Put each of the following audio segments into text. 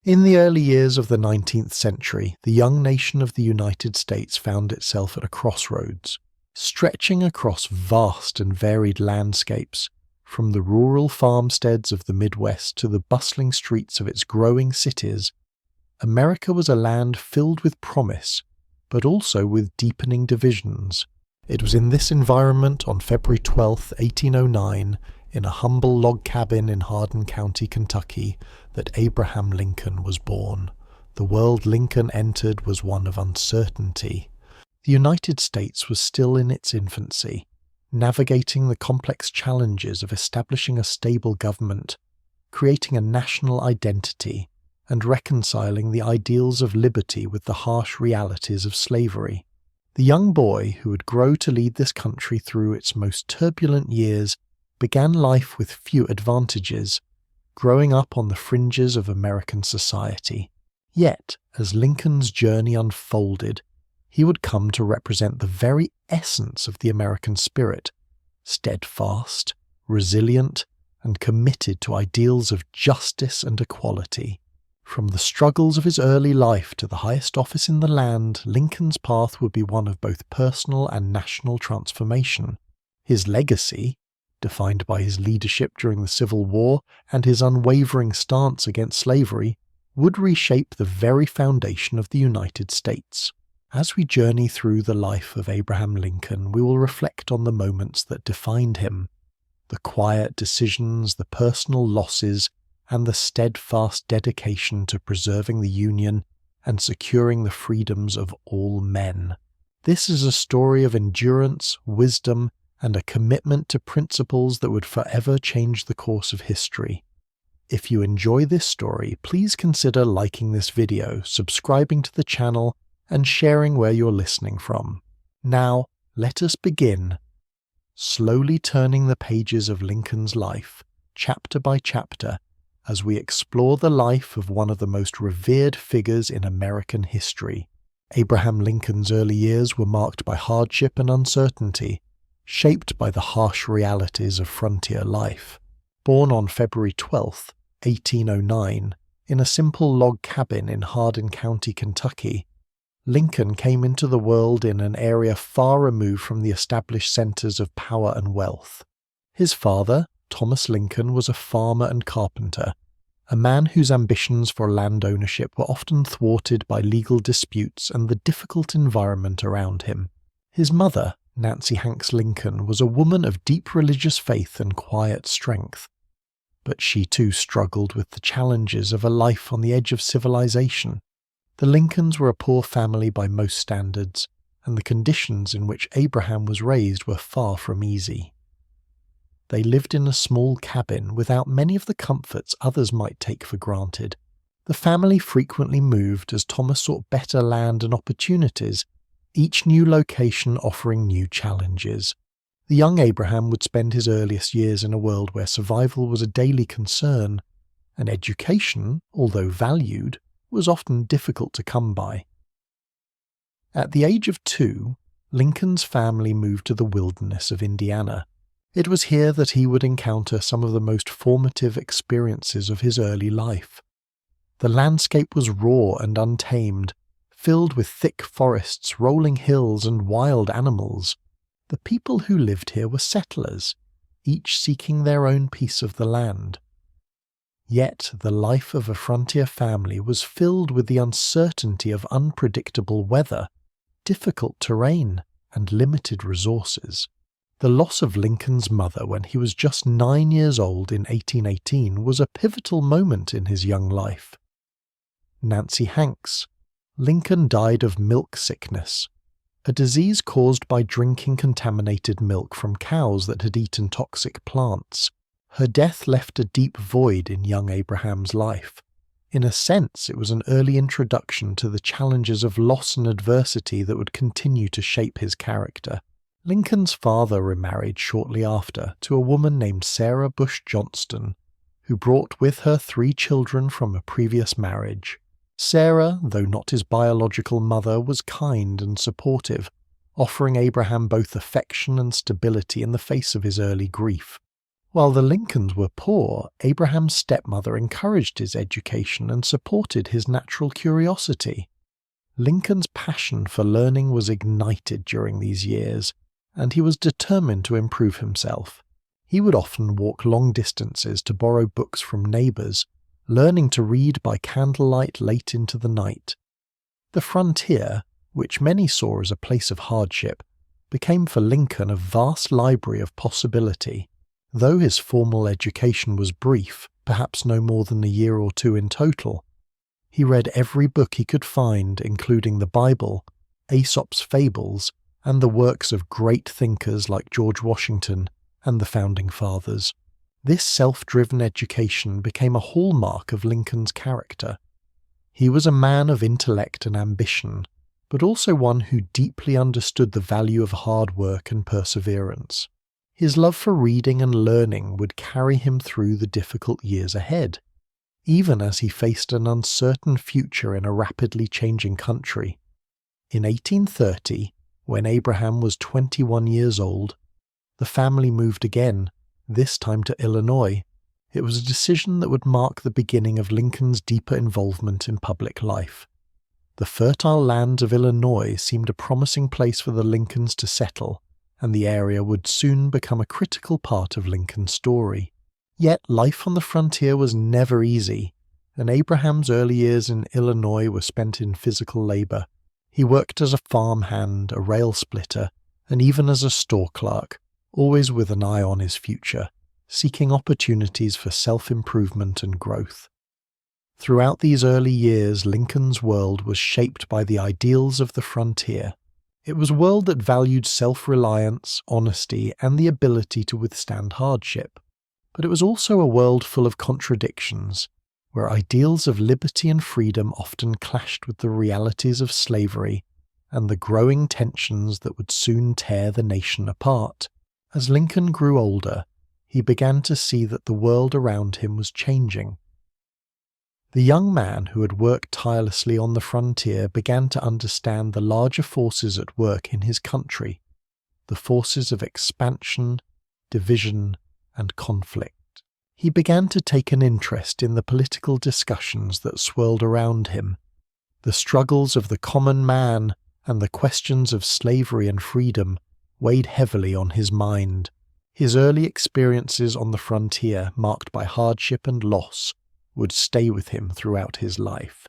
In the early years of the 19th century, the young nation of the United States found itself at a crossroads, stretching across vast and varied landscapes, from the rural farmsteads of the Midwest to the bustling streets of its growing cities. America was a land filled with promise, but also with deepening divisions. It was in this environment on February 12, 1809, in a humble log cabin in Hardin County, Kentucky, that Abraham Lincoln was born. The world Lincoln entered was one of uncertainty. The United States was still in its infancy, navigating the complex challenges of establishing a stable government, creating a national identity, and reconciling the ideals of liberty with the harsh realities of slavery. The young boy who would grow to lead this country through its most turbulent years began life with few advantages, growing up on the fringes of American society. Yet, as Lincoln's journey unfolded, he would come to represent the very essence of the American spirit, steadfast, resilient, and committed to ideals of justice and equality. From the struggles of his early life to the highest office in the land, Lincoln's path would be one of both personal and national transformation. His legacy, defined by his leadership during the Civil War and his unwavering stance against slavery, would reshape the very foundation of the United States. As we journey through the life of Abraham Lincoln, we will reflect on the moments that defined him, the quiet decisions, the personal losses, and the steadfast dedication to preserving the Union and securing the freedoms of all men. This is a story of endurance, wisdom, and a commitment to principles that would forever change the course of history. If you enjoy this story, please consider liking this video, subscribing to the channel, and sharing where you're listening from. Now, let us begin, slowly turning the pages of Lincoln's life, chapter by chapter, as we explore the life of one of the most revered figures in American history. Abraham Lincoln's early years were marked by hardship and uncertainty, shaped by the harsh realities of frontier life. Born on February 12, 1809, in a simple log cabin in Hardin County, Kentucky, Lincoln came into the world in an area far removed from the established centers of power and wealth. His father, Thomas Lincoln, was a farmer and carpenter, a man whose ambitions for land ownership were often thwarted by legal disputes and the difficult environment around him. His mother, Nancy Hanks Lincoln, was a woman of deep religious faith and quiet strength, but she too struggled with the challenges of a life on the edge of civilization. The Lincolns were a poor family by most standards, and the conditions in which Abraham was raised were far from easy. They lived in a small cabin without many of the comforts others might take for granted. The family frequently moved as Thomas sought better land and opportunities, each new location offering new challenges. The young Abraham would spend his earliest years in a world where survival was a daily concern, and education, although valued, was often difficult to come by. At the age of 2, Lincoln's family moved to the wilderness of Indiana. It was here that he would encounter some of the most formative experiences of his early life. The landscape was raw and untamed, filled with thick forests, rolling hills, and wild animals. The people who lived here were settlers, each seeking their own piece of the land. Yet the life of a frontier family was filled with the uncertainty of unpredictable weather, difficult terrain, and limited resources. The loss of Lincoln's mother when he was just 9 years old in 1818 was a pivotal moment in his young life. Nancy Hanks. Lincoln died of milk sickness, a disease caused by drinking contaminated milk from cows that had eaten toxic plants. Her death left a deep void in young Abraham's life. In a sense, it was an early introduction to the challenges of loss and adversity that would continue to shape his character. Lincoln's father remarried shortly after to a woman named Sarah Bush Johnston, who brought with her 3 children from a previous marriage. Sarah, though not his biological mother, was kind and supportive, offering Abraham both affection and stability in the face of his early grief. While the Lincolns were poor, Abraham's stepmother encouraged his education and supported his natural curiosity. Lincoln's passion for learning was ignited during these years, and he was determined to improve himself. He would often walk long distances to borrow books from neighbors, learning to read by candlelight late into the night. The frontier, which many saw as a place of hardship, became for Lincoln a vast library of possibility. Though his formal education was brief, perhaps no more than a year or two in total, he read every book he could find, including the Bible, Aesop's Fables, and the works of great thinkers like George Washington and the Founding Fathers. This self-driven education became a hallmark of Lincoln's character. He was a man of intellect and ambition, but also one who deeply understood the value of hard work and perseverance. His love for reading and learning would carry him through the difficult years ahead, even as he faced an uncertain future in a rapidly changing country. In 1830, when Abraham was 21 years old, the family moved again, this time to Illinois. It was a decision that would mark the beginning of Lincoln's deeper involvement in public life. The fertile lands of Illinois seemed a promising place for the Lincolns to settle, and the area would soon become a critical part of Lincoln's story. Yet life on the frontier was never easy, and Abraham's early years in Illinois were spent in physical labor. He worked as a farmhand, a rail splitter, and even as a store clerk, always with an eye on his future, seeking opportunities for self-improvement and growth. Throughout these early years, Lincoln's world was shaped by the ideals of the frontier. It was a world that valued self-reliance, honesty, and the ability to withstand hardship. But it was also a world full of contradictions, where ideals of liberty and freedom often clashed with the realities of slavery and the growing tensions that would soon tear the nation apart. As Lincoln grew older, he began to see that the world around him was changing. The young man who had worked tirelessly on the frontier began to understand the larger forces at work in his country, the forces of expansion, division, and conflict. He began to take an interest in the political discussions that swirled around him. The struggles of the common man and the questions of slavery and freedom weighed heavily on his mind. His early experiences on the frontier, marked by hardship and loss, would stay with him throughout his life.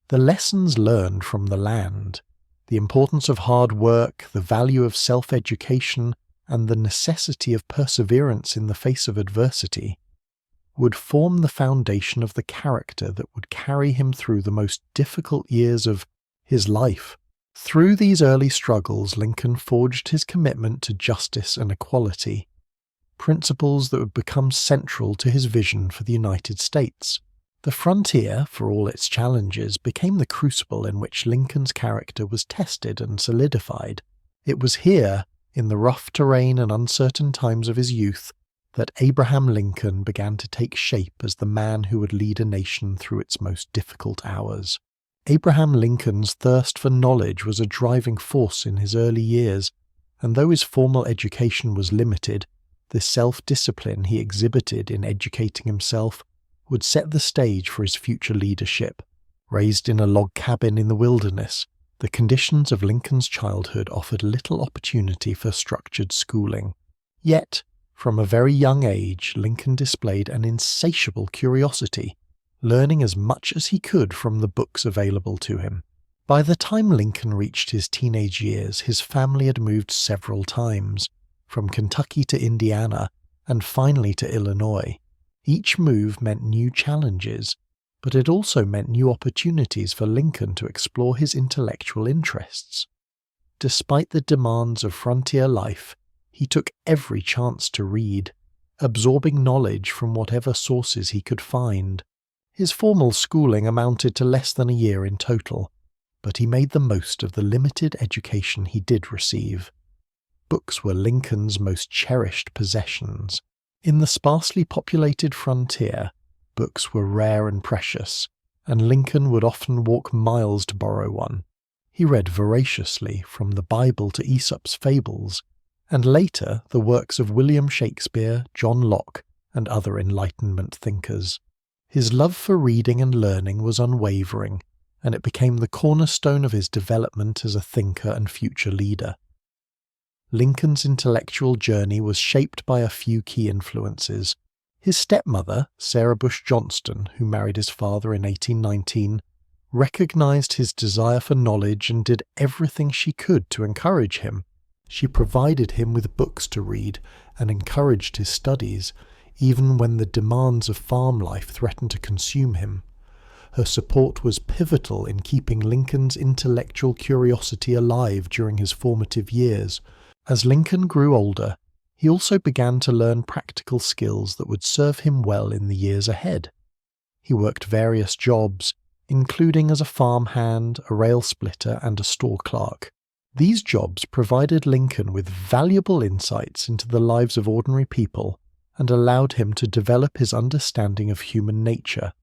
The lessons learned from the land, the importance of hard work, the value of self-education, and the necessity of perseverance in the face of adversity, would form the foundation of the character that would carry him through the most difficult years of his life. Through these early struggles, Lincoln forged his commitment to justice and equality, principles that would become central to his vision for the United States. The frontier, for all its challenges, became the crucible in which Lincoln's character was tested and solidified. It was here, in the rough terrain and uncertain times of his youth, that Abraham Lincoln began to take shape as the man who would lead a nation through its most difficult hours. Abraham Lincoln's thirst for knowledge was a driving force in his early years, and though his formal education was limited, the self-discipline he exhibited in educating himself would set the stage for his future leadership. Raised in a log cabin in the wilderness, the conditions of Lincoln's childhood offered little opportunity for structured schooling. Yet, from a very young age, Lincoln displayed an insatiable curiosity, learning as much as he could from the books available to him. By the time Lincoln reached his teenage years, his family had moved several times, from Kentucky to Indiana, and finally to Illinois. Each move meant new challenges, but it also meant new opportunities for Lincoln to explore his intellectual interests. Despite the demands of frontier life, he took every chance to read, absorbing knowledge from whatever sources he could find. His formal schooling amounted to less than a year in total, but he made the most of the limited education he did receive. Books were Lincoln's most cherished possessions. In the sparsely populated frontier, books were rare and precious, and Lincoln would often walk miles to borrow one. He read voraciously, from the Bible to Aesop's Fables, and later the works of William Shakespeare, John Locke, and other Enlightenment thinkers. His love for reading and learning was unwavering, and it became the cornerstone of his development as a thinker and future leader. Lincoln's intellectual journey was shaped by a few key influences. His stepmother, Sarah Bush Johnston, who married his father in 1819, recognized his desire for knowledge and did everything she could to encourage him. She provided him with books to read and encouraged his studies, even when the demands of farm life threatened to consume him. Her support was pivotal in keeping Lincoln's intellectual curiosity alive during his formative years. As Lincoln grew older, he also began to learn practical skills that would serve him well in the years ahead. He worked various jobs, including as a farmhand, a rail splitter, and a store clerk. These jobs provided Lincoln with valuable insights into the lives of ordinary people and allowed him to develop his understanding of human nature,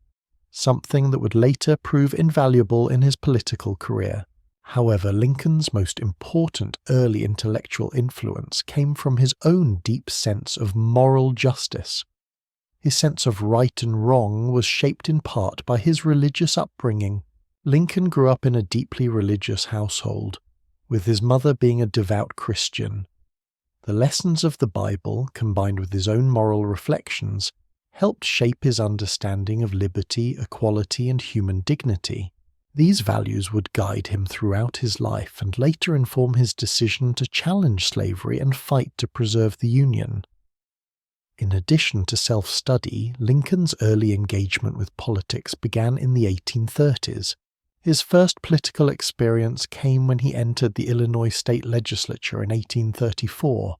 something that would later prove invaluable in his political career. However, Lincoln's most important early intellectual influence came from his own deep sense of moral justice. His sense of right and wrong was shaped in part by his religious upbringing. Lincoln grew up in a deeply religious household, with his mother being a devout Christian. The lessons of the Bible, combined with his own moral reflections, helped shape his understanding of liberty, equality, and human dignity. These values would guide him throughout his life and later inform his decision to challenge slavery and fight to preserve the Union. In addition to self-study, Lincoln's early engagement with politics began in the 1830s. His first political experience came when he entered the Illinois state legislature in 1834,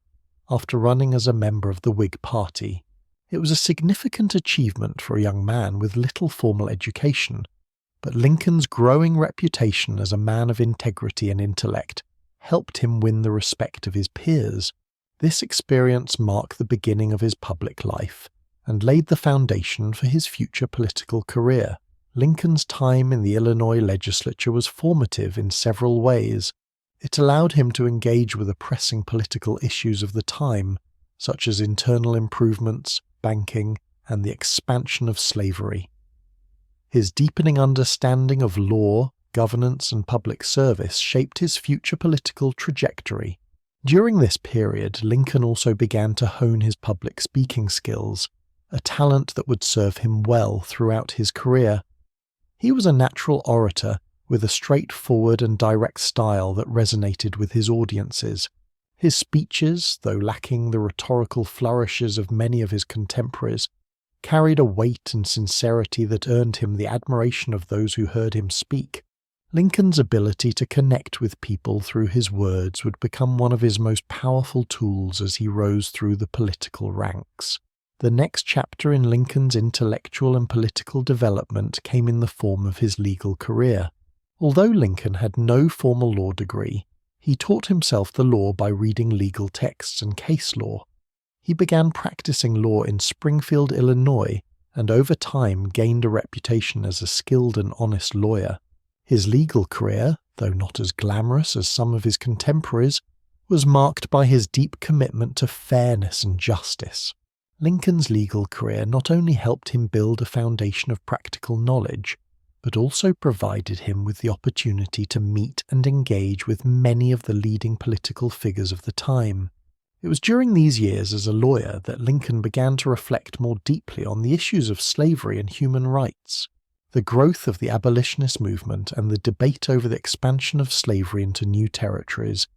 after running as a member of the Whig Party. It was a significant achievement for a young man with little formal education, but Lincoln's growing reputation as a man of integrity and intellect helped him win the respect of his peers. This experience marked the beginning of his public life and laid the foundation for his future political career. Lincoln's time in the Illinois legislature was formative in several ways. It allowed him to engage with the pressing political issues of the time, such as internal improvements, banking, and the expansion of slavery. His deepening understanding of law, governance, and public service shaped his future political trajectory. During this period, Lincoln also began to hone his public speaking skills, a talent that would serve him well throughout his career. He was a natural orator with a straightforward and direct style that resonated with his audiences. His speeches, though lacking the rhetorical flourishes of many of his contemporaries, carried a weight and sincerity that earned him the admiration of those who heard him speak. Lincoln's ability to connect with people through his words would become one of his most powerful tools as he rose through the political ranks. The next chapter in Lincoln's intellectual and political development came in the form of his legal career. Although Lincoln had no formal law degree, he taught himself the law by reading legal texts and case law. He began practicing law in Springfield, Illinois, and over time gained a reputation as a skilled and honest lawyer. His legal career, though not as glamorous as some of his contemporaries, was marked by his deep commitment to fairness and justice. Lincoln's legal career not only helped him build a foundation of practical knowledge, but also provided him with the opportunity to meet and engage with many of the leading political figures of the time. It was during these years as a lawyer that Lincoln began to reflect more deeply on the issues of slavery and human rights. The growth of the abolitionist movement and the debate over the expansion of slavery into new territories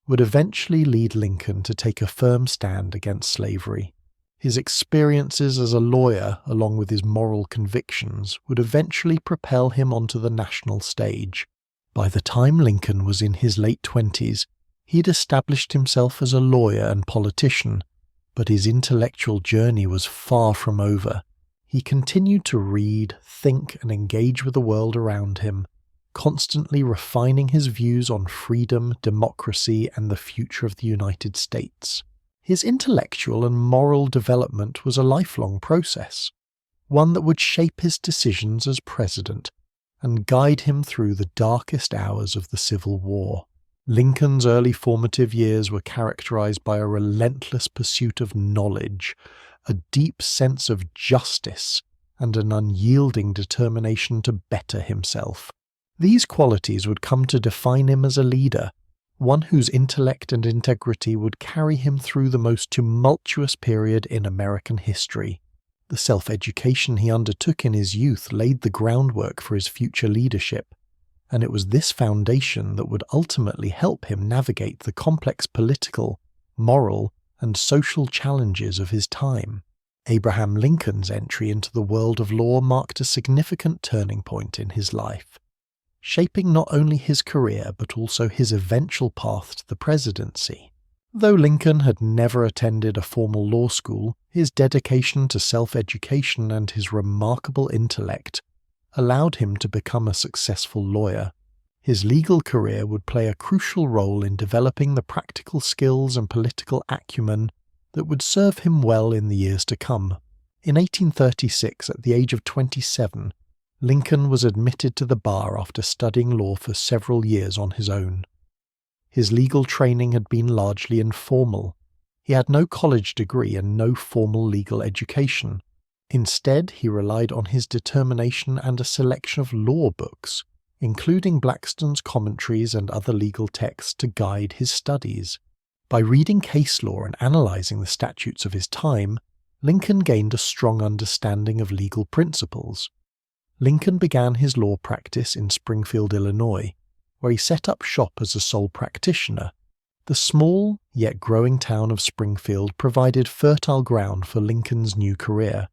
would eventually lead Lincoln to take a firm stand against slavery. His experiences as a lawyer, along with his moral convictions, would eventually propel him onto the national stage. By the time Lincoln was in his late 20s, he'd established himself as a lawyer and politician, but his intellectual journey was far from over. He continued to read, think, and engage with the world around him, constantly refining his views on freedom, democracy, and the future of the United States. His intellectual and moral development was a lifelong process, one that would shape his decisions as president and guide him through the darkest hours of the Civil War. Lincoln's early formative years were characterized by a relentless pursuit of knowledge, a deep sense of justice, and an unyielding determination to better himself. These qualities would come to define him as a leader, one whose intellect and integrity would carry him through the most tumultuous period in American history. The self-education he undertook in his youth laid the groundwork for his future leadership, and it was this foundation that would ultimately help him navigate the complex political, moral, and social challenges of his time. Abraham Lincoln's entry into the world of law marked a significant turning point in his life, shaping not only his career but also his eventual path to the presidency. Though Lincoln had never attended a formal law school, his dedication to self-education and his remarkable intellect allowed him to become a successful lawyer. His legal career would play a crucial role in developing the practical skills and political acumen that would serve him well in the years to come. In 1836, at the age of 27, Lincoln was admitted to the bar after studying law for several years on his own. His legal training had been largely informal. He had no college degree and no formal legal education. Instead, he relied on his determination and a selection of law books, including Blackstone's commentaries and other legal texts, to guide his studies. By reading case law and analyzing the statutes of his time, Lincoln gained a strong understanding of legal principles. Lincoln began his law practice in Springfield, Illinois, where he set up shop as a sole practitioner. The small, yet growing town of Springfield provided fertile ground for Lincoln's new career.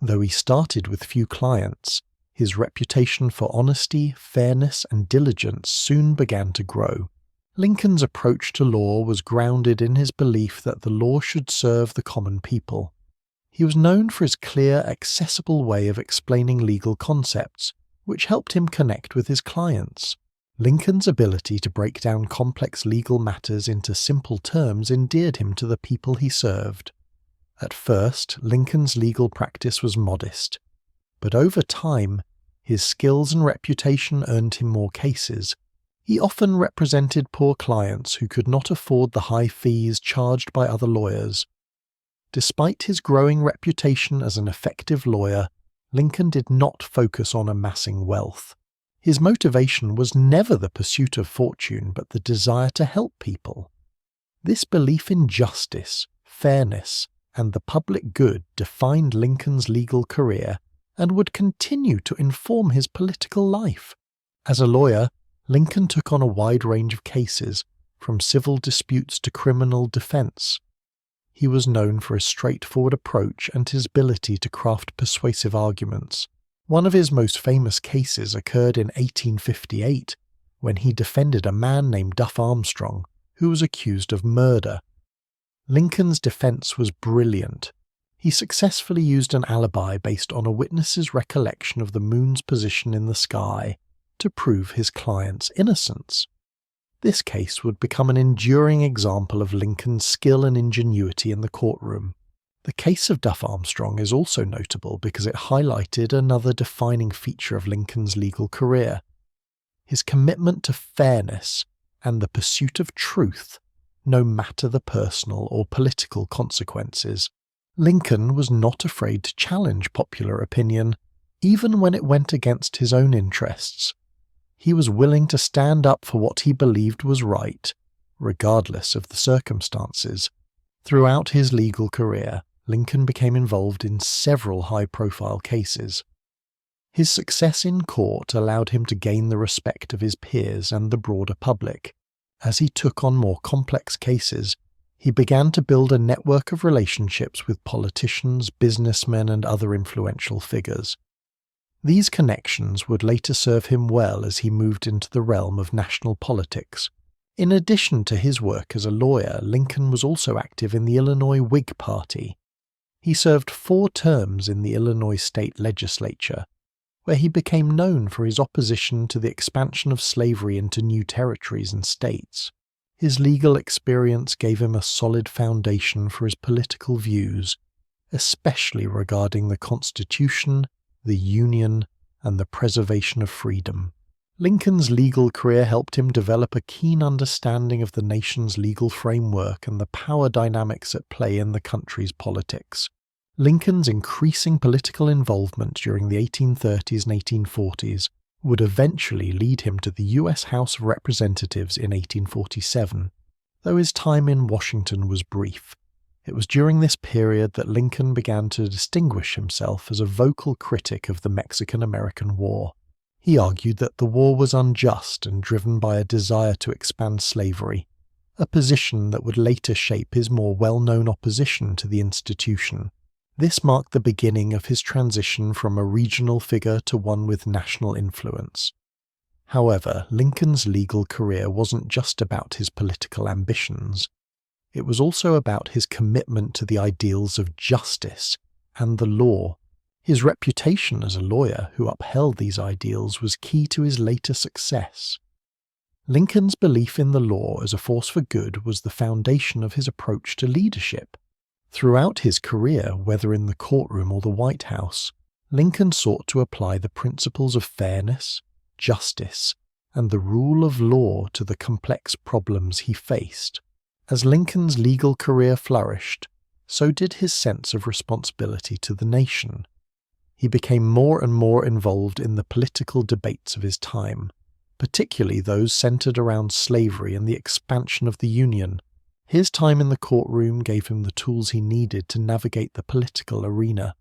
Though he started with few clients, his reputation for honesty, fairness, and diligence soon began to grow. Lincoln's approach to law was grounded in his belief that the law should serve the common people. He was known for his clear, accessible way of explaining legal concepts, which helped him connect with his clients. Lincoln's ability to break down complex legal matters into simple terms endeared him to the people he served. At first, Lincoln's legal practice was modest, but over time, his skills and reputation earned him more cases. He often represented poor clients who could not afford the high fees charged by other lawyers. Despite his growing reputation as an effective lawyer, Lincoln did not focus on amassing wealth. His motivation was never the pursuit of fortune but the desire to help people. This belief in justice, fairness, and the public good defined Lincoln's legal career and would continue to inform his political life. As a lawyer, Lincoln took on a wide range of cases, from civil disputes to criminal defense. He was known for his straightforward approach and his ability to craft persuasive arguments. One of his most famous cases occurred in 1858, when he defended a man named Duff Armstrong, who was accused of murder. Lincoln's defense was brilliant. He successfully used an alibi based on a witness's recollection of the moon's position in the sky to prove his client's innocence. This case would become an enduring example of Lincoln's skill and ingenuity in the courtroom. The case of Duff Armstrong is also notable because it highlighted another defining feature of Lincoln's legal career: his commitment to fairness and the pursuit of truth, no matter the personal or political consequences. Lincoln was not afraid to challenge popular opinion, even when it went against his own interests. He was willing to stand up for what he believed was right, regardless of the circumstances. Throughout his legal career, Lincoln became involved in several high-profile cases. His success in court allowed him to gain the respect of his peers and the broader public. As he took on more complex cases, he began to build a network of relationships with politicians, businessmen, and other influential figures. These connections would later serve him well as he moved into the realm of national politics. In addition to his work as a lawyer, Lincoln was also active in the Illinois Whig Party. He served 4 terms in the Illinois state legislature, where he became known for his opposition to the expansion of slavery into new territories and states. His legal experience gave him a solid foundation for his political views, especially regarding the Constitution, the Union, and the preservation of freedom. Lincoln's legal career helped him develop a keen understanding of the nation's legal framework and the power dynamics at play in the country's politics. Lincoln's increasing political involvement during the 1830s and 1840s would eventually lead him to the U.S. House of Representatives in 1847, though his time in Washington was brief. It was during this period that Lincoln began to distinguish himself as a vocal critic of the Mexican-American War. He argued that the war was unjust and driven by a desire to expand slavery, a position that would later shape his more well-known opposition to the institution. This marked the beginning of his transition from a regional figure to one with national influence. However, Lincoln's legal career wasn't just about his political ambitions. It was also about his commitment to the ideals of justice and the law. His reputation as a lawyer who upheld these ideals was key to his later success. Lincoln's belief in the law as a force for good was the foundation of his approach to leadership. Throughout his career, whether in the courtroom or the White House, Lincoln sought to apply the principles of fairness, justice, and the rule of law to the complex problems he faced. As Lincoln's legal career flourished, so did his sense of responsibility to the nation. He became more and more involved in the political debates of his time, particularly those centered around slavery and the expansion of the Union. His time in the courtroom gave him the tools he needed to navigate the political arena,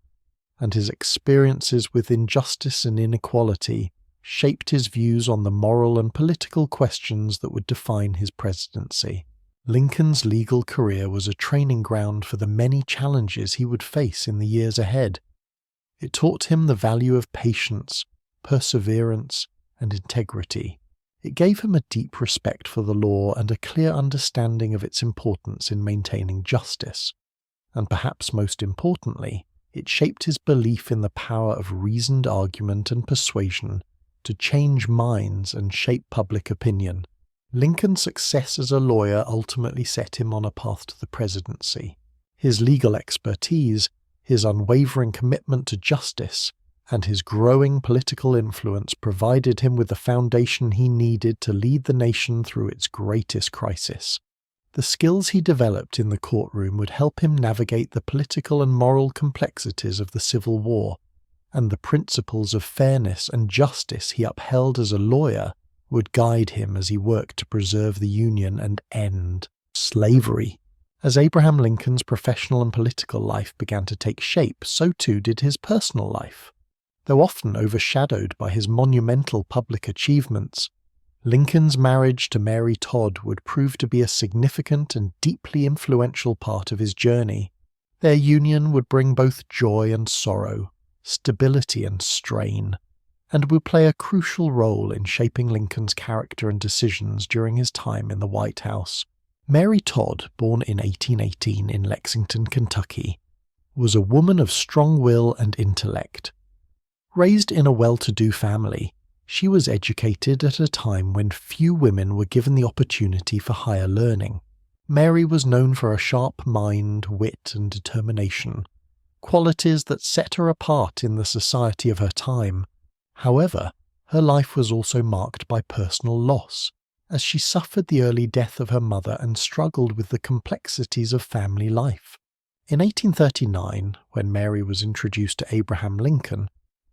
and his experiences with injustice and inequality shaped his views on the moral and political questions that would define his presidency. Lincoln's legal career was a training ground for the many challenges he would face in the years ahead. It taught him the value of patience, perseverance, and integrity. It gave him a deep respect for the law and a clear understanding of its importance in maintaining justice. And perhaps most importantly, it shaped his belief in the power of reasoned argument and persuasion to change minds and shape public opinion. Lincoln's success as a lawyer ultimately set him on a path to the presidency. His legal expertise, his unwavering commitment to justice, and his growing political influence provided him with the foundation he needed to lead the nation through its greatest crisis. The skills he developed in the courtroom would help him navigate the political and moral complexities of the Civil War, and the principles of fairness and justice he upheld as a lawyer would guide him as he worked to preserve the Union and end slavery. As Abraham Lincoln's professional and political life began to take shape, so too did his personal life. Though often overshadowed by his monumental public achievements, Lincoln's marriage to Mary Todd would prove to be a significant and deeply influential part of his journey. Their union would bring both joy and sorrow, stability and strain, and would play a crucial role in shaping Lincoln's character and decisions during his time in the White House. Mary Todd, born in 1818 in Lexington, Kentucky, was a woman of strong will and intellect. Raised in a well-to-do family, she was educated at a time when few women were given the opportunity for higher learning. Mary was known for a sharp mind, wit, and determination, qualities that set her apart in the society of her time. However, her life was also marked by personal loss, as she suffered the early death of her mother and struggled with the complexities of family life. In 1839, when Mary was introduced to Abraham Lincoln,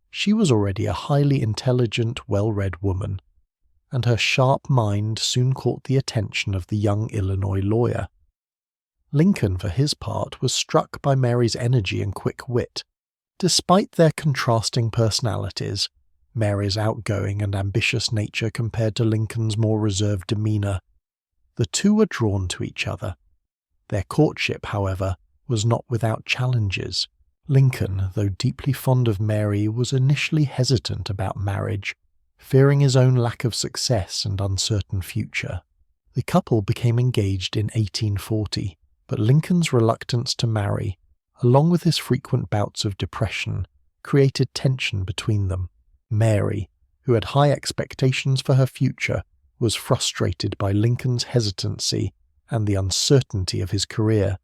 she was already a highly intelligent, well-read woman, and her sharp mind soon caught the attention of the young Illinois lawyer. Lincoln, for his part, was struck by Mary's energy and quick wit. Despite their contrasting personalities, Mary's outgoing and ambitious nature compared to Lincoln's more reserved demeanor, the two were drawn to each other. Their courtship, however, was not without challenges. Lincoln, though deeply fond of Mary, was initially hesitant about marriage, fearing his own lack of success and uncertain future. The couple became engaged in 1840, but Lincoln's reluctance to marry, along with his frequent bouts of depression, created tension between them. Mary, who had high expectations for her future, was frustrated by Lincoln's hesitancy and the uncertainty of his career.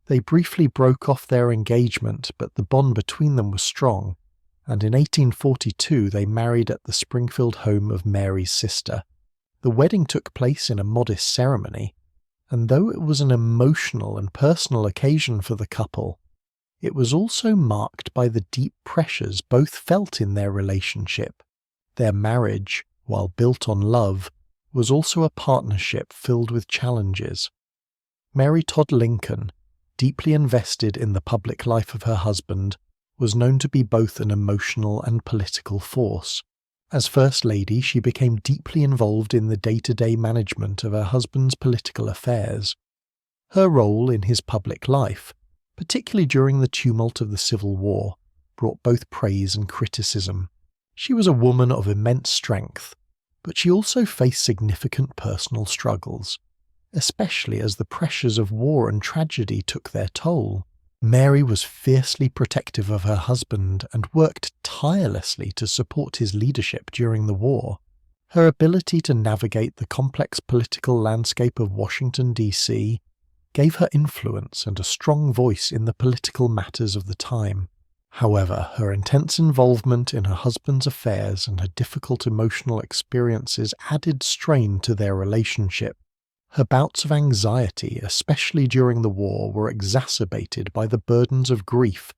They briefly broke off their engagement, but the bond between them was strong, and in 1842 they married at the Springfield home of Mary's sister. The wedding took place in a modest ceremony, and though it was an emotional and personal occasion for the couple, it was also marked by the deep pressures both felt in their relationship. Their marriage, while built on love, was also a partnership filled with challenges. Mary Todd Lincoln, deeply invested in the public life of her husband, was known to be both an emotional and political force. As First Lady, she became deeply involved in the day-to-day management of her husband's political affairs. Her role in his public life, particularly during the tumult of the Civil War, brought both praise and criticism. She was a woman of immense strength, but she also faced significant personal struggles, especially as the pressures of war and tragedy took their toll. Mary was fiercely protective of her husband and worked tirelessly to support his leadership during the war. Her ability to navigate the complex political landscape of Washington, D.C., gave her influence and a strong voice in the political matters of the time. However, her intense involvement in her husband's affairs and her difficult emotional experiences added strain to their relationship. Her bouts of anxiety, especially during the war, were exacerbated by the burdens of grief,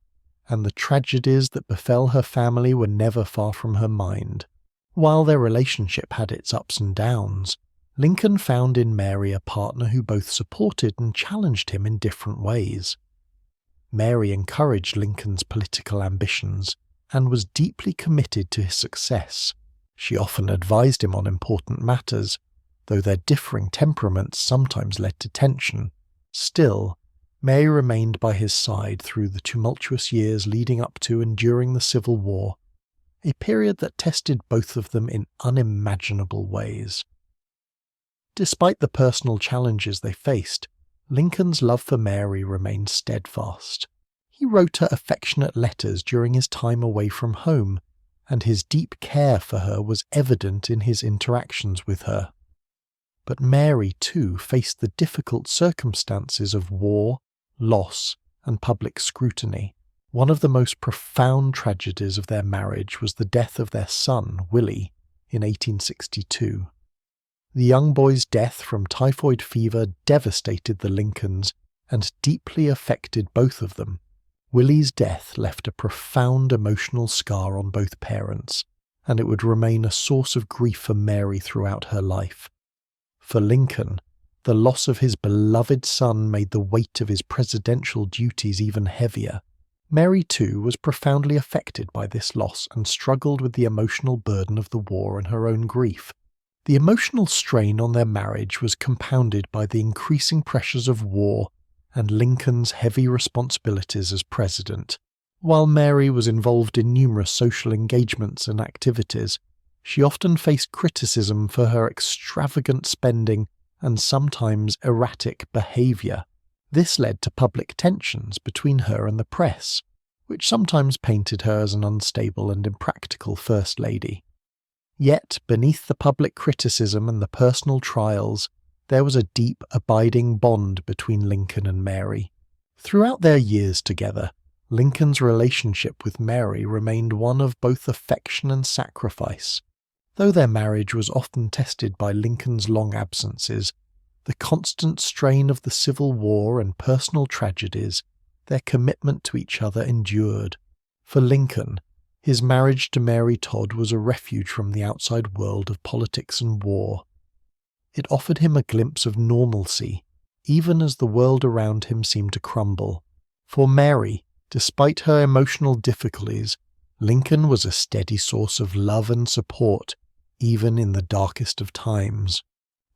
and the tragedies that befell her family were never far from her mind. While their relationship had its ups and downs, Lincoln found in Mary a partner who both supported and challenged him in different ways. Mary encouraged Lincoln's political ambitions and was deeply committed to his success. She often advised him on important matters, though their differing temperaments sometimes led to tension. Still, Mary remained by his side through the tumultuous years leading up to and during the Civil War, a period that tested both of them in unimaginable ways. Despite the personal challenges they faced, Lincoln's love for Mary remained steadfast. He wrote her affectionate letters during his time away from home, and his deep care for her was evident in his interactions with her. But Mary, too, faced the difficult circumstances of war, loss, and public scrutiny. One of the most profound tragedies of their marriage was the death of their son, Willie, in 1862. The young boy's death from typhoid fever devastated the Lincolns and deeply affected both of them. Willie's death left a profound emotional scar on both parents, and it would remain a source of grief for Mary throughout her life. For Lincoln, the loss of his beloved son made the weight of his presidential duties even heavier. Mary, too, was profoundly affected by this loss and struggled with the emotional burden of the war and her own grief. The emotional strain on their marriage was compounded by the increasing pressures of war and Lincoln's heavy responsibilities as president. While Mary was involved in numerous social engagements and activities, she often faced criticism for her extravagant spending and sometimes erratic behavior. This led to public tensions between her and the press, which sometimes painted her as an unstable and impractical First Lady. Yet, beneath the public criticism and the personal trials, there was a deep, abiding bond between Lincoln and Mary. Throughout their years together, Lincoln's relationship with Mary remained one of both affection and sacrifice. Though their marriage was often tested by Lincoln's long absences, the constant strain of the Civil War and personal tragedies, their commitment to each other endured. For Lincoln, his marriage to Mary Todd was a refuge from the outside world of politics and war. It offered him a glimpse of normalcy, even as the world around him seemed to crumble. For Mary, despite her emotional difficulties, Lincoln was a steady source of love and support, even in the darkest of times.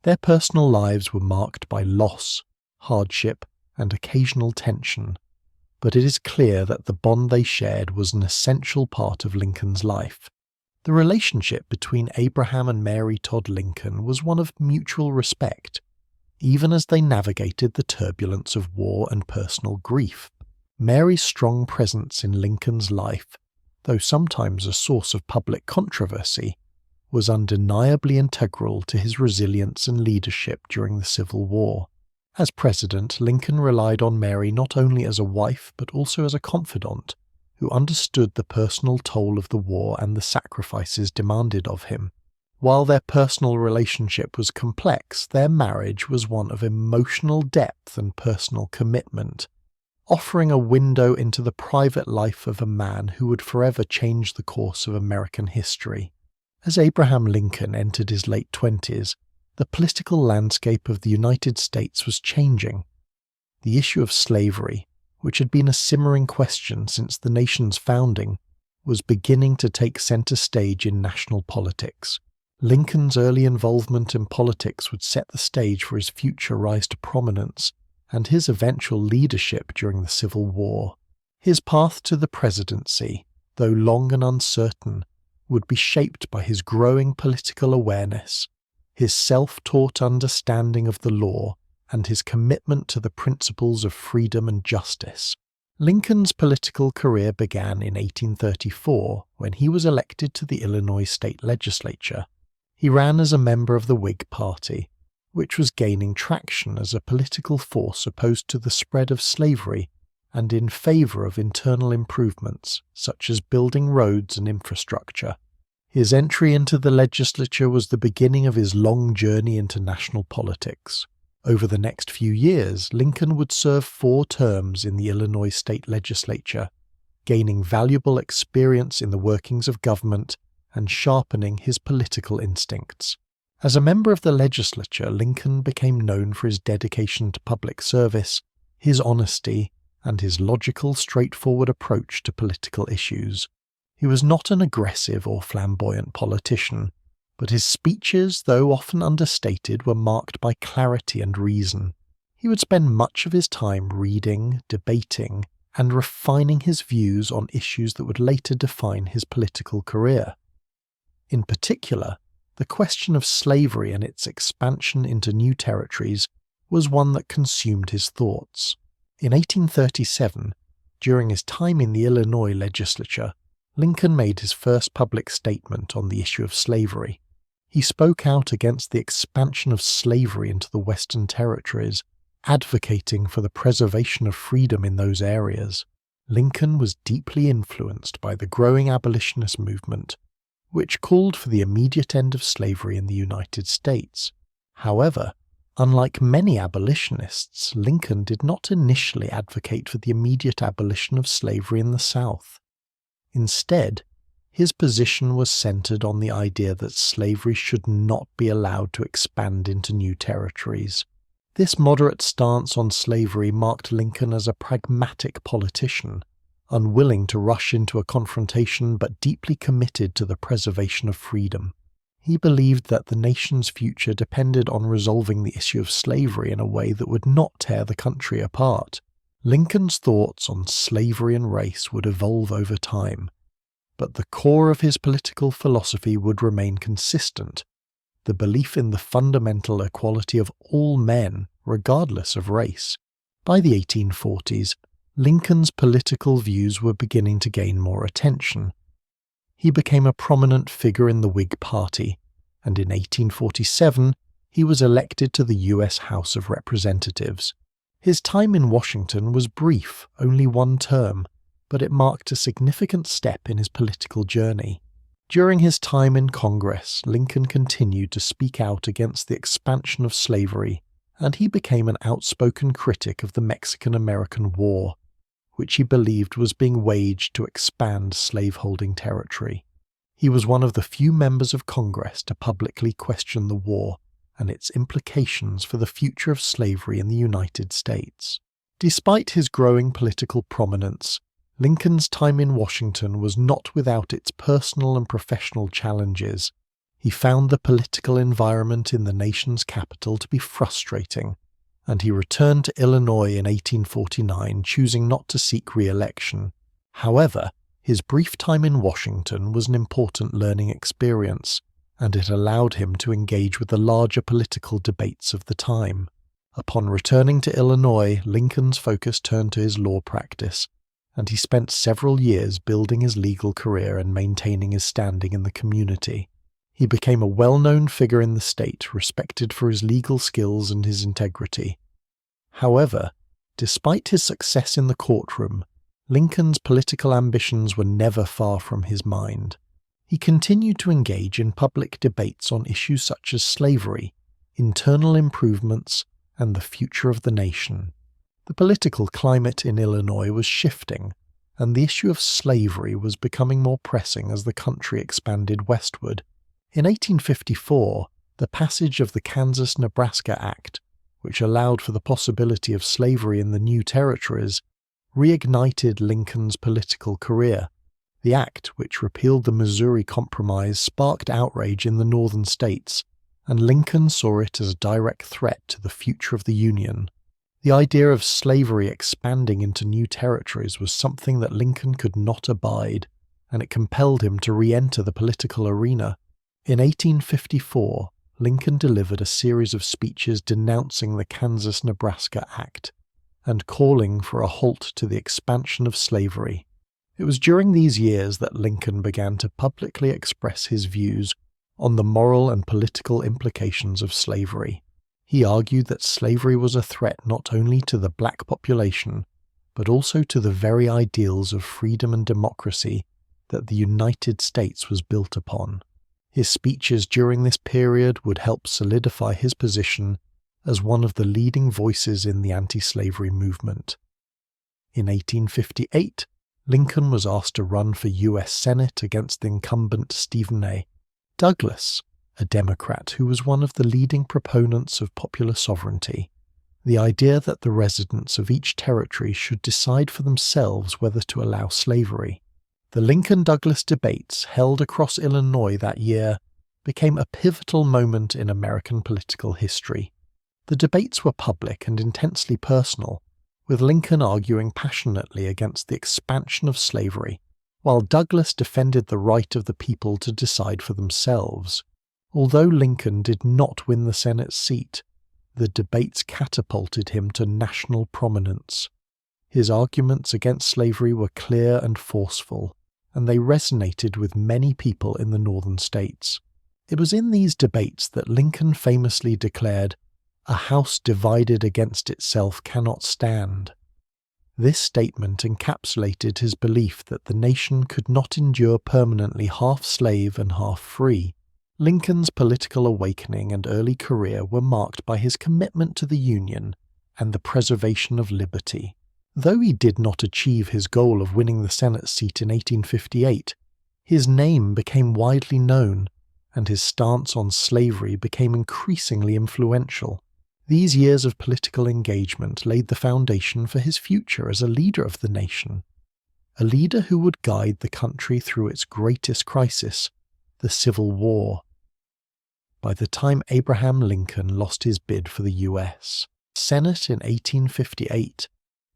Their personal lives were marked by loss, hardship, and occasional tension, but it is clear that the bond they shared was an essential part of Lincoln's life. The relationship between Abraham and Mary Todd Lincoln was one of mutual respect, even as they navigated the turbulence of war and personal grief. Mary's strong presence in Lincoln's life, though sometimes a source of public controversy, was undeniably integral to his resilience and leadership during the Civil War. As president, Lincoln relied on Mary not only as a wife but also as a confidant, who understood the personal toll of the war and the sacrifices demanded of him. While their personal relationship was complex, their marriage was one of emotional depth and personal commitment. offering a window into the private life of a man who would forever change the course of American history. As Abraham Lincoln entered his late 20s, the political landscape of the United States was changing. The issue of slavery, which had been a simmering question since the nation's founding, was beginning to take center stage in national politics. Lincoln's early involvement in politics would set the stage for his future rise to prominence and his eventual leadership during the Civil War. His path to the presidency, though long and uncertain, would be shaped by his growing political awareness, his self-taught understanding of the law, and his commitment to the principles of freedom and justice. Lincoln's political career began in 1834 when he was elected to the Illinois state legislature. He ran as a member of the Whig Party, which was gaining traction as a political force opposed to the spread of slavery and in favor of internal improvements such as building roads and infrastructure. His entry into the legislature was the beginning of his long journey into national politics. Over the next few years, Lincoln would serve 4 terms in the Illinois state legislature, gaining valuable experience in the workings of government and sharpening his political instincts. As a member of the legislature, Lincoln became known for his dedication to public service, his honesty, and his logical, straightforward approach to political issues. He was not an aggressive or flamboyant politician, but his speeches, though often understated, were marked by clarity and reason. He would spend much of his time reading, debating, and refining his views on issues that would later define his political career. In particular, the question of slavery and its expansion into new territories was one that consumed his thoughts. In 1837, during his time in the Illinois legislature, Lincoln made his first public statement on the issue of slavery. He spoke out against the expansion of slavery into the Western territories, advocating for the preservation of freedom in those areas. Lincoln was deeply influenced by the growing abolitionist movement, which called for the immediate end of slavery in the United States. However, unlike many abolitionists, Lincoln did not initially advocate for the immediate abolition of slavery in the South. Instead, his position was centered on the idea that slavery should not be allowed to expand into new territories. This moderate stance on slavery marked Lincoln as a pragmatic politician, unwilling to rush into a confrontation but deeply committed to the preservation of freedom. He believed that the nation's future depended on resolving the issue of slavery in a way that would not tear the country apart. Lincoln's thoughts on slavery and race would evolve over time, but the core of his political philosophy would remain consistent: the belief in the fundamental equality of all men, regardless of race. By the 1840s, Lincoln's political views were beginning to gain more attention. He became a prominent figure in the Whig Party, and in 1847 he was elected to the U.S. House of Representatives. His time in Washington was brief, only 1 term, but it marked a significant step in his political journey. During his time in Congress, Lincoln continued to speak out against the expansion of slavery, and he became an outspoken critic of the Mexican-American War, which he believed was being waged to expand slaveholding territory. He was one of the few members of Congress to publicly question the war and its implications for the future of slavery in the United States. Despite his growing political prominence, Lincoln's time in Washington was not without its personal and professional challenges. He found the political environment in the nation's capital to be frustrating, and he returned to Illinois in 1849, choosing not to seek re-election. However, his brief time in Washington was an important learning experience, and it allowed him to engage with the larger political debates of the time. Upon returning to Illinois, Lincoln's focus turned to his law practice, and he spent several years building his legal career and maintaining his standing in the community. He became a well-known figure in the state, respected for his legal skills and his integrity. However, despite his success in the courtroom, Lincoln's political ambitions were never far from his mind. He continued to engage in public debates on issues such as slavery, internal improvements, and the future of the nation. The political climate in Illinois was shifting, and the issue of slavery was becoming more pressing as the country expanded westward. In 1854, the passage of the Kansas-Nebraska Act, which allowed for the possibility of slavery in the new territories, reignited Lincoln's political career. The act, which repealed the Missouri Compromise, sparked outrage in the northern states, and Lincoln saw it as a direct threat to the future of the Union. The idea of slavery expanding into new territories was something that Lincoln could not abide, and it compelled him to re-enter the political arena. In 1854, Lincoln delivered a series of speeches denouncing the Kansas-Nebraska Act and calling for a halt to the expansion of slavery. It was during these years that Lincoln began to publicly express his views on the moral and political implications of slavery. He argued that slavery was a threat not only to the black population, but also to the very ideals of freedom and democracy that the United States was built upon. His speeches during this period would help solidify his position as one of the leading voices in the anti-slavery movement. In 1858, Lincoln was asked to run for U.S. Senate against the incumbent Stephen A. Douglas, a Democrat who was one of the leading proponents of popular sovereignty. The idea that the residents of each territory should decide for themselves whether to allow slavery. The Lincoln-Douglas debates held across Illinois that year became a pivotal moment in American political history. The debates were public and intensely personal, with Lincoln arguing passionately against the expansion of slavery, while Douglas defended the right of the people to decide for themselves. Although Lincoln did not win the Senate seat, the debates catapulted him to national prominence. His arguments against slavery were clear and forceful, and they resonated with many people in the northern states. It was in these debates that Lincoln famously declared, "A house divided against itself cannot stand." This statement encapsulated his belief that the nation could not endure permanently half slave and half free. Lincoln's political awakening and early career were marked by his commitment to the Union and the preservation of liberty. Though he did not achieve his goal of winning the Senate seat in 1858, his name became widely known, and his stance on slavery became increasingly influential. These years of political engagement laid the foundation for his future as a leader of the nation, a leader who would guide the country through its greatest crisis, the Civil War. By the time Abraham Lincoln lost his bid for the U.S. Senate in 1858,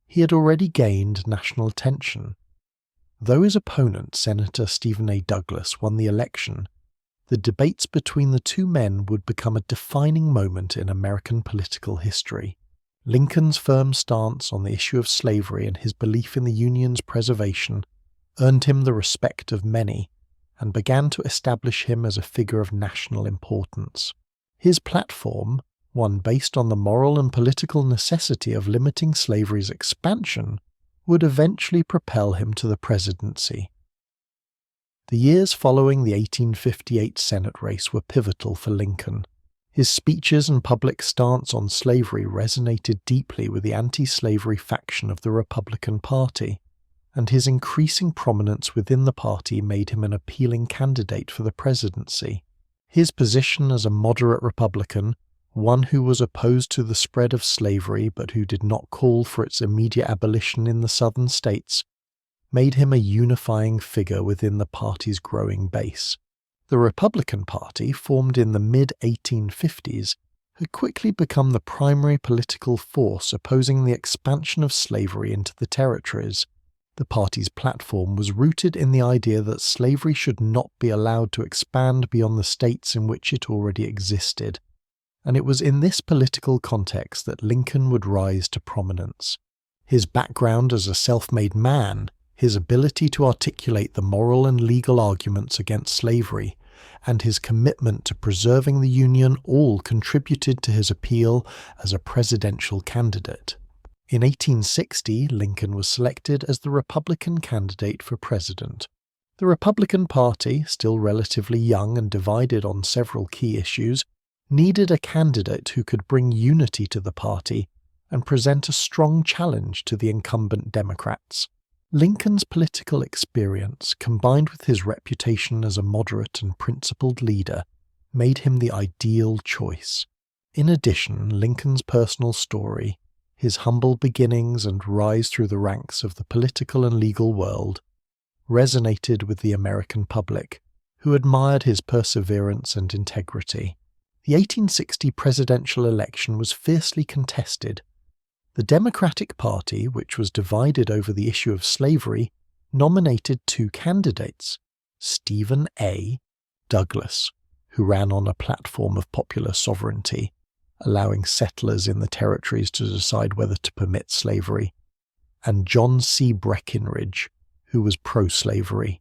he had already gained national attention. Though his opponent, Senator Stephen A. Douglas, won the election, the debates between the two men would become a defining moment in American political history. Lincoln's firm stance on the issue of slavery and his belief in the Union's preservation earned him the respect of many and began to establish him as a figure of national importance. His platform, one based on the moral and political necessity of limiting slavery's expansion, would eventually propel him to the presidency. The years following the 1858 Senate race were pivotal for Lincoln. His speeches and public stance on slavery resonated deeply with the anti-slavery faction of the Republican Party, and his increasing prominence within the party made him an appealing candidate for the presidency. His position as a moderate Republican, one who was opposed to the spread of slavery but who did not call for its immediate abolition in the southern states, made him a unifying figure within the party's growing base. The Republican Party, formed in the mid-1850s, had quickly become the primary political force opposing the expansion of slavery into the territories. The party's platform was rooted in the idea that slavery should not be allowed to expand beyond the states in which it already existed, and it was in this political context that Lincoln would rise to prominence. His background as a self-made man, his ability to articulate the moral and legal arguments against slavery, and his commitment to preserving the Union all contributed to his appeal as a presidential candidate. In 1860, Lincoln was selected as the Republican candidate for president. The Republican Party, still relatively young and divided on several key issues, needed a candidate who could bring unity to the party and present a strong challenge to the incumbent Democrats. Lincoln's political experience, combined with his reputation as a moderate and principled leader, made him the ideal choice. In addition, Lincoln's personal story, his humble beginnings and rise through the ranks of the political and legal world, resonated with the American public, who admired his perseverance and integrity. The 1860 presidential election was fiercely contested. The Democratic Party, which was divided over the issue of slavery, nominated two candidates, Stephen A. Douglas, who ran on a platform of popular sovereignty, allowing settlers in the territories to decide whether to permit slavery, and John C. Breckinridge, who was pro-slavery.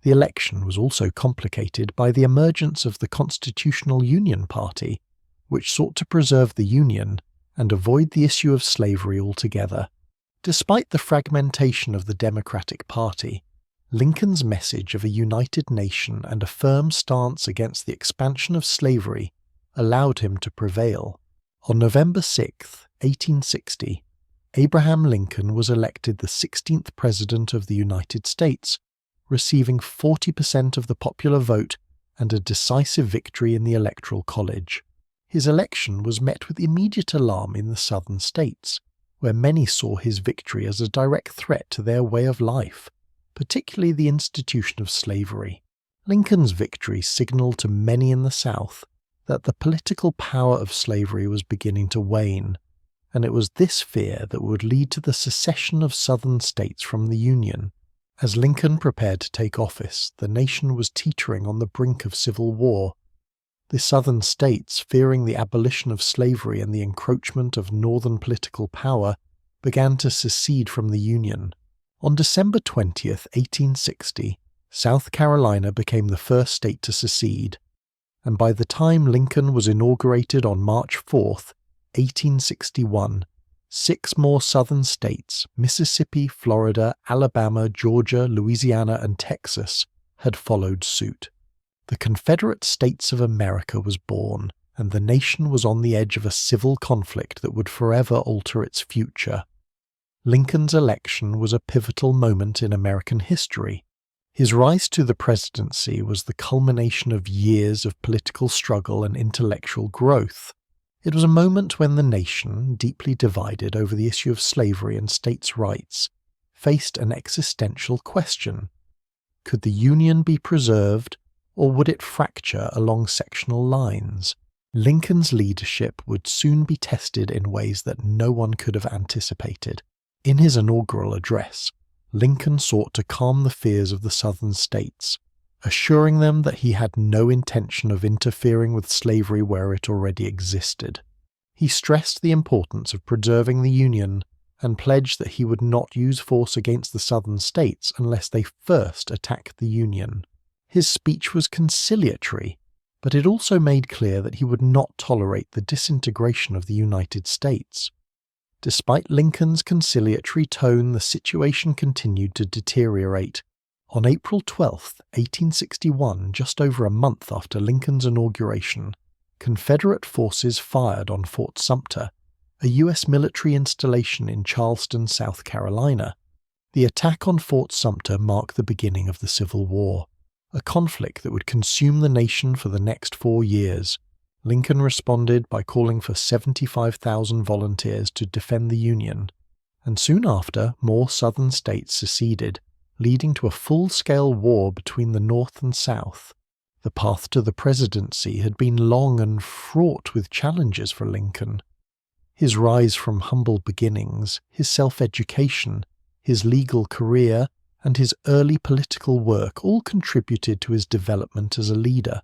The election was also complicated by the emergence of the Constitutional Union Party, which sought to preserve the Union and avoid the issue of slavery altogether. Despite the fragmentation of the Democratic Party, Lincoln's message of a united nation and a firm stance against the expansion of slavery allowed him to prevail. On November 6, 1860, Abraham Lincoln was elected the 16th President of the United States, receiving 40% of the popular vote and a decisive victory in the Electoral College. His election was met with immediate alarm in the southern states, where many saw his victory as a direct threat to their way of life, particularly the institution of slavery. Lincoln's victory signaled to many in the South that the political power of slavery was beginning to wane, and it was this fear that would lead to the secession of southern states from the Union. As Lincoln prepared to take office, the nation was teetering on the brink of civil war. The southern states, fearing the abolition of slavery and the encroachment of northern political power, began to secede from the Union. On December 20, 1860, South Carolina became the first state to secede, and by the time Lincoln was inaugurated on March 4, 1861, 6 more southern states, Mississippi, Florida, Alabama, Georgia, Louisiana, and Texas, had followed suit. The Confederate States of America was born, and the nation was on the edge of a civil conflict that would forever alter its future. Lincoln's election was a pivotal moment in American history. His rise to the presidency was the culmination of years of political struggle and intellectual growth. It was a moment when the nation, deeply divided over the issue of slavery and states' rights, faced an existential question. Could the Union be preserved, or would it fracture along sectional lines? Lincoln's leadership would soon be tested in ways that no one could have anticipated. In his inaugural address, Lincoln sought to calm the fears of the southern states, assuring them that he had no intention of interfering with slavery where it already existed. He stressed the importance of preserving the Union and pledged that he would not use force against the southern states unless they first attacked the Union. His speech was conciliatory, but it also made clear that he would not tolerate the disintegration of the United States. Despite Lincoln's conciliatory tone, the situation continued to deteriorate. On April 12, 1861, just over a month after Lincoln's inauguration, Confederate forces fired on Fort Sumter, a U.S. military installation in Charleston, South Carolina. The attack on Fort Sumter marked the beginning of the Civil War, a conflict that would consume the nation for the next 4 years. Lincoln responded by calling for 75,000 volunteers to defend the Union, and soon after, more southern states seceded, leading to a full-scale war between the North and South. The path to the presidency had been long and fraught with challenges for Lincoln. His rise from humble beginnings, his self-education, his legal career, and his early political work all contributed to his development as a leader.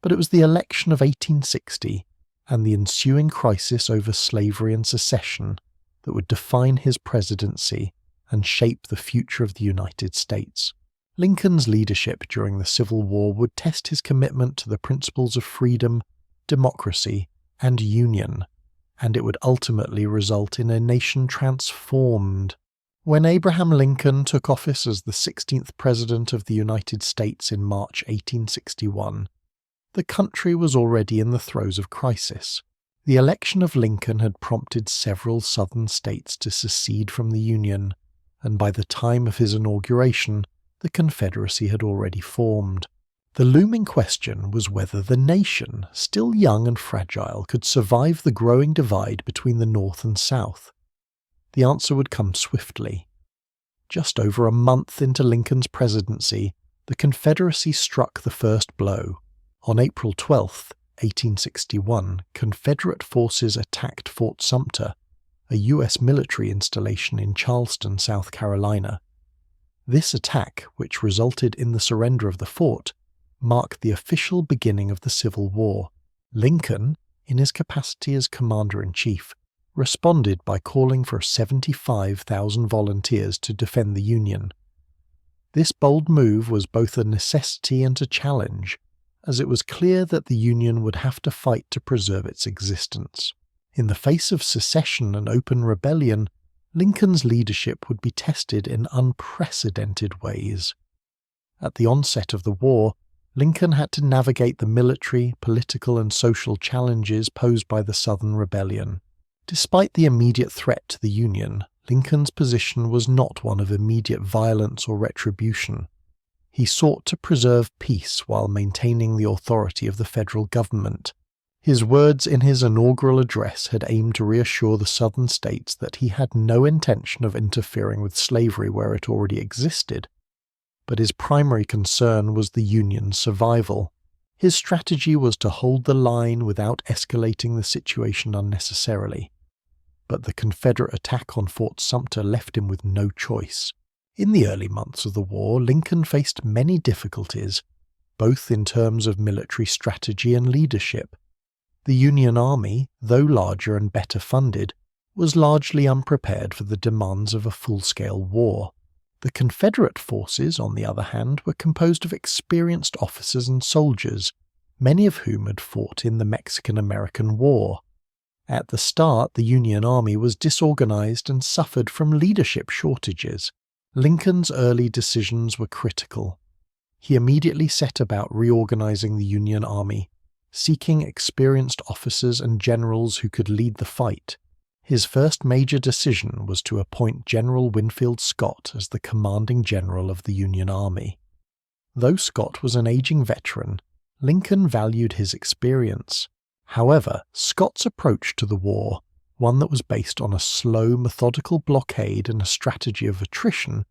But it was the election of 1860 and the ensuing crisis over slavery and secession that would define his presidency and shape the future of the United States. Lincoln's leadership during the Civil War would test his commitment to the principles of freedom, democracy, and union, and it would ultimately result in a nation transformed. When Abraham Lincoln took office as the 16th President of the United States in March 1861, the country was already in the throes of crisis. The election of Lincoln had prompted several Southern states to secede from the Union, and by the time of his inauguration, the Confederacy had already formed. The looming question was whether the nation, still young and fragile, could survive the growing divide between the North and South. The answer would come swiftly. Just over a month into Lincoln's presidency, the Confederacy struck the first blow. On April 12, 1861, Confederate forces attacked Fort Sumter, a U.S. military installation in Charleston, South Carolina. This attack, which resulted in the surrender of the fort, marked the official beginning of the Civil War. Lincoln, in his capacity as Commander-in-Chief, responded by calling for 75,000 volunteers to defend the Union. This bold move was both a necessity and a challenge, as it was clear that the Union would have to fight to preserve its existence. In the face of secession and open rebellion, Lincoln's leadership would be tested in unprecedented ways. At the onset of the war, Lincoln had to navigate the military, political, and social challenges posed by the Southern Rebellion. Despite the immediate threat to the Union, Lincoln's position was not one of immediate violence or retribution. He sought to preserve peace while maintaining the authority of the federal government. His words in his inaugural address had aimed to reassure the Southern states that he had no intention of interfering with slavery where it already existed. But his primary concern was the Union's survival. His strategy was to hold the line without escalating the situation unnecessarily. But the Confederate attack on Fort Sumter left him with no choice. In the early months of the war, Lincoln faced many difficulties, both in terms of military strategy and leadership. The Union Army, though larger and better funded, was largely unprepared for the demands of a full-scale war. The Confederate forces, on the other hand, were composed of experienced officers and soldiers, many of whom had fought in the Mexican-American War. At the start, the Union Army was disorganized and suffered from leadership shortages. Lincoln's early decisions were critical. He immediately set about reorganizing the Union Army, seeking experienced officers and generals who could lead the fight. His first major decision was to appoint General Winfield Scott as the commanding general of the Union Army. Though Scott was an aging veteran, Lincoln valued his experience. However, Scott's approach to the war, one that was based on a slow, methodical blockade and a strategy of attrition,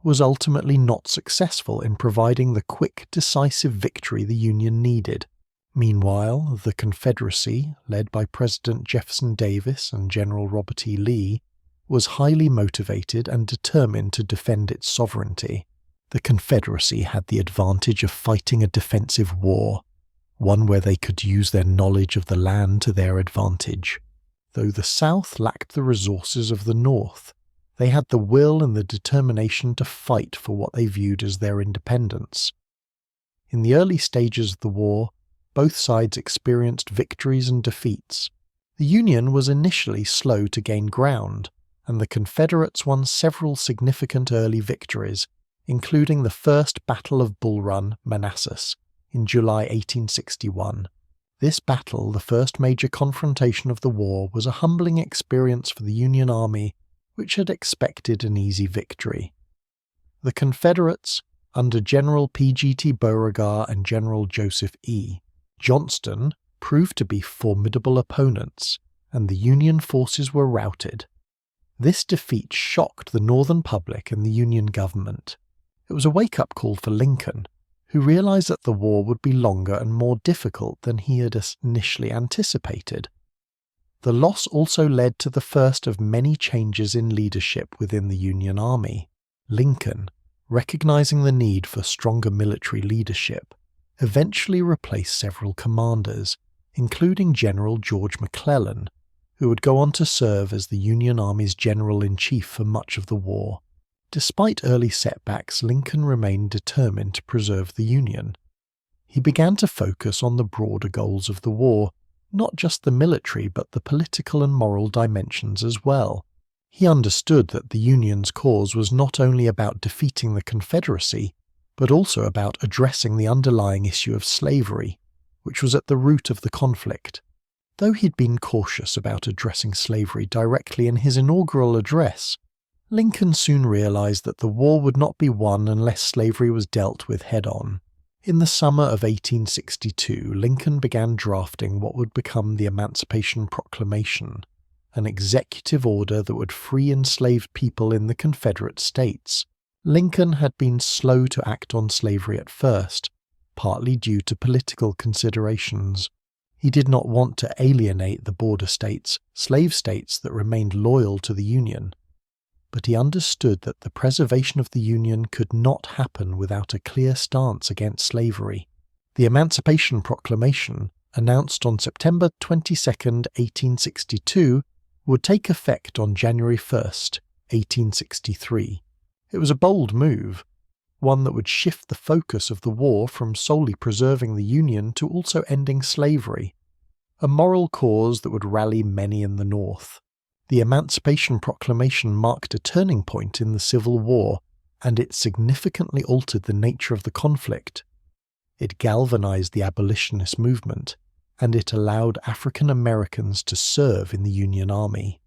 was ultimately not successful in providing the quick, decisive victory the Union needed. Meanwhile, the Confederacy, led by President Jefferson Davis and General Robert E. Lee, was highly motivated and determined to defend its sovereignty. The Confederacy had the advantage of fighting a defensive war, one where they could use their knowledge of the land to their advantage. Though the South lacked the resources of the North, they had the will and the determination to fight for what they viewed as their independence. In the early stages of the war, both sides experienced victories and defeats. The Union was initially slow to gain ground, and the Confederates won several significant early victories, including the First Battle of Bull Run, Manassas, in July 1861. This battle, the first major confrontation of the war, was a humbling experience for the Union Army, which had expected an easy victory. The Confederates, under General P.G.T. Beauregard and General Joseph E. Johnston, proved to be formidable opponents, and the Union forces were routed. This defeat shocked the Northern public and the Union government. It was a wake-up call for Lincoln, who realized that the war would be longer and more difficult than he had initially anticipated. The loss also led to the first of many changes in leadership within the Union Army. Lincoln, recognizing the need for stronger military leadership, eventually replaced several commanders, including General George McClellan, who would go on to serve as the Union Army's general-in-chief for much of the war. Despite early setbacks, Lincoln remained determined to preserve the Union. He began to focus on the broader goals of the war, not just the military but the political and moral dimensions as well. He understood that the Union's cause was not only about defeating the Confederacy, but also about addressing the underlying issue of slavery, which was at the root of the conflict. Though he'd been cautious about addressing slavery directly in his inaugural address, Lincoln soon realized that the war would not be won unless slavery was dealt with head-on. In the summer of 1862, Lincoln began drafting what would become the Emancipation Proclamation, an executive order that would free enslaved people in the Confederate States. Lincoln had been slow to act on slavery at first, partly due to political considerations. He did not want to alienate the border states, slave states that remained loyal to the Union. But he understood that the preservation of the Union could not happen without a clear stance against slavery. The Emancipation Proclamation, announced on September 22, 1862, would take effect on January 1, 1863. It was a bold move, one that would shift the focus of the war from solely preserving the Union to also ending slavery, a moral cause that would rally many in the North. The Emancipation Proclamation marked a turning point in the Civil War, and it significantly altered the nature of the conflict. It galvanized the abolitionist movement, and it allowed African Americans to serve in the Union Army.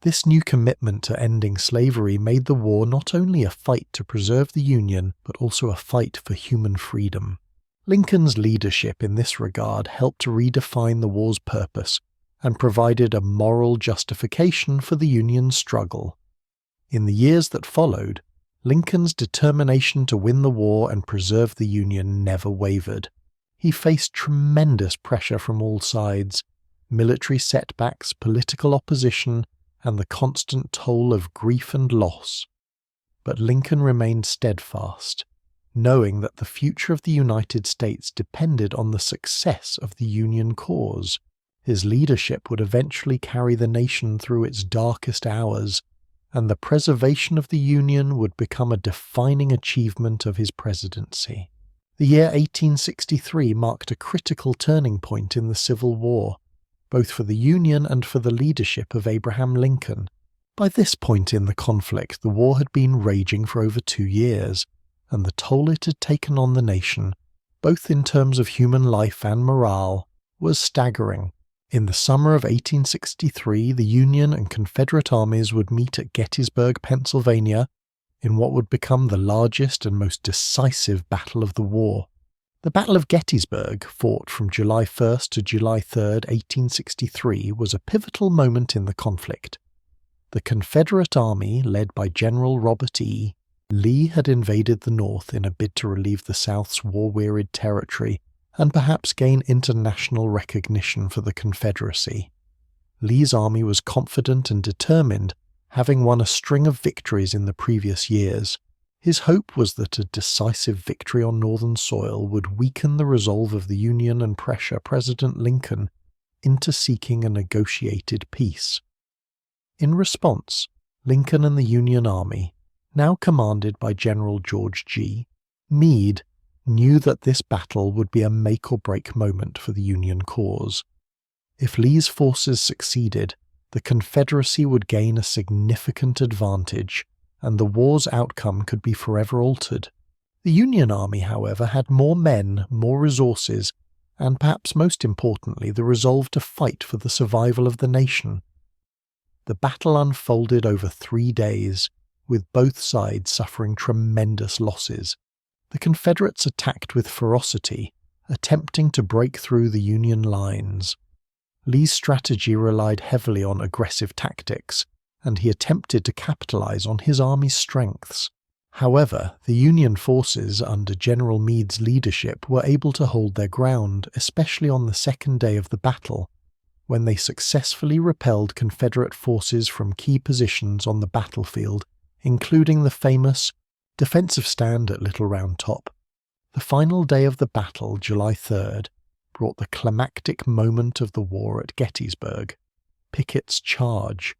This new commitment to ending slavery made the war not only a fight to preserve the Union, but also a fight for human freedom. Lincoln's leadership in this regard helped to redefine the war's purpose and provided a moral justification for the Union's struggle. In the years that followed, Lincoln's determination to win the war and preserve the Union never wavered. He faced tremendous pressure from all sides, military setbacks, political opposition, and the constant toll of grief and loss. But Lincoln remained steadfast, knowing that the future of the United States depended on the success of the Union cause. His leadership would eventually carry the nation through its darkest hours, and the preservation of the Union would become a defining achievement of his presidency. The year 1863 marked a critical turning point in the Civil War, both for the Union and for the leadership of Abraham Lincoln. By this point in the conflict, the war had been raging for over 2 years, and the toll it had taken on the nation, both in terms of human life and morale, was staggering. In the summer of 1863, the Union and Confederate armies would meet at Gettysburg, Pennsylvania, in what would become the largest and most decisive battle of the war. The Battle of Gettysburg, fought from July 1st to July 3rd, 1863, was a pivotal moment in the conflict. The Confederate Army, led by General Robert E. Lee, had invaded the North in a bid to relieve the South's war-wearied territory and perhaps gain international recognition for the Confederacy. Lee's army was confident and determined, having won a string of victories in the previous years. His hope was that a decisive victory on Northern soil would weaken the resolve of the Union and pressure President Lincoln into seeking a negotiated peace. In response, Lincoln and the Union Army, now commanded by General George G. Meade, knew that this battle would be a make-or-break moment for the Union cause. If Lee's forces succeeded, the Confederacy would gain a significant advantage, and the war's outcome could be forever altered. The Union Army, however, had more men, more resources, and perhaps most importantly, the resolve to fight for the survival of the nation. The battle unfolded over 3 days, with both sides suffering tremendous losses. The Confederates attacked with ferocity, attempting to break through the Union lines. Lee's strategy relied heavily on aggressive tactics, and he attempted to capitalize on his army's strengths. However, the Union forces under General Meade's leadership were able to hold their ground, especially on the second day of the battle, when they successfully repelled Confederate forces from key positions on the battlefield, including the famous defensive stand at Little Round Top. The final day of the battle, July 3rd, brought the climactic moment of the war at Gettysburg, Pickett's charge.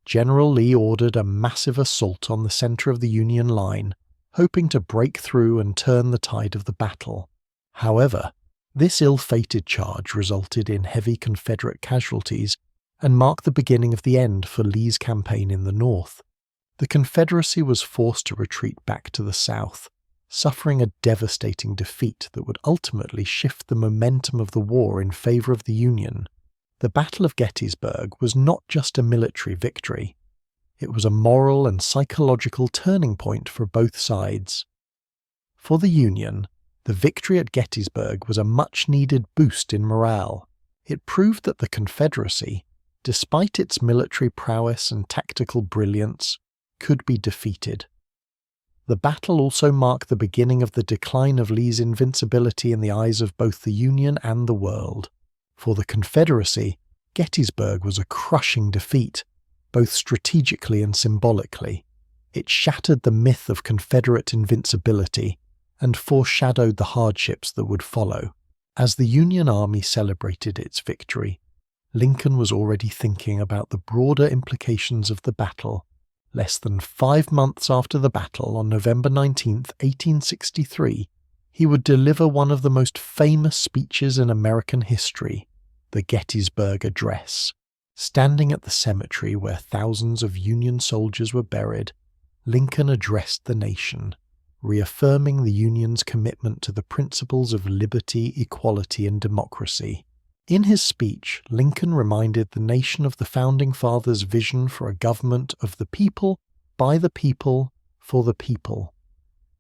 General Lee ordered a massive assault on the center of the Union line, hoping to break through and turn the tide of the battle. However, this ill-fated charge resulted in heavy Confederate casualties and marked the beginning of the end for Lee's campaign in the North. The Confederacy was forced to retreat back to the South, suffering a devastating defeat that would ultimately shift the momentum of the war in favor of the Union. The Battle of Gettysburg was not just a military victory. It was a moral and psychological turning point for both sides. For the Union, the victory at Gettysburg was a much-needed boost in morale. It proved that the Confederacy, despite its military prowess and tactical brilliance, could be defeated. The battle also marked the beginning of the decline of Lee's invincibility in the eyes of both the Union and the world. For the Confederacy, Gettysburg was a crushing defeat, both strategically and symbolically. It shattered the myth of Confederate invincibility and foreshadowed the hardships that would follow. As the Union Army celebrated its victory, Lincoln was already thinking about the broader implications of the battle. Less than 5 months after the battle, on November 19, 1863, he would deliver one of the most famous speeches in American history, the Gettysburg Address. Standing at the cemetery where thousands of Union soldiers were buried, Lincoln addressed the nation, reaffirming the Union's commitment to the principles of liberty, equality, and democracy. In his speech, Lincoln reminded the nation of the Founding Fathers' vision for a government of the people, by the people, for the people.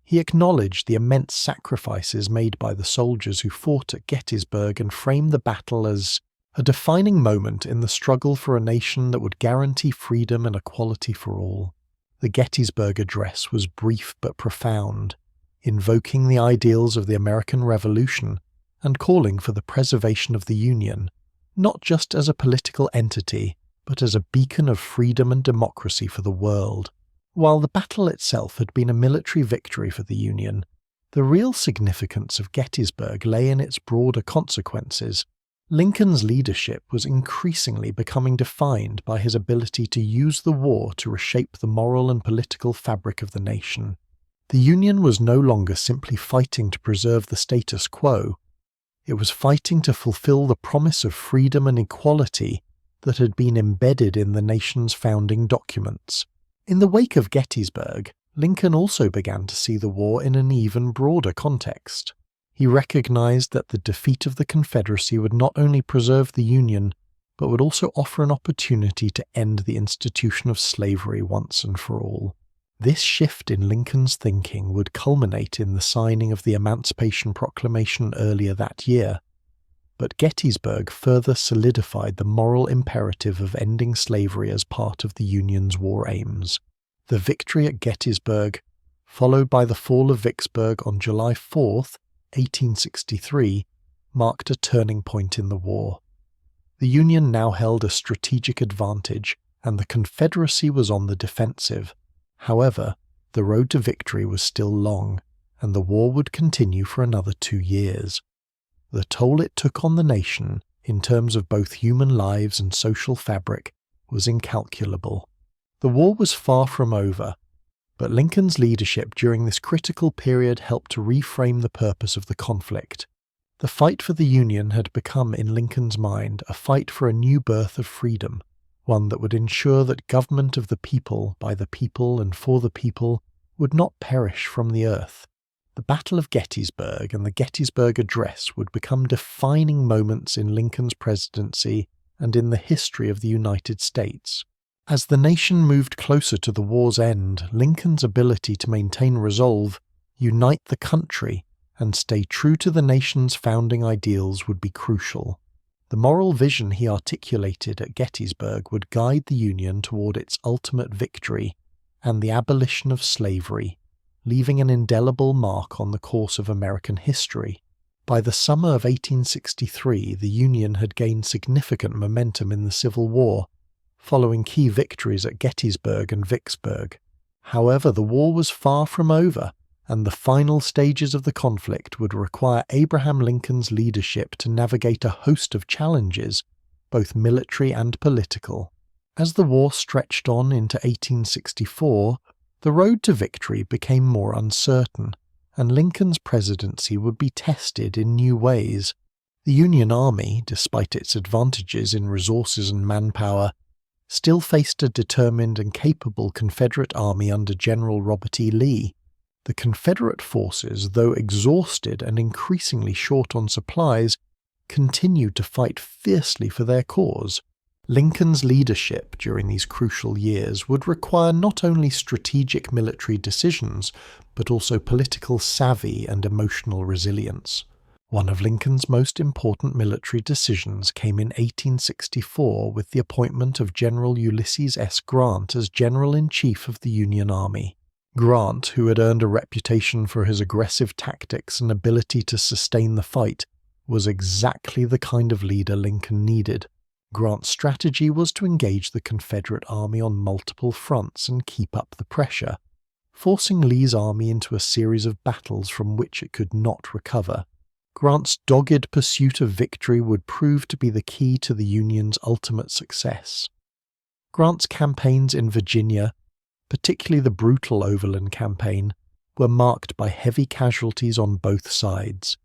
He acknowledged the immense sacrifices made by the soldiers who fought at Gettysburg and framed the battle as a defining moment in the struggle for a nation that would guarantee freedom and equality for all. The Gettysburg Address was brief but profound, invoking the ideals of the American Revolution and calling for the preservation of the Union, not just as a political entity, but as a beacon of freedom and democracy for the world. While the battle itself had been a military victory for the Union, the real significance of Gettysburg lay in its broader consequences. Lincoln's leadership was increasingly becoming defined by his ability to use the war to reshape the moral and political fabric of the nation. The Union was no longer simply fighting to preserve the status quo. It was fighting to fulfill the promise of freedom and equality that had been embedded in the nation's founding documents. In the wake of Gettysburg, Lincoln also began to see the war in an even broader context. He recognized that the defeat of the Confederacy would not only preserve the Union, but would also offer an opportunity to end the institution of slavery once and for all. This shift in Lincoln's thinking would culminate in the signing of the Emancipation Proclamation earlier that year, but Gettysburg further solidified the moral imperative of ending slavery as part of the Union's war aims. The victory at Gettysburg, followed by the fall of Vicksburg on July 4, 1863, marked a turning point in the war. The Union now held a strategic advantage, and the Confederacy was on the defensive. However, the road to victory was still long, and the war would continue for another 2 years. The toll it took on the nation, in terms of both human lives and social fabric, was incalculable. The war was far from over, but Lincoln's leadership during this critical period helped to reframe the purpose of the conflict. The fight for the Union had become, in Lincoln's mind, a fight for a new birth of freedom, one that would ensure that government of the people, by the people and for the people, would not perish from the earth. The Battle of Gettysburg and the Gettysburg Address would become defining moments in Lincoln's presidency and in the history of the United States. As the nation moved closer to the war's end, Lincoln's ability to maintain resolve, unite the country, and stay true to the nation's founding ideals would be crucial. The moral vision he articulated at Gettysburg would guide the Union toward its ultimate victory and the abolition of slavery, leaving an indelible mark on the course of American history. By the summer of 1863, the Union had gained significant momentum in the Civil War, following key victories at Gettysburg and Vicksburg. However, the war was far from over, and the final stages of the conflict would require Abraham Lincoln's leadership to navigate a host of challenges, both military and political. As the war stretched on into 1864, the road to victory became more uncertain, and Lincoln's presidency would be tested in new ways. The Union Army, despite its advantages in resources and manpower, still faced a determined and capable Confederate army under General Robert E. Lee. The Confederate forces, though exhausted and increasingly short on supplies, continued to fight fiercely for their cause. Lincoln's leadership during these crucial years would require not only strategic military decisions, but also political savvy and emotional resilience. One of Lincoln's most important military decisions came in 1864 with the appointment of General Ulysses S. Grant as General-in-Chief of the Union Army. Grant, who had earned a reputation for his aggressive tactics and ability to sustain the fight, was exactly the kind of leader Lincoln needed. Grant's strategy was to engage the Confederate Army on multiple fronts and keep up the pressure, forcing Lee's army into a series of battles from which it could not recover. Grant's dogged pursuit of victory would prove to be the key to the Union's ultimate success. Grant's campaigns in Virginia, particularly the brutal Overland Campaign, were marked by heavy casualties on both sides.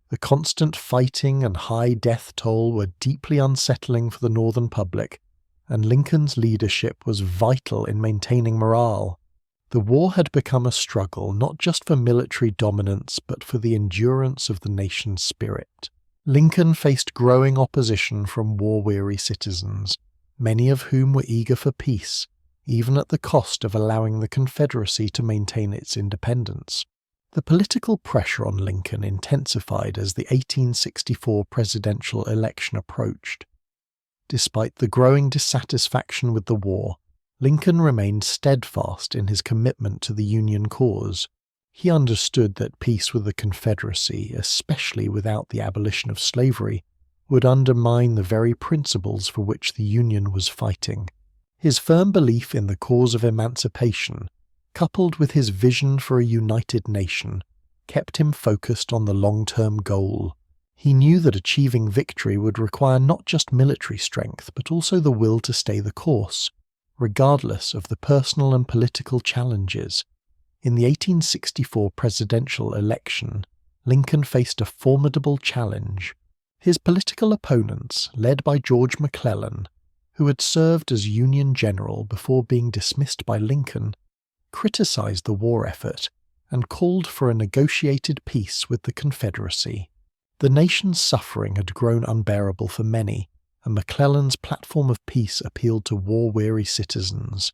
The constant fighting and high death toll were deeply unsettling for the Northern public, and Lincoln's leadership was vital in maintaining morale. The war had become a struggle not just for military dominance but for the endurance of the nation's spirit. Lincoln faced growing opposition from war-weary citizens, many of whom were eager for peace, even at the cost of allowing the Confederacy to maintain its independence. The political pressure on Lincoln intensified as the 1864 presidential election approached. Despite the growing dissatisfaction with the war, Lincoln remained steadfast in his commitment to the Union cause. He understood that peace with the Confederacy, especially without the abolition of slavery, would undermine the very principles for which the Union was fighting. His firm belief in the cause of emancipation, coupled with his vision for a united nation, kept him focused on the long-term goal. He knew that achieving victory would require not just military strength, but also the will to stay the course, regardless of the personal and political challenges. In the 1864 presidential election, Lincoln faced a formidable challenge. His political opponents, led by George McClellan, who had served as Union general before being dismissed by Lincoln, criticized the war effort and called for a negotiated peace with the Confederacy. The nation's suffering had grown unbearable for many, and McClellan's platform of peace appealed to war-weary citizens.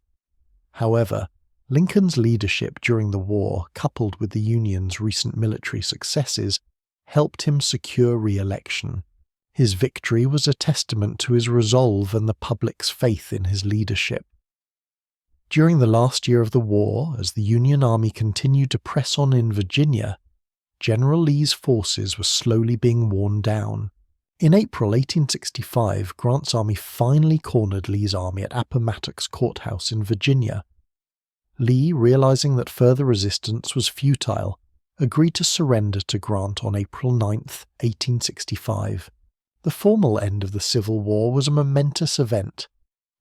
However, Lincoln's leadership during the war, coupled with the Union's recent military successes, helped him secure re-election. His victory was a testament to his resolve and the public's faith in his leadership. During the last year of the war, as the Union Army continued to press on in Virginia, General Lee's forces were slowly being worn down. In April 1865, Grant's army finally cornered Lee's army at Appomattox Courthouse in Virginia. Lee, realizing that further resistance was futile, agreed to surrender to Grant on April 9, 1865. The formal end of the Civil War was a momentous event,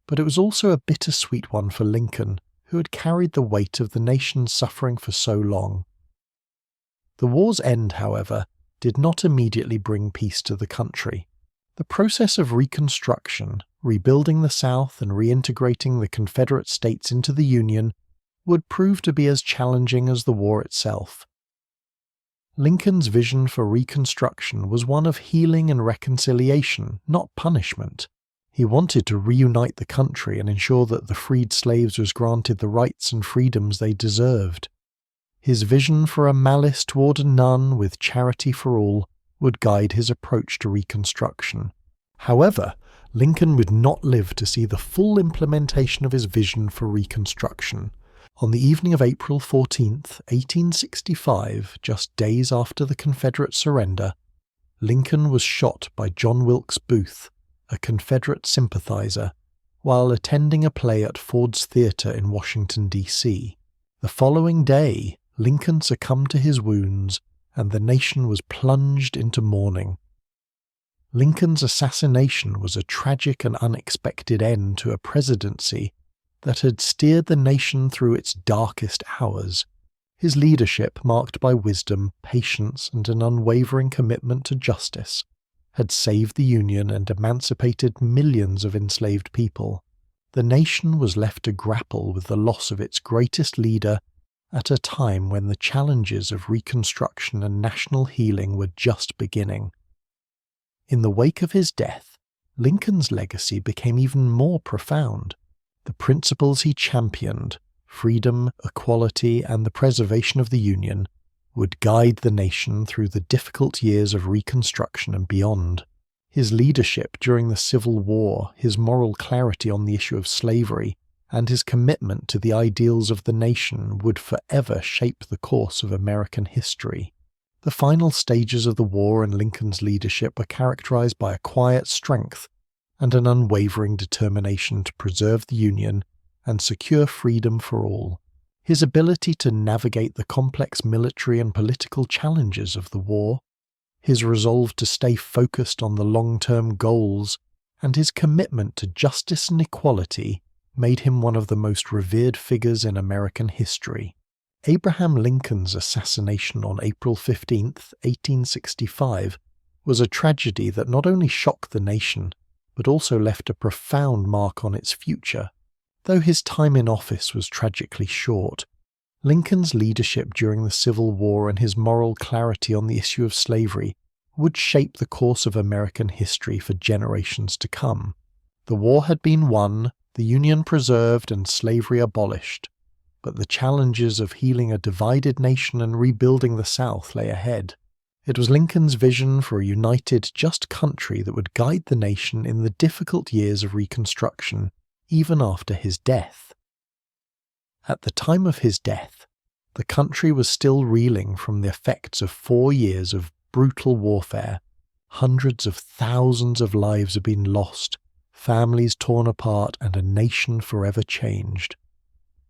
but it was also a bittersweet one for Lincoln, who had carried the weight of the nation's suffering for so long. The war's end, however, did not immediately bring peace to the country. The process of Reconstruction, rebuilding the South and reintegrating the Confederate States into the Union, would prove to be as challenging as the war itself. Lincoln's vision for Reconstruction was one of healing and reconciliation, not punishment. He wanted to reunite the country and ensure that the freed slaves was granted the rights and freedoms they deserved. His vision for a malice toward none with charity for all would guide his approach to Reconstruction. However, Lincoln would not live to see the full implementation of his vision for Reconstruction. On the evening of April 14, 1865, just days after the Confederate surrender, Lincoln was shot by John Wilkes Booth, a Confederate sympathizer, while attending a play at Ford's Theater in Washington, D.C. The following day, Lincoln succumbed to his wounds, and the nation was plunged into mourning. Lincoln's assassination was a tragic and unexpected end to a presidency that had steered the nation through its darkest hours. His leadership, marked by wisdom, patience, and an unwavering commitment to justice, had saved the Union and emancipated millions of enslaved people. The nation was left to grapple with the loss of its greatest leader at a time when the challenges of Reconstruction and national healing were just beginning. In the wake of his death, Lincoln's legacy became even more profound. The principles he championed, freedom, equality, and the preservation of the Union, would guide the nation through the difficult years of Reconstruction and beyond. His leadership during the Civil War, his moral clarity on the issue of slavery, and his commitment to the ideals of the nation would forever shape the course of American history. The final stages of the war and Lincoln's leadership were characterized by a quiet strength and an unwavering determination to preserve the Union and secure freedom for all. His ability to navigate the complex military and political challenges of the war, his resolve to stay focused on the long-term goals, and his commitment to justice and equality made him one of the most revered figures in American history. Abraham Lincoln's assassination on April 15, 1865, was a tragedy that not only shocked the nation, but also left a profound mark on its future. Though his time in office was tragically short, Lincoln's leadership during the Civil War and his moral clarity on the issue of slavery would shape the course of American history for generations to come. The war had been won, the Union preserved, and slavery abolished, but the challenges of healing a divided nation and rebuilding the South lay ahead. It was Lincoln's vision for a united, just country that would guide the nation in the difficult years of Reconstruction, even after his death. At the time of his death, the country was still reeling from the effects of 4 years of brutal warfare. Hundreds of thousands of lives had been lost, families torn apart, and a nation forever changed.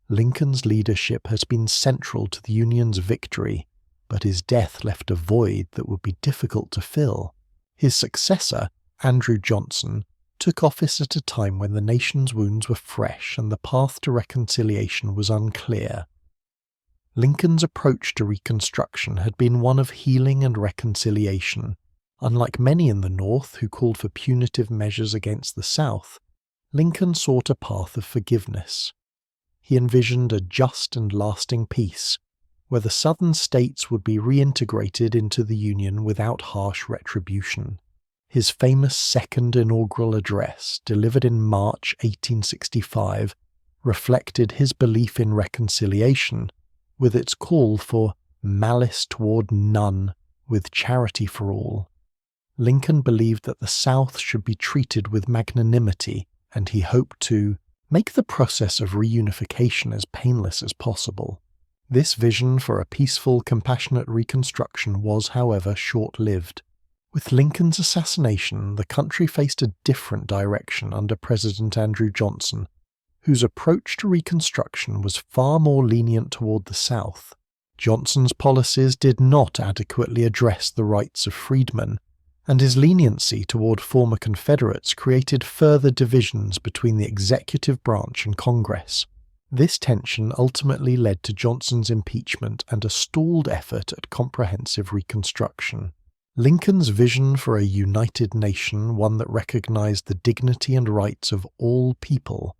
Lincoln's leadership has been central to the Union's victory, but his death left a void that would be difficult to fill. His successor, Andrew Johnson, took office at a time when the nation's wounds were fresh and the path to reconciliation was unclear. Lincoln's approach to Reconstruction had been one of healing and reconciliation. Unlike many in the North who called for punitive measures against the South, Lincoln sought a path of forgiveness. He envisioned a just and lasting peace, where the Southern states would be reintegrated into the Union without harsh retribution. His famous second inaugural address, delivered in March 1865, reflected his belief in reconciliation, with its call for malice toward none, with charity for all. Lincoln believed that the South should be treated with magnanimity, and he hoped to make the process of reunification as painless as possible. This vision for a peaceful, compassionate Reconstruction was, however, short-lived. With Lincoln's assassination, the country faced a different direction under President Andrew Johnson, whose approach to Reconstruction was far more lenient toward the South. Johnson's policies did not adequately address the rights of freedmen, and his leniency toward former Confederates created further divisions between the executive branch and Congress. This tension ultimately led to Johnson's impeachment and a stalled effort at comprehensive Reconstruction. Lincoln's vision for a united nation, one that recognized the dignity and rights of all people,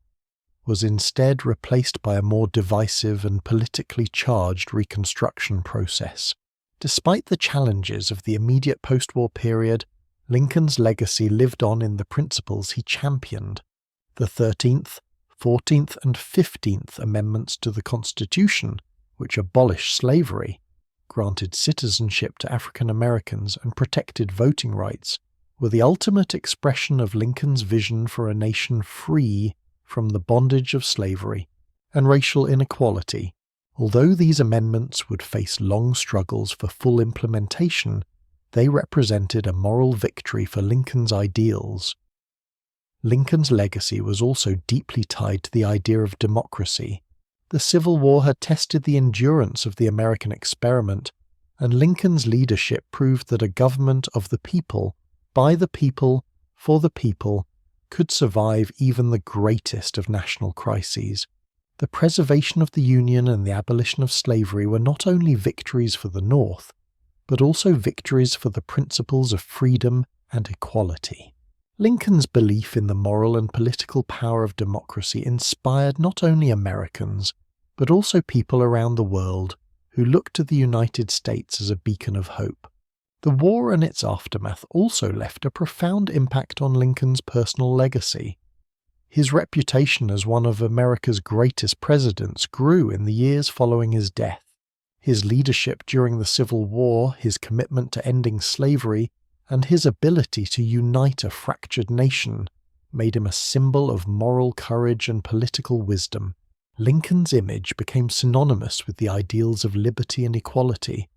was instead replaced by a more divisive and politically charged Reconstruction process. Despite the challenges of the immediate post-war period, Lincoln's legacy lived on in the principles he championed. The 13th, 14th, and 15th Amendments to the Constitution, which abolished slavery, granted citizenship to African Americans, and protected voting rights, were the ultimate expression of Lincoln's vision for a nation free from the bondage of slavery and racial inequality. Although these amendments would face long struggles for full implementation, they represented a moral victory for Lincoln's ideals. Lincoln's legacy was also deeply tied to the idea of democracy. The Civil War had tested the endurance of the American experiment, and Lincoln's leadership proved that a government of the people, by the people, for the people, could survive even the greatest of national crises. The preservation of the Union and the abolition of slavery were not only victories for the North, but also victories for the principles of freedom and equality. Lincoln's belief in the moral and political power of democracy inspired not only Americans, but also people around the world who looked to the United States as a beacon of hope. The war and its aftermath also left a profound impact on Lincoln's personal legacy. His reputation as one of America's greatest presidents grew in the years following his death. His leadership during the Civil War, his commitment to ending slavery, and his ability to unite a fractured nation made him a symbol of moral courage and political wisdom. Lincoln's image became synonymous with the ideals of liberty and equality,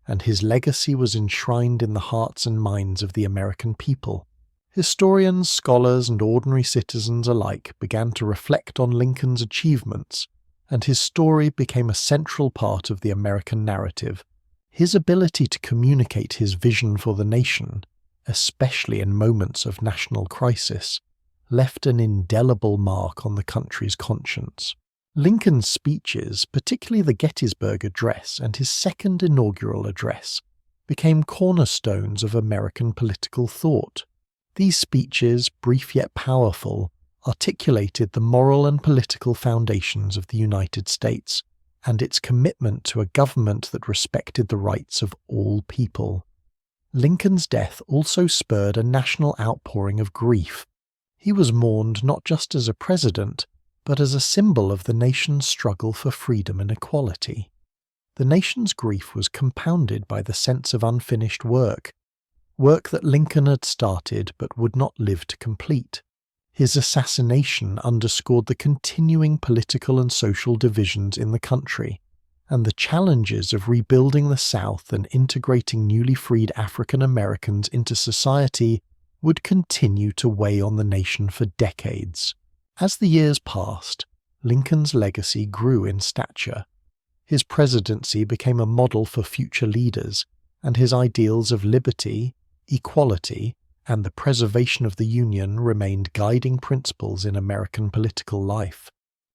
and his legacy was enshrined in the hearts and minds of the American people. Historians, scholars, and ordinary citizens alike began to reflect on Lincoln's achievements, and his story became a central part of the American narrative. His ability to communicate his vision for the nation, especially in moments of national crisis, left an indelible mark on the country's conscience. Lincoln's speeches, particularly the Gettysburg Address and his second inaugural address, became cornerstones of American political thought. These speeches, brief yet powerful, articulated the moral and political foundations of the United States and its commitment to a government that respected the rights of all people. Lincoln's death also spurred a national outpouring of grief. He was mourned not just as a president, but as a symbol of the nation's struggle for freedom and equality. The nation's grief was compounded by the sense of unfinished work that Lincoln had started but would not live to complete. His assassination underscored the continuing political and social divisions in the country, and the challenges of rebuilding the South and integrating newly freed African Americans into society would continue to weigh on the nation for decades. As the years passed, Lincoln's legacy grew in stature. His presidency became a model for future leaders, and his ideals of liberty, equality, and the preservation of the Union remained guiding principles in American political life.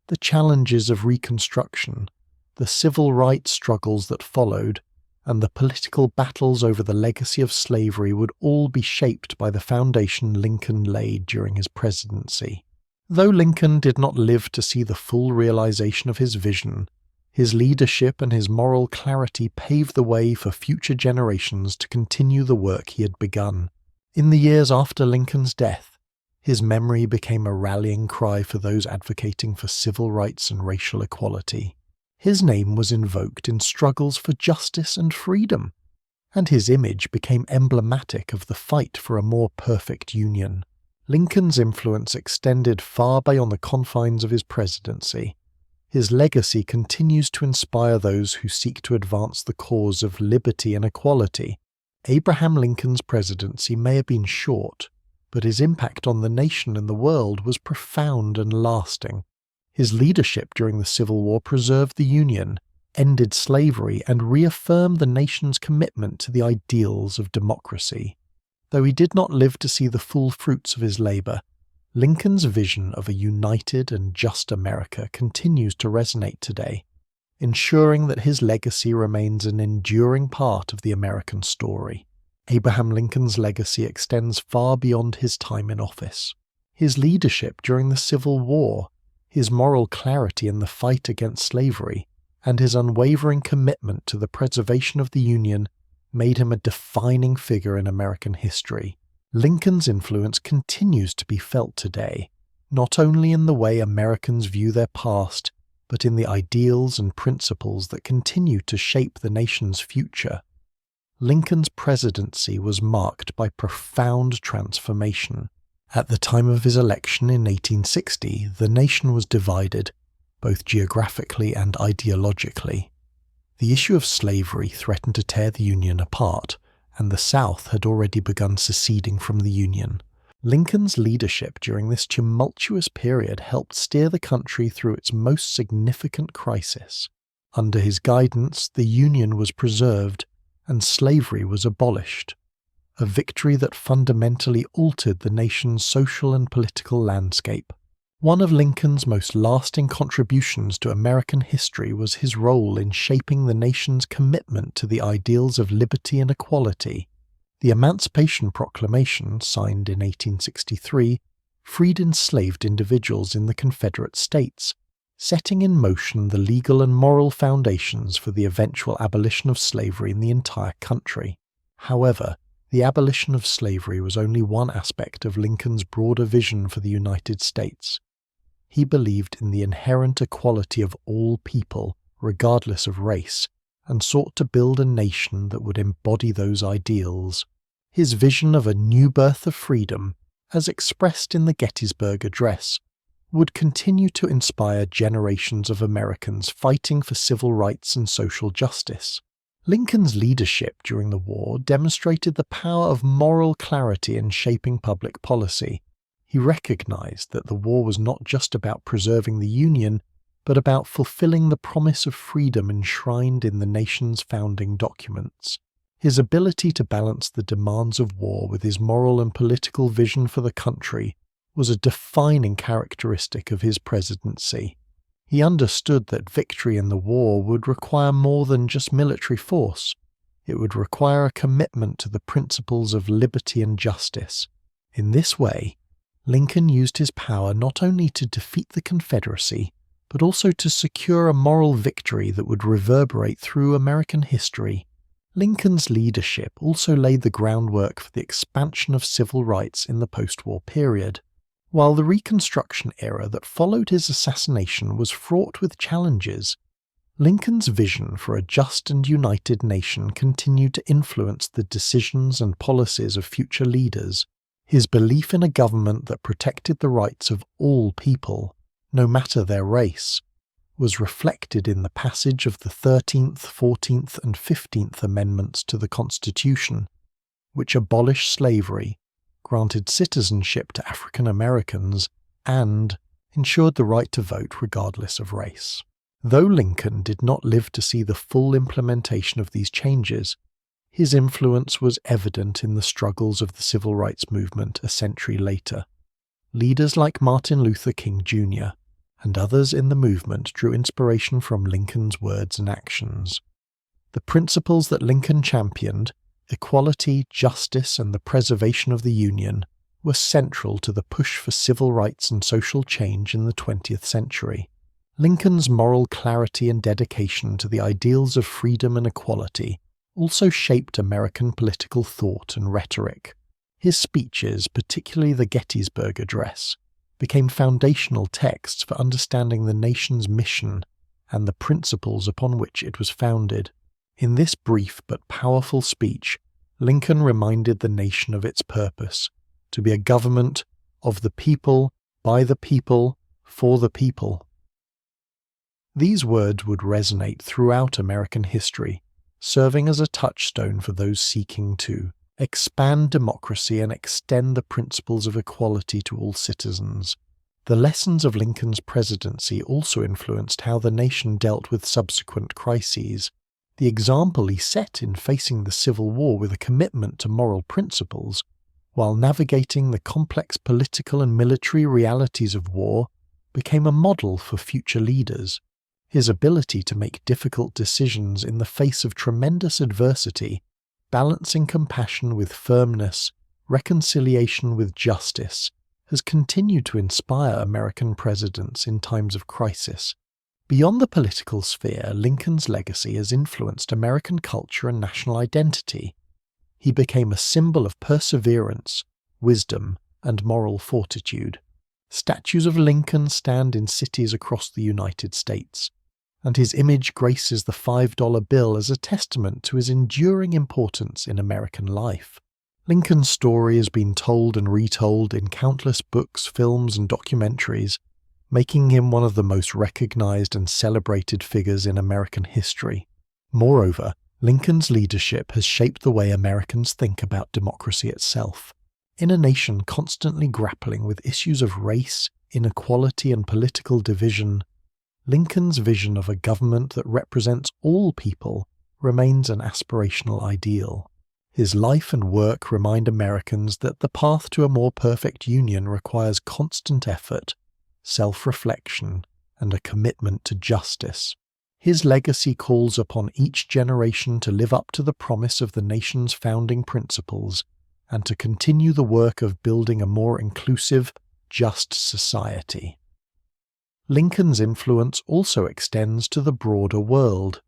The challenges of Reconstruction, the civil rights struggles that followed, and the political battles over the legacy of slavery would all be shaped by the foundation Lincoln laid during his presidency. Though Lincoln did not live to see the full realization of his vision, his leadership and his moral clarity paved the way for future generations to continue the work he had begun. In the years after Lincoln's death, his memory became a rallying cry for those advocating for civil rights and racial equality. His name was invoked in struggles for justice and freedom, and his image became emblematic of the fight for a more perfect union. Lincoln's influence extended far beyond the confines of his presidency. His legacy continues to inspire those who seek to advance the cause of liberty and equality. Abraham Lincoln's presidency may have been short, but his impact on the nation and the world was profound and lasting. His leadership during the Civil War preserved the Union, ended slavery, and reaffirmed the nation's commitment to the ideals of democracy. Though he did not live to see the full fruits of his labor, Lincoln's vision of a united and just America continues to resonate today, ensuring that his legacy remains an enduring part of the American story. Abraham Lincoln's legacy extends far beyond his time in office. His leadership during the Civil War, his moral clarity in the fight against slavery, and his unwavering commitment to the preservation of the Union made him a defining figure in American history. Lincoln's influence continues to be felt today, not only in the way Americans view their past, but in the ideals and principles that continue to shape the nation's future. Lincoln's presidency was marked by profound transformation. At the time of his election in 1860, the nation was divided, both geographically and ideologically. The issue of slavery threatened to tear the Union apart, and the South had already begun seceding from the Union. Lincoln's leadership during this tumultuous period helped steer the country through its most significant crisis. Under his guidance, the Union was preserved and slavery was abolished, a victory that fundamentally altered the nation's social and political landscape. One of Lincoln's most lasting contributions to American history was his role in shaping the nation's commitment to the ideals of liberty and equality. The Emancipation Proclamation, signed in 1863, freed enslaved individuals in the Confederate States, setting in motion the legal and moral foundations for the eventual abolition of slavery in the entire country. However, the abolition of slavery was only one aspect of Lincoln's broader vision for the United States. He believed in the inherent equality of all people, regardless of race, and sought to build a nation that would embody those ideals. His vision of a new birth of freedom, as expressed in the Gettysburg Address, would continue to inspire generations of Americans fighting for civil rights and social justice. Lincoln's leadership during the war demonstrated the power of moral clarity in shaping public policy. He recognized that the war was not just about preserving the Union, but about fulfilling the promise of freedom enshrined in the nation's founding documents. His ability to balance the demands of war with his moral and political vision for the country was a defining characteristic of his presidency. He understood that victory in the war would require more than just military force. It would require a commitment to the principles of liberty and justice. In this way, Lincoln used his power not only to defeat the Confederacy, but also to secure a moral victory that would reverberate through American history. Lincoln's leadership also laid the groundwork for the expansion of civil rights in the post-war period. While the Reconstruction era that followed his assassination was fraught with challenges, Lincoln's vision for a just and united nation continued to influence the decisions and policies of future leaders. His belief in a government that protected the rights of all people, no matter their race, was reflected in the passage of the 13th, 14th, and 15th Amendments to the Constitution, which abolished slavery, granted citizenship to African Americans, and ensured the right to vote regardless of race. Though Lincoln did not live to see the full implementation of these changes, his influence was evident in the struggles of the civil rights movement a century later. Leaders like Martin Luther King Jr. and others in the movement drew inspiration from Lincoln's words and actions. The principles that Lincoln championed, equality, justice, and the preservation of the Union, were central to the push for civil rights and social change in the 20th century. Lincoln's moral clarity and dedication to the ideals of freedom and equality also shaped American political thought and rhetoric. His speeches, particularly the Gettysburg Address, became foundational texts for understanding the nation's mission and the principles upon which it was founded. In this brief but powerful speech, Lincoln reminded the nation of its purpose, to be a government of the people, by the people, for the people. These words would resonate throughout American history, serving as a touchstone for those seeking to expand democracy and extend the principles of equality to all citizens. The lessons of Lincoln's presidency also influenced how the nation dealt with subsequent crises. The example he set in facing the Civil War with a commitment to moral principles, while navigating the complex political and military realities of war, became a model for future leaders. His ability to make difficult decisions in the face of tremendous adversity, balancing compassion with firmness, reconciliation with justice, has continued to inspire American presidents in times of crisis. Beyond the political sphere, Lincoln's legacy has influenced American culture and national identity. He became a symbol of perseverance, wisdom, and moral fortitude. Statues of Lincoln stand in cities across the United States, and his image graces the $5 bill as a testament to his enduring importance in American life. Lincoln's story has been told and retold in countless books, films, and documentaries, making him one of the most recognized and celebrated figures in American history. Moreover, Lincoln's leadership has shaped the way Americans think about democracy itself. In a nation constantly grappling with issues of race, inequality, and political division, Lincoln's vision of a government that represents all people remains an aspirational ideal. His life and work remind Americans that the path to a more perfect union requires constant effort, self-reflection, and a commitment to justice. His legacy calls upon each generation to live up to the promise of the nation's founding principles and to continue the work of building a more inclusive, just society. Lincoln's influence also extends to the broader world.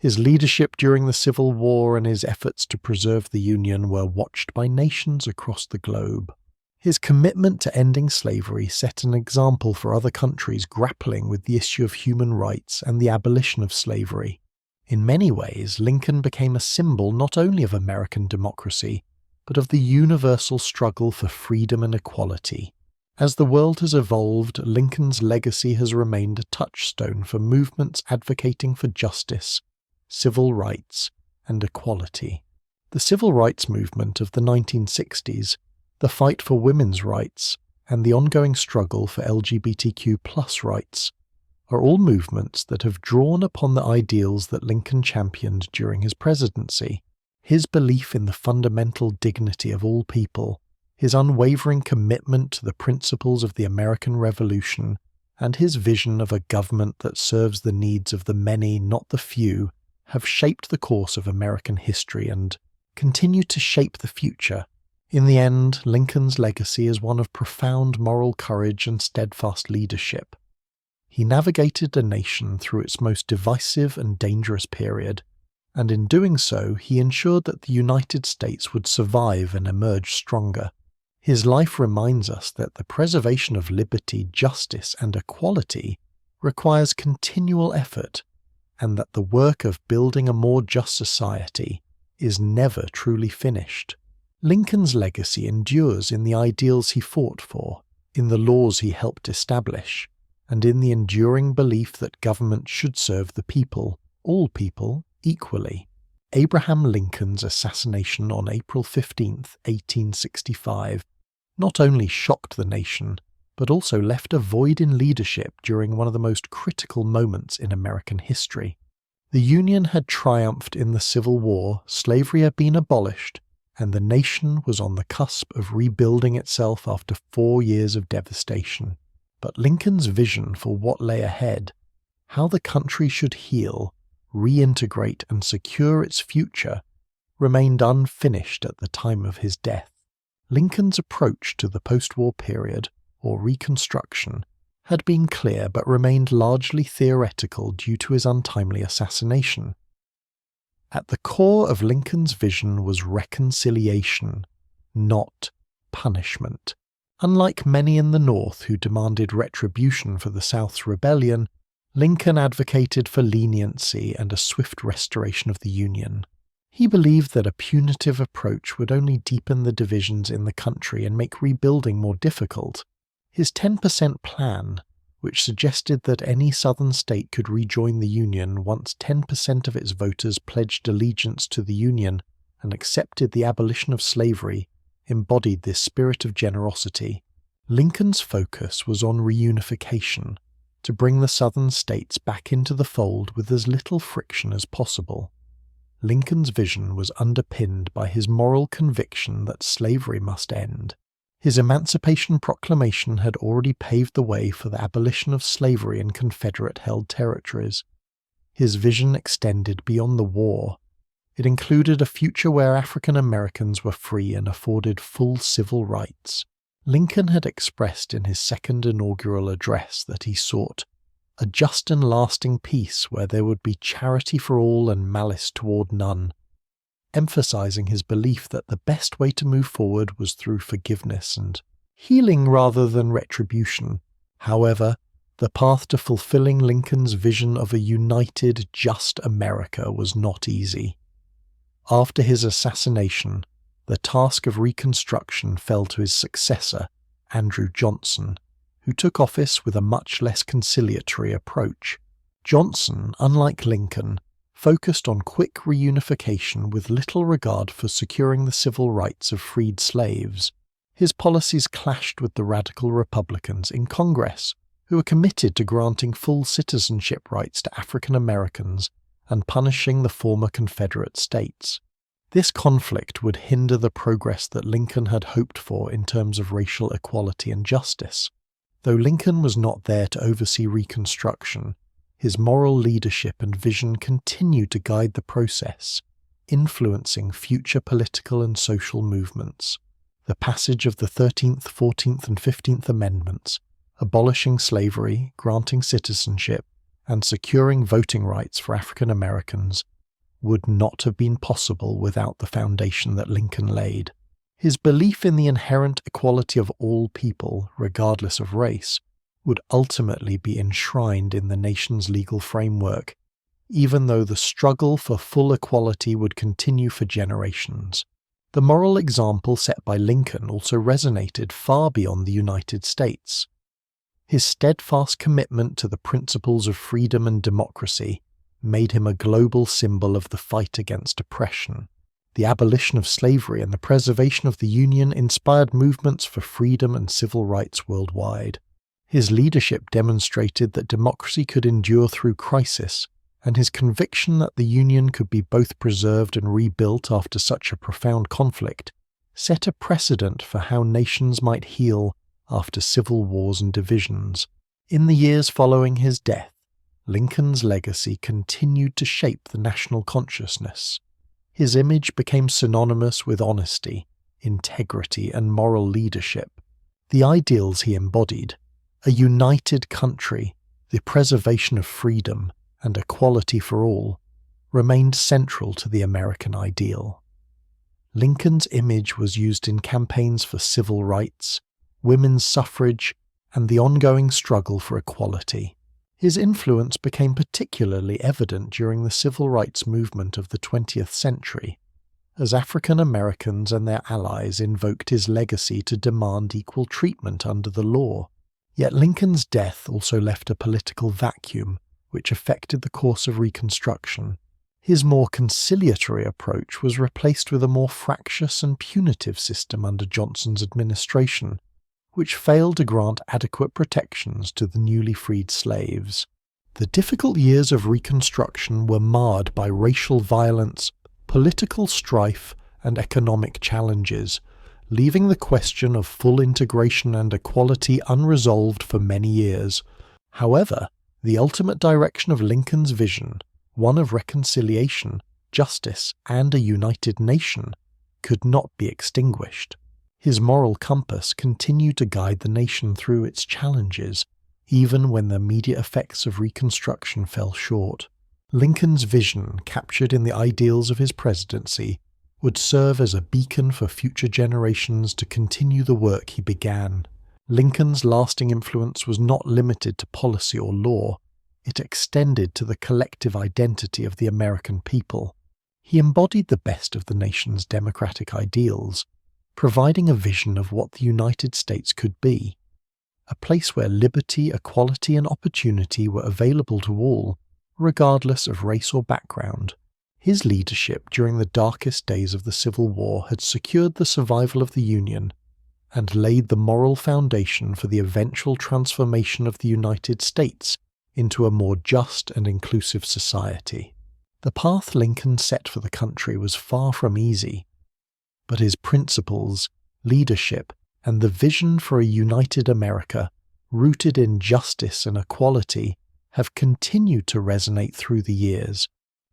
His leadership during the Civil War and his efforts to preserve the Union were watched by nations across the globe. His commitment to ending slavery set an example for other countries grappling with the issue of human rights and the abolition of slavery. In many ways, Lincoln became a symbol not only of American democracy, but of the universal struggle for freedom and equality. As the world has evolved, Lincoln's legacy has remained a touchstone for movements advocating for justice, civil rights, and equality. The civil rights movement of the 1960s, the fight for women's rights, and the ongoing struggle for LGBTQ+ rights are all movements that have drawn upon the ideals that Lincoln championed during his presidency. His belief in the fundamental dignity of all people, his unwavering commitment to the principles of the American Revolution, and his vision of a government that serves the needs of the many, not the few, have shaped the course of American history and continue to shape the future. In the end, Lincoln's legacy is one of profound moral courage and steadfast leadership. He navigated a nation through its most divisive and dangerous period, and in doing so, he ensured that the United States would survive and emerge stronger. His life reminds us that the preservation of liberty, justice, and equality requires continual effort, and that the work of building a more just society is never truly finished. Lincoln's legacy endures in the ideals he fought for, in the laws he helped establish, and in the enduring belief that government should serve the people, all people, equally. Abraham Lincoln's assassination on April 15, 1865, not only shocked the nation, but also left a void in leadership during one of the most critical moments in American history. The Union had triumphed in the Civil War, slavery had been abolished, and the nation was on the cusp of rebuilding itself after 4 years of devastation. But Lincoln's vision for what lay ahead, how the country should heal, reintegrate and secure its future, remained unfinished at the time of his death. Lincoln's approach to the post-war period, or Reconstruction, had been clear but remained largely theoretical due to his untimely assassination. At the core of Lincoln's vision was reconciliation, not punishment. Unlike many in the North who demanded retribution for the South's rebellion, Lincoln advocated for leniency and a swift restoration of the Union. He believed that a punitive approach would only deepen the divisions in the country and make rebuilding more difficult. His 10% plan, which suggested that any southern state could rejoin the Union once 10% of its voters pledged allegiance to the Union and accepted the abolition of slavery, embodied this spirit of generosity. Lincoln's focus was on reunification, to bring the southern states back into the fold with as little friction as possible. Lincoln's vision was underpinned by his moral conviction that slavery must end. His Emancipation Proclamation had already paved the way for the abolition of slavery in Confederate-held territories. His vision extended beyond the war. It included a future where African Americans were free and afforded full civil rights. Lincoln had expressed in his second inaugural address that he sought a just and lasting peace where there would be charity for all and malice toward none, emphasizing his belief that the best way to move forward was through forgiveness and healing rather than retribution. However, the path to fulfilling Lincoln's vision of a united, just America was not easy. After his assassination, the task of Reconstruction fell to his successor, Andrew Johnson, who took office with a much less conciliatory approach. Johnson, unlike Lincoln, focused on quick reunification with little regard for securing the civil rights of freed slaves. His policies clashed with the radical Republicans in Congress, who were committed to granting full citizenship rights to African Americans and punishing the former Confederate states. This conflict would hinder the progress that Lincoln had hoped for in terms of racial equality and justice. Though Lincoln was not there to oversee Reconstruction, his moral leadership and vision continued to guide the process, influencing future political and social movements. The passage of the 13th, 14th, and 15th Amendments, abolishing slavery, granting citizenship, and securing voting rights for African Americans, would not have been possible without the foundation that Lincoln laid. His belief in the inherent equality of all people, regardless of race, would ultimately be enshrined in the nation's legal framework, even though the struggle for full equality would continue for generations. The moral example set by Lincoln also resonated far beyond the United States. His steadfast commitment to the principles of freedom and democracy made him a global symbol of the fight against oppression. The abolition of slavery and the preservation of the Union inspired movements for freedom and civil rights worldwide. His leadership demonstrated that democracy could endure through crisis, and his conviction that the Union could be both preserved and rebuilt after such a profound conflict set a precedent for how nations might heal after civil wars and divisions. In the years following his death, Lincoln's legacy continued to shape the national consciousness. His image became synonymous with honesty, integrity, and moral leadership. The ideals he embodied, a united country, the preservation of freedom, and equality for all, remained central to the American ideal. Lincoln's image was used in campaigns for civil rights, women's suffrage, and the ongoing struggle for equality. His influence became particularly evident during the civil rights movement of the 20th century, as African Americans and their allies invoked his legacy to demand equal treatment under the law. Yet Lincoln's death also left a political vacuum which affected the course of Reconstruction. His more conciliatory approach was replaced with a more fractious and punitive system under Johnson's administration, which failed to grant adequate protections to the newly freed slaves. The difficult years of Reconstruction were marred by racial violence, political strife, and economic challenges, leaving the question of full integration and equality unresolved for many years. However, the ultimate direction of Lincoln's vision, one of reconciliation, justice, and a united nation, could not be extinguished. His moral compass continued to guide the nation through its challenges, even when the immediate effects of Reconstruction fell short. Lincoln's vision, captured in the ideals of his presidency, would serve as a beacon for future generations to continue the work he began. Lincoln's lasting influence was not limited to policy or law. It extended to the collective identity of the American people. He embodied the best of the nation's democratic ideals, providing a vision of what the United States could be, a place where liberty, equality, and opportunity were available to all, regardless of race or background. His leadership during the darkest days of the Civil War had secured the survival of the Union and laid the moral foundation for the eventual transformation of the United States into a more just and inclusive society. The path Lincoln set for the country was far from easy, but his principles, leadership, and the vision for a united America, rooted in justice and equality, have continued to resonate through the years.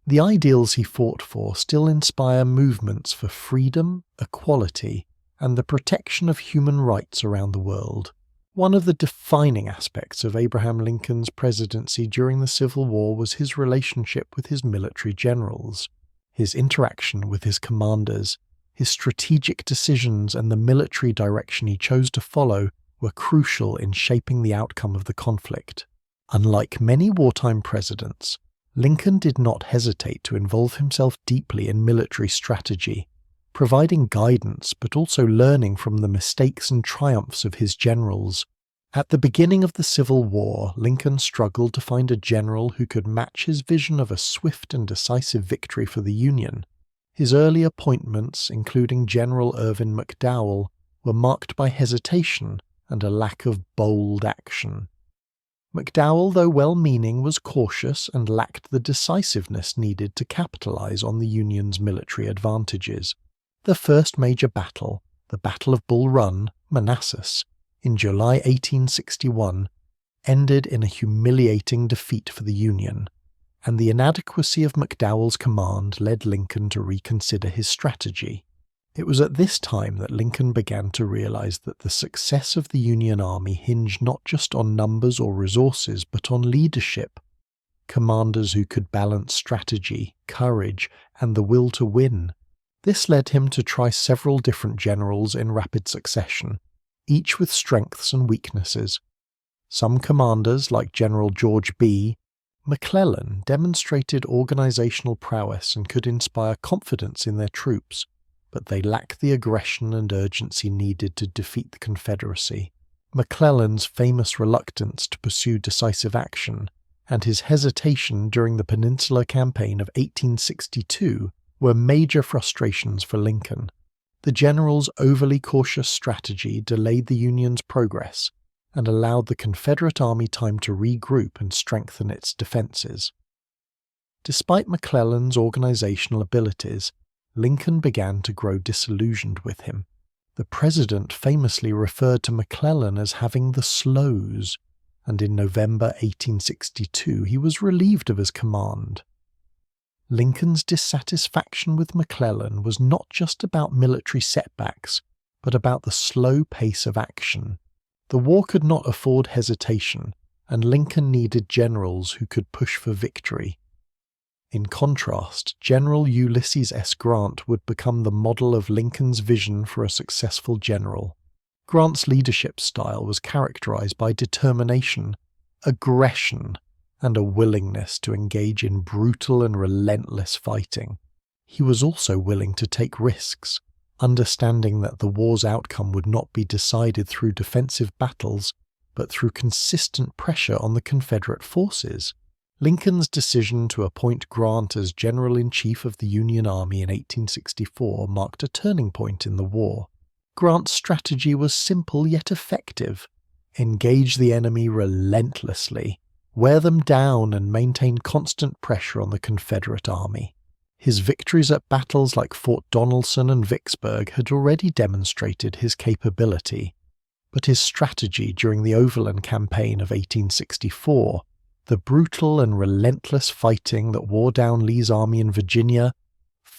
The ideals he fought for still inspire movements for freedom, equality, and the protection of human rights around the world. One of the defining aspects of Abraham Lincoln's presidency during the Civil War was his relationship with his military generals. His interaction with his commanders, his strategic decisions, and the military direction he chose to follow were crucial in shaping the outcome of the conflict. Unlike many wartime presidents, Lincoln did not hesitate to involve himself deeply in military strategy, providing guidance but also learning from the mistakes and triumphs of his generals. At the beginning of the Civil War, Lincoln struggled to find a general who could match his vision of a swift and decisive victory for the Union. His early appointments, including General Irvin McDowell, were marked by hesitation and a lack of bold action. McDowell, though well-meaning, was cautious and lacked the decisiveness needed to capitalize on the Union's military advantages. The first major battle, the Battle of Bull Run, Manassas, in July 1861, ended in a humiliating defeat for the Union, and the inadequacy of McDowell's command led Lincoln to reconsider his strategy. It was at this time that Lincoln began to realize that the success of the Union Army hinged not just on numbers or resources, but on leadership. commanders who could balance strategy, courage, and the will to win. This led him to try several different generals in rapid succession, each with strengths and weaknesses. Some commanders, like General George B. McClellan, demonstrated organizational prowess and could inspire confidence in their troops, but they lacked the aggression and urgency needed to defeat the Confederacy. McClellan's famous reluctance to pursue decisive action and his hesitation during the Peninsula Campaign of 1862 were major frustrations for Lincoln. The general's overly cautious strategy delayed the Union's progress and allowed the Confederate Army time to regroup and strengthen its defenses. Despite McClellan's organizational abilities, Lincoln began to grow disillusioned with him. The president famously referred to McClellan as having the slows, and in November 1862 he was relieved of his command. Lincoln's dissatisfaction with McClellan was not just about military setbacks, but about the slow pace of action. The war could not afford hesitation, and Lincoln needed generals who could push for victory. In contrast, General Ulysses S. Grant would become the model of Lincoln's vision for a successful general. Grant's leadership style was characterized by determination, aggression, and a willingness to engage in brutal and relentless fighting. He was also willing to take risks, understanding that the war's outcome would not be decided through defensive battles, but through consistent pressure on the Confederate forces. Lincoln's decision to appoint Grant as General-in-Chief of the Union Army in 1864 marked a turning point in the war. Grant's strategy was simple yet effective. Engage the enemy relentlessly, wear them down, and maintain constant pressure on the Confederate Army. His victories at battles like Fort Donelson and Vicksburg had already demonstrated his capability, but his strategy during the Overland Campaign of 1864, the brutal and relentless fighting that wore down Lee's army in Virginia,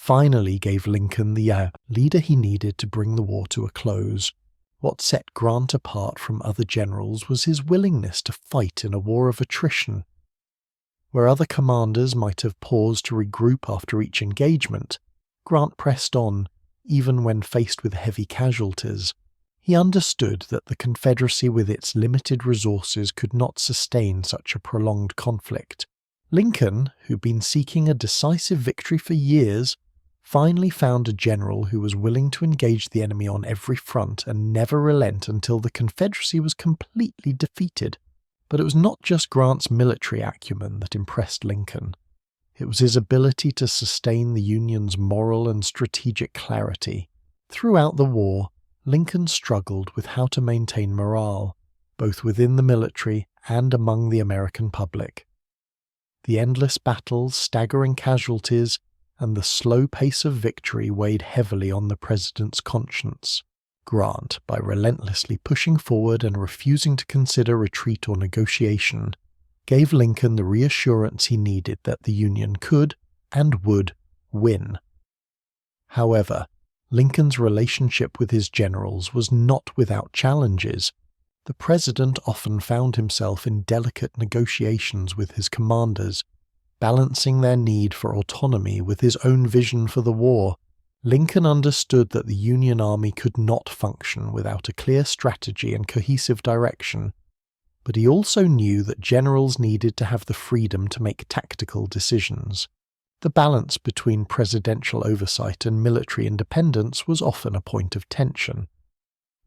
finally gave Lincoln the leader he needed to bring the war to a close. What set Grant apart from other generals was his willingness to fight in a war of attrition. Where other commanders might have paused to regroup after each engagement, Grant pressed on, even when faced with heavy casualties. He understood that the Confederacy with its limited resources could not sustain such a prolonged conflict. Lincoln, who'd been seeking a decisive victory for years, finally found a general who was willing to engage the enemy on every front and never relent until the Confederacy was completely defeated. But it was not just Grant's military acumen that impressed Lincoln. It was his ability to sustain the Union's moral and strategic clarity. Throughout the war, Lincoln struggled with how to maintain morale, both within the military and among the American public. The endless battles, staggering casualties, and the slow pace of victory weighed heavily on the president's conscience. Grant, by relentlessly pushing forward and refusing to consider retreat or negotiation, gave Lincoln the reassurance he needed that the Union could and would win. However, Lincoln's relationship with his generals was not without challenges. The president often found himself in delicate negotiations with his commanders, balancing their need for autonomy with his own vision for the war. Lincoln understood that the Union Army could not function without a clear strategy and cohesive direction, but he also knew that generals needed to have the freedom to make tactical decisions. The balance between presidential oversight and military independence was often a point of tension.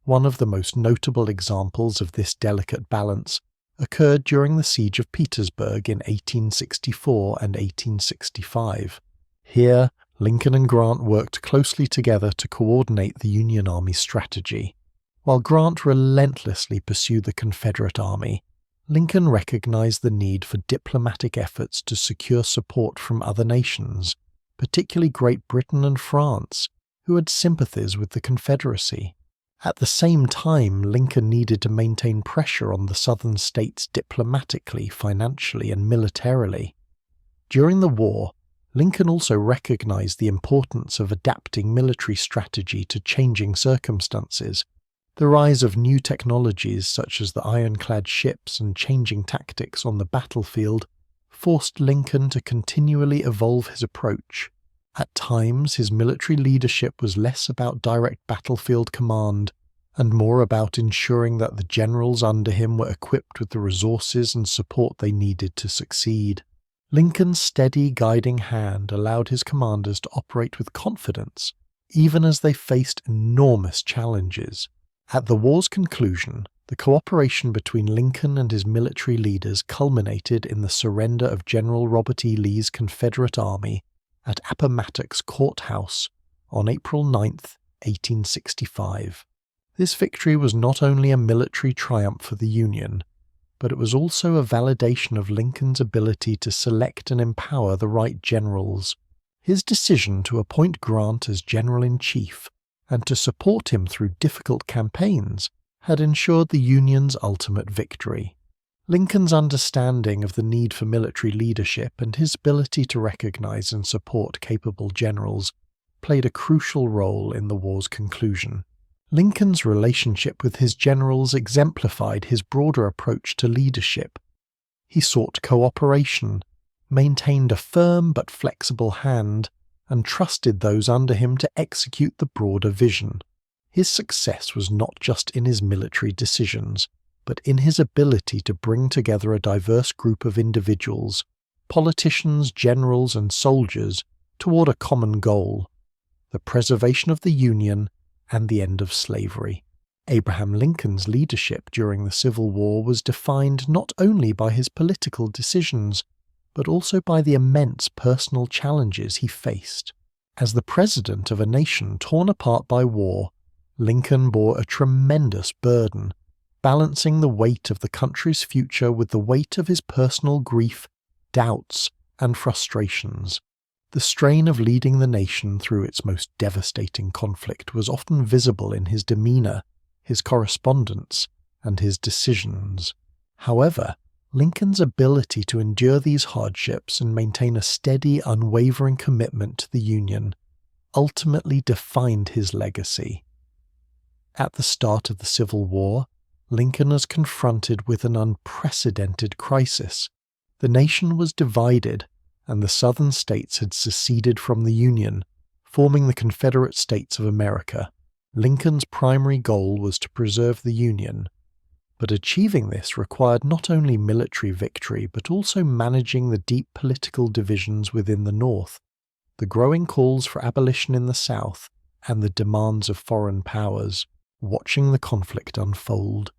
One of the most notable examples of this delicate balance occurred during the Siege of Petersburg in 1864 and 1865. Here, Lincoln and Grant worked closely together to coordinate the Union Army's strategy. While Grant relentlessly pursued the Confederate Army, Lincoln recognized the need for diplomatic efforts to secure support from other nations, particularly Great Britain and France, who had sympathies with the Confederacy. At the same time, Lincoln needed to maintain pressure on the southern states diplomatically, financially, and militarily. During the war, Lincoln also recognized the importance of adapting military strategy to changing circumstances. The rise of new technologies such as the ironclad ships and changing tactics on the battlefield forced Lincoln to continually evolve his approach. At times, his military leadership was less about direct battlefield command and more about ensuring that the generals under him were equipped with the resources and support they needed to succeed. Lincoln's steady guiding hand allowed his commanders to operate with confidence, even as they faced enormous challenges. At the war's conclusion, the cooperation between Lincoln and his military leaders culminated in the surrender of General Robert E. Lee's Confederate Army at Appomattox Courthouse on April 9, 1865. This victory was not only a military triumph for the Union, but it was also a validation of Lincoln's ability to select and empower the right generals. His decision to appoint Grant as General-in-Chief and to support him through difficult campaigns had ensured the Union's ultimate victory. Lincoln's understanding of the need for military leadership and his ability to recognize and support capable generals played a crucial role in the war's conclusion. Lincoln's relationship with his generals exemplified his broader approach to leadership. He sought cooperation, maintained a firm but flexible hand, and trusted those under him to execute the broader vision. His success was not just in his military decisions, but in his ability to bring together a diverse group of individuals, politicians, generals, and soldiers, toward a common goal: the preservation of the Union and the end of slavery. Abraham Lincoln's leadership during the Civil War was defined not only by his political decisions, but also by the immense personal challenges he faced. As the president of a nation torn apart by war, Lincoln bore a tremendous burden, balancing the weight of the country's future with the weight of his personal grief, doubts, and frustrations. The strain of leading the nation through its most devastating conflict was often visible in his demeanor, his correspondence, and his decisions. However, Lincoln's ability to endure these hardships and maintain a steady, unwavering commitment to the Union ultimately defined his legacy. At the start of the Civil War, Lincoln was confronted with an unprecedented crisis. The nation was divided, and the Southern states had seceded from the Union, forming the Confederate States of America. Lincoln's primary goal was to preserve the Union, but achieving this required not only military victory but also managing the deep political divisions within the North, the growing calls for abolition in the South, and the demands of foreign powers. Watching the conflict unfold,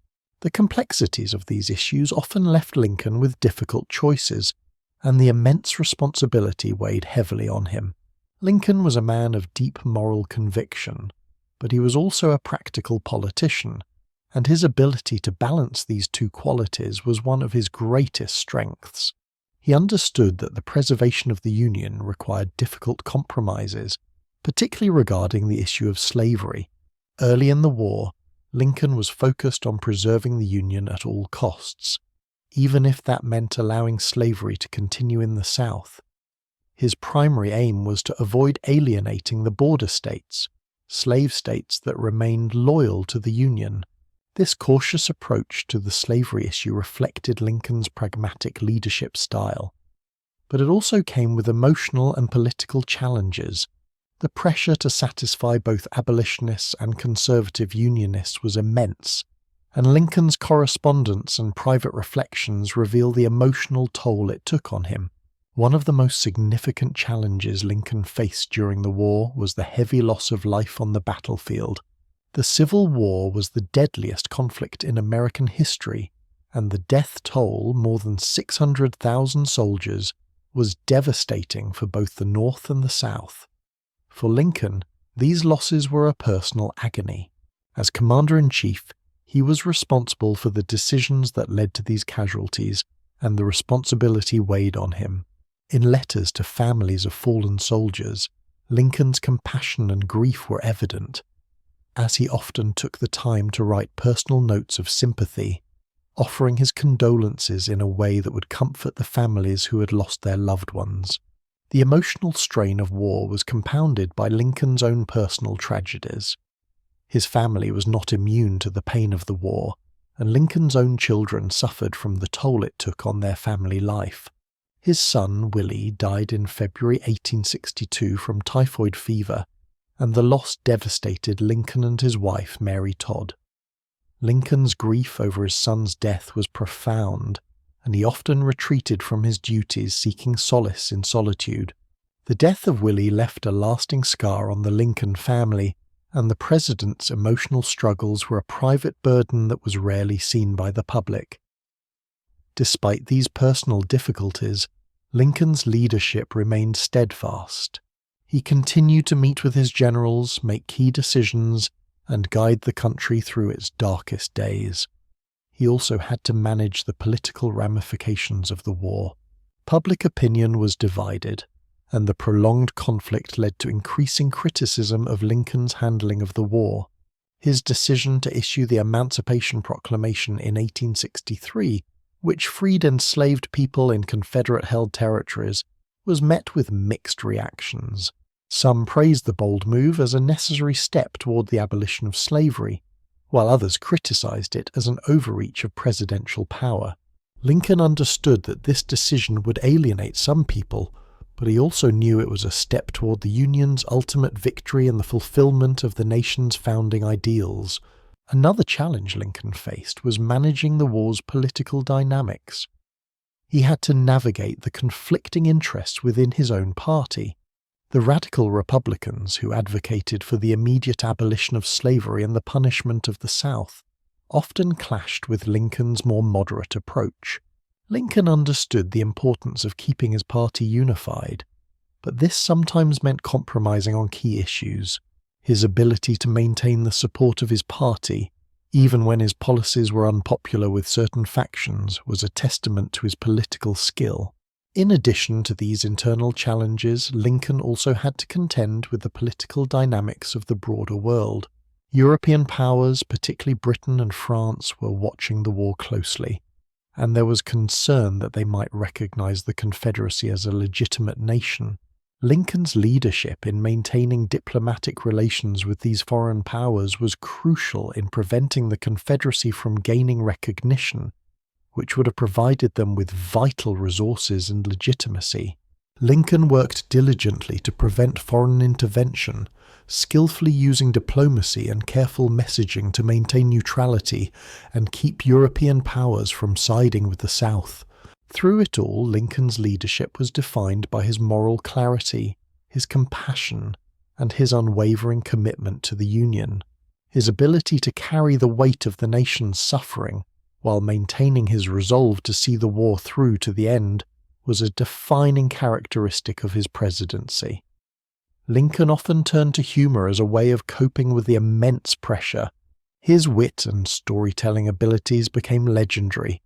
the complexities of these issues often left Lincoln with difficult choices, and the immense responsibility weighed heavily on him. Lincoln was a man of deep moral conviction, but he was also a practical politician, and his ability to balance these two qualities was one of his greatest strengths. He understood that the preservation of the Union required difficult compromises, particularly regarding the issue of slavery. Early in the war, Lincoln was focused on preserving the Union at all costs, even if that meant allowing slavery to continue in the South. His primary aim was to avoid alienating the border states, slave states that remained loyal to the Union. This cautious approach to the slavery issue reflected Lincoln's pragmatic leadership style, but it also came with emotional and political challenges. The pressure to satisfy both abolitionists and conservative Unionists was immense, and Lincoln's correspondence and private reflections reveal the emotional toll it took on him. One of the most significant challenges Lincoln faced during the war was the heavy loss of life on the battlefield. The Civil War was the deadliest conflict in American history, and the death toll, more than 600,000 soldiers, was devastating for both the North and the South. For Lincoln, these losses were a personal agony. As Commander-in-Chief, he was responsible for the decisions that led to these casualties, and the responsibility weighed on him. In letters to families of fallen soldiers, Lincoln's compassion and grief were evident, as he often took the time to write personal notes of sympathy, offering his condolences in a way that would comfort the families who had lost their loved ones. The emotional strain of war was compounded by Lincoln's own personal tragedies. His family was not immune to the pain of the war, and Lincoln's own children suffered from the toll it took on their family life. His son, Willie, died in February 1862 from typhoid fever, and the loss devastated Lincoln and his wife, Mary Todd. Lincoln's grief over his son's death was profound, and he often retreated from his duties seeking solace in solitude. The death of Willie left a lasting scar on the Lincoln family, and the president's emotional struggles were a private burden that was rarely seen by the public. Despite these personal difficulties, Lincoln's leadership remained steadfast. He continued to meet with his generals, make key decisions, and guide the country through its darkest days. He also had to manage the political ramifications of the war. Public opinion was divided, and the prolonged conflict led to increasing criticism of Lincoln's handling of the war. His decision to issue the Emancipation Proclamation in 1863, which freed enslaved people in Confederate-held territories, was met with mixed reactions. Some praised the bold move as a necessary step toward the abolition of slavery, while others criticized it as an overreach of presidential power. Lincoln understood that this decision would alienate some people, but he also knew it was a step toward the Union's ultimate victory and the fulfillment of the nation's founding ideals. Another challenge Lincoln faced was managing the war's political dynamics. He had to navigate the conflicting interests within his own party. The radical Republicans, who advocated for the immediate abolition of slavery and the punishment of the South, often clashed with Lincoln's more moderate approach. Lincoln understood the importance of keeping his party unified, but this sometimes meant compromising on key issues. His ability to maintain the support of his party, even when his policies were unpopular with certain factions, was a testament to his political skill. In addition to these internal challenges, Lincoln also had to contend with the political dynamics of the broader world. European powers, particularly Britain and France, were watching the war closely, and there was concern that they might recognize the Confederacy as a legitimate nation. Lincoln's leadership in maintaining diplomatic relations with these foreign powers was crucial in preventing the Confederacy from gaining recognition, which would have provided them with vital resources and legitimacy. Lincoln worked diligently to prevent foreign intervention, skillfully using diplomacy and careful messaging to maintain neutrality and keep European powers from siding with the South. Through it all, Lincoln's leadership was defined by his moral clarity, his compassion, and his unwavering commitment to the Union. His ability to carry the weight of the nation's suffering, while maintaining his resolve to see the war through to the end, was a defining characteristic of his presidency. Lincoln often turned to humor as a way of coping with the immense pressure. His wit and storytelling abilities became legendary,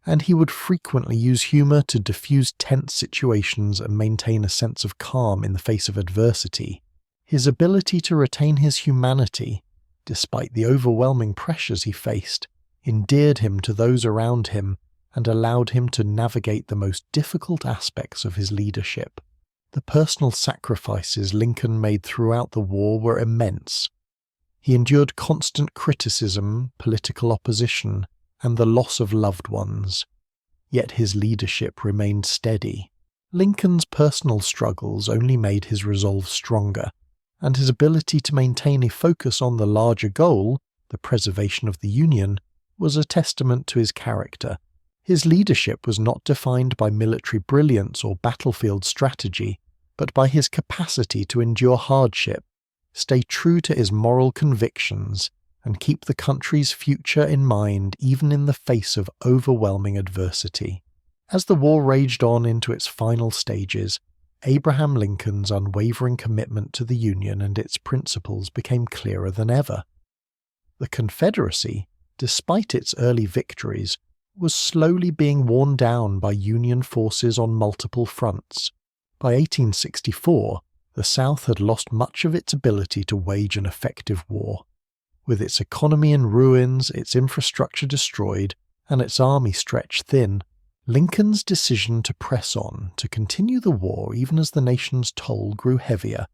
and he would frequently use humor to diffuse tense situations and maintain a sense of calm in the face of adversity. His ability to retain his humanity, despite the overwhelming pressures he faced, endeared him to those around him and allowed him to navigate the most difficult aspects of his leadership. The personal sacrifices Lincoln made throughout the war were immense. He endured constant criticism, political opposition, and the loss of loved ones. Yet his leadership remained steady. Lincoln's personal struggles only made his resolve stronger, and his ability to maintain a focus on the larger goal, the preservation of the Union, was a testament to his character. His leadership was not defined by military brilliance or battlefield strategy, but by his capacity to endure hardship, stay true to his moral convictions, and keep the country's future in mind even in the face of overwhelming adversity. As the war raged on into its final stages, Abraham Lincoln's unwavering commitment to the Union and its principles became clearer than ever. The Confederacy, despite its early victories, was slowly being worn down by Union forces on multiple fronts. By 1864, the South had lost much of its ability to wage an effective war. With its economy in ruins, its infrastructure destroyed, and its army stretched thin, Lincoln's decision to press on, to continue the war even as the nation's toll grew heavier,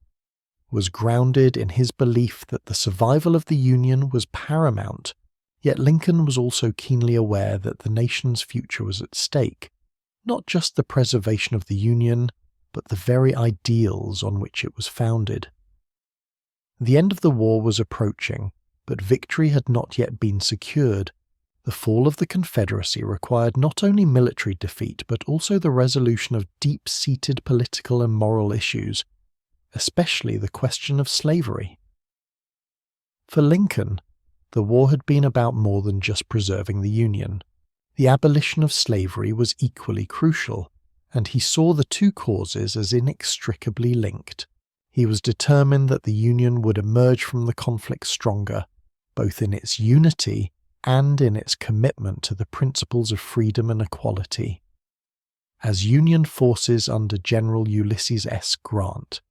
was grounded in his belief that the survival of the Union was paramount. Yet Lincoln was also keenly aware that the nation's future was at stake. not just the preservation of the Union, but the very ideals on which it was founded. The end of the war was approaching, but victory had not yet been secured. The fall of the Confederacy required not only military defeat but also the resolution of deep-seated political and moral issues, especially the question of slavery. For Lincoln, the war had been about more than just preserving the Union. The abolition of slavery was equally crucial, and he saw the two causes as inextricably linked. He was determined that the Union would emerge from the conflict stronger, both in its unity and in its commitment to the principles of freedom and equality. As Union forces under General Ulysses S. Grant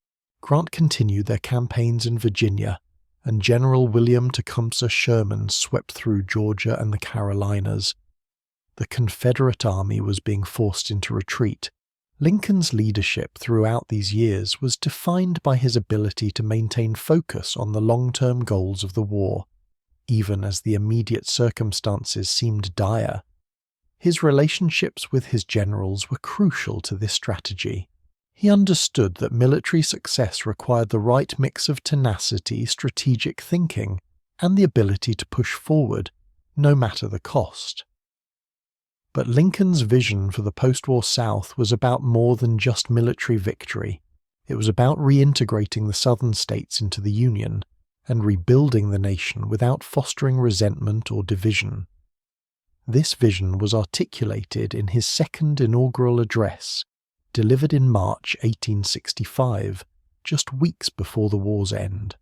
continued their campaigns in Virginia, and General William Tecumseh Sherman swept through Georgia and the Carolinas, the Confederate Army was being forced into retreat. Lincoln's leadership throughout these years was defined by his ability to maintain focus on the long-term goals of the war, even as the immediate circumstances seemed dire. His relationships with his generals were crucial to this strategy. He understood that military success required the right mix of tenacity, strategic thinking, and the ability to push forward, no matter the cost. But Lincoln's vision for the post-war South was about more than just military victory. It was about reintegrating the Southern states into the Union and rebuilding the nation without fostering resentment or division. This vision was articulated in his second inaugural address, delivered in March 1865, just weeks before the war's end.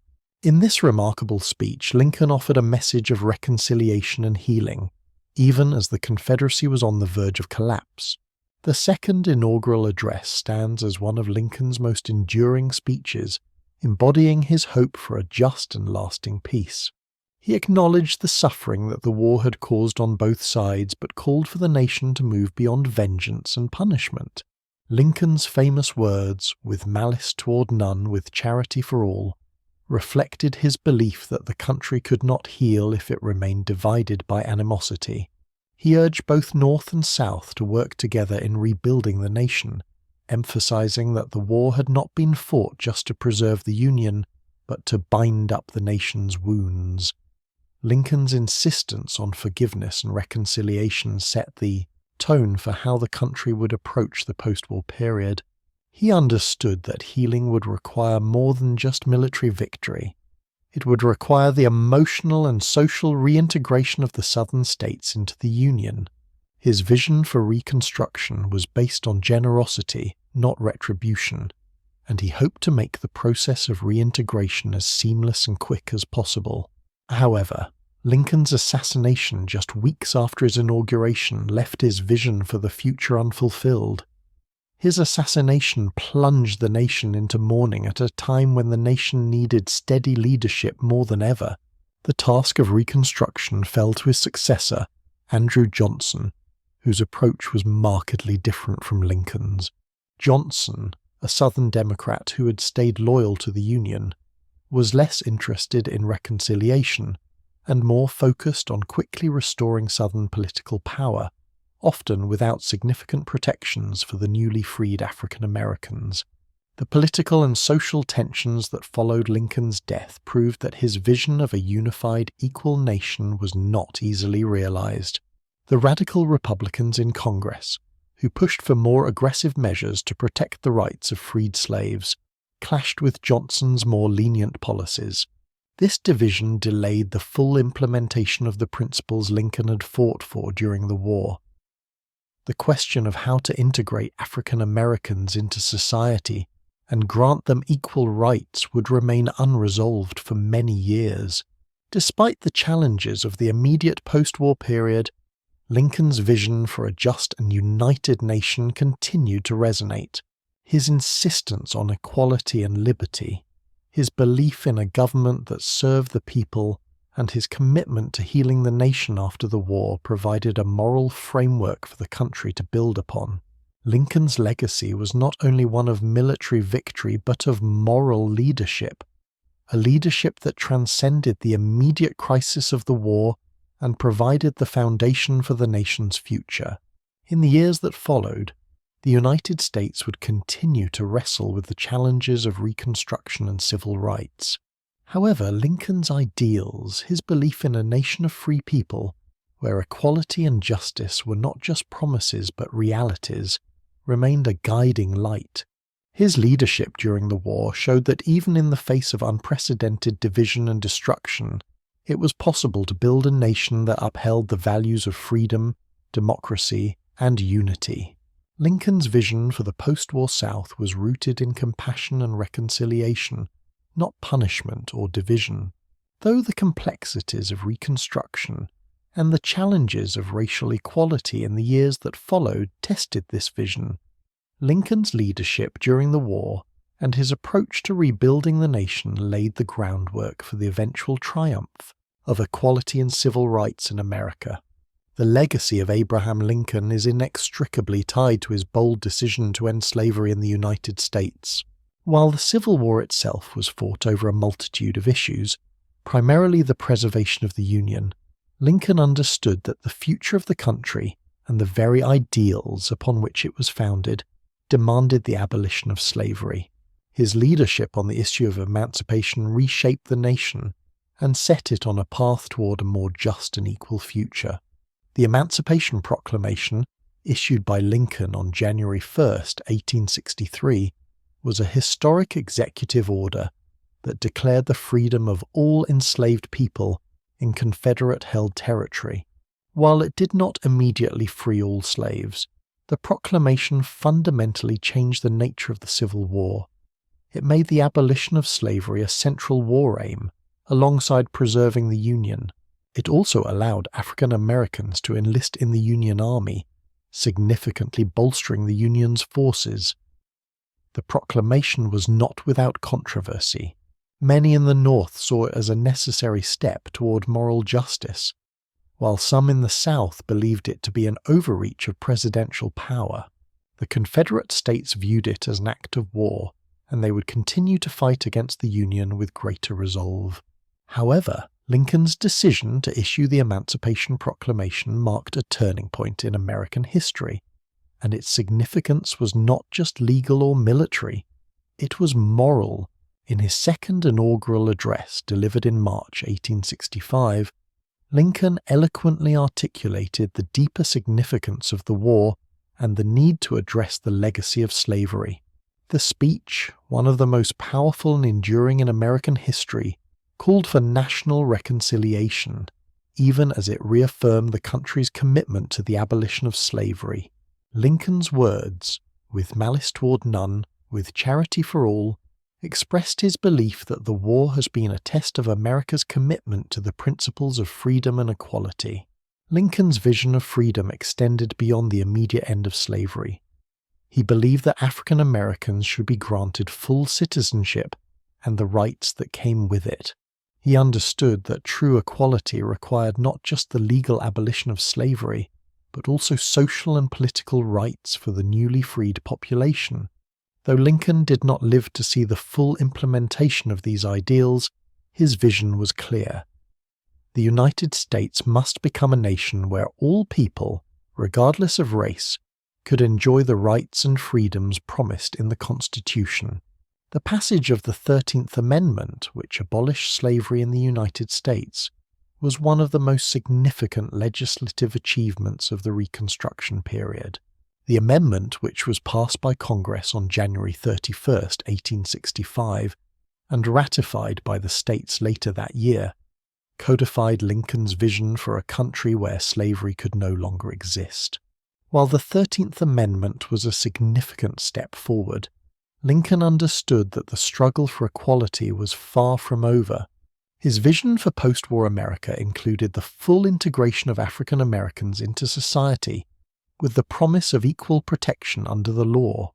In this remarkable speech, Lincoln offered a message of reconciliation and healing, even as the Confederacy was on the verge of collapse. The second inaugural address stands as one of Lincoln's most enduring speeches, embodying his hope for a just and lasting peace. He acknowledged the suffering that the war had caused on both sides, but called for the nation to move beyond vengeance and punishment. Lincoln's famous words, "with malice toward none, with charity for all," reflected his belief that the country could not heal if it remained divided by animosity. He urged both North and South to work together in rebuilding the nation, emphasizing that the war had not been fought just to preserve the Union, but to bind up the nation's wounds. Lincoln's insistence on forgiveness and reconciliation set the tone for how the country would approach the post-war period. He understood that healing would require more than just military victory. It would require the emotional and social reintegration of the Southern states into the Union. His vision for Reconstruction was based on generosity, not retribution, and he hoped to make the process of reintegration as seamless and quick as possible. However, Lincoln's assassination just weeks after his inauguration left his vision for the future unfulfilled. His assassination plunged the nation into mourning at a time when the nation needed steady leadership more than ever. The task of reconstruction fell to his successor, Andrew Johnson, whose approach was markedly different from Lincoln's. Johnson, a Southern Democrat who had stayed loyal to the Union, was less interested in reconciliation and more focused on quickly restoring Southern political power, often without significant protections for the newly freed African Americans. The political and social tensions that followed Lincoln's death proved that his vision of a unified, equal nation was not easily realized. The radical Republicans in Congress, who pushed for more aggressive measures to protect the rights of freed slaves, clashed with Johnson's more lenient policies. This division delayed the full implementation of the principles Lincoln had fought for during the war. The question of how to integrate African Americans into society and grant them equal rights would remain unresolved for many years. Despite the challenges of the immediate post-war period, Lincoln's vision for a just and united nation continued to resonate. His insistence on equality and liberty, his belief in a government that served the people, and his commitment to healing the nation after the war provided a moral framework for the country to build upon. Lincoln's legacy was not only one of military victory but of moral leadership, a leadership that transcended the immediate crisis of the war and provided the foundation for the nation's future. In the years that followed, the United States would continue to wrestle with the challenges of Reconstruction and civil rights. However, Lincoln's ideals, his belief in a nation of free people, where equality and justice were not just promises but realities, remained a guiding light. His leadership during the war showed that even in the face of unprecedented division and destruction, it was possible to build a nation that upheld the values of freedom, democracy, and unity. Lincoln's vision for the post-war South was rooted in compassion and reconciliation, not punishment or division. Though the complexities of Reconstruction and the challenges of racial equality in the years that followed tested this vision, Lincoln's leadership during the war and his approach to rebuilding the nation laid the groundwork for the eventual triumph of equality and civil rights in America. The legacy of Abraham Lincoln is inextricably tied to his bold decision to end slavery in the United States. While the Civil War itself was fought over a multitude of issues, primarily the preservation of the Union, Lincoln understood that the future of the country and the very ideals upon which it was founded demanded the abolition of slavery. His leadership on the issue of emancipation reshaped the nation and set it on a path toward a more just and equal future. The Emancipation Proclamation, issued by Lincoln on January 1, 1863, was a historic executive order that declared the freedom of all enslaved people in Confederate-held territory. While it did not immediately free all slaves, the proclamation fundamentally changed the nature of the Civil War. It made the abolition of slavery a central war aim, alongside preserving the Union. It also allowed African Americans to enlist in the Union Army, significantly bolstering the Union's forces. The proclamation was not without controversy. Many in the North saw it as a necessary step toward moral justice, while some in the South believed it to be an overreach of presidential power. The Confederate States viewed it as an act of war, and they would continue to fight against the Union with greater resolve. However, Lincoln's decision to issue the Emancipation Proclamation marked a turning point in American history, and its significance was not just legal or military, it was moral. In his second inaugural address, delivered in March 1865, Lincoln eloquently articulated the deeper significance of the war and the need to address the legacy of slavery. The speech, one of the most powerful and enduring in American history, called for national reconciliation, even as it reaffirmed the country's commitment to the abolition of slavery. Lincoln's words, "with malice toward none, with charity for all," expressed his belief that the war has been a test of America's commitment to the principles of freedom and equality. Lincoln's vision of freedom extended beyond the immediate end of slavery. He believed that African Americans should be granted full citizenship and the rights that came with it. He understood that true equality required not just the legal abolition of slavery, but also social and political rights for the newly freed population. Though Lincoln did not live to see the full implementation of these ideals, his vision was clear. The United States must become a nation where all people, regardless of race, could enjoy the rights and freedoms promised in the Constitution. The passage of the 13th Amendment, which abolished slavery in the United States, was one of the most significant legislative achievements of the Reconstruction period. The amendment, which was passed by Congress on January 31, 1865, and ratified by the states later that year, codified Lincoln's vision for a country where slavery could no longer exist. While the 13th Amendment was a significant step forward, Lincoln understood that the struggle for equality was far from over. His vision for post-war America included the full integration of African Americans into society, with the promise of equal protection under the law.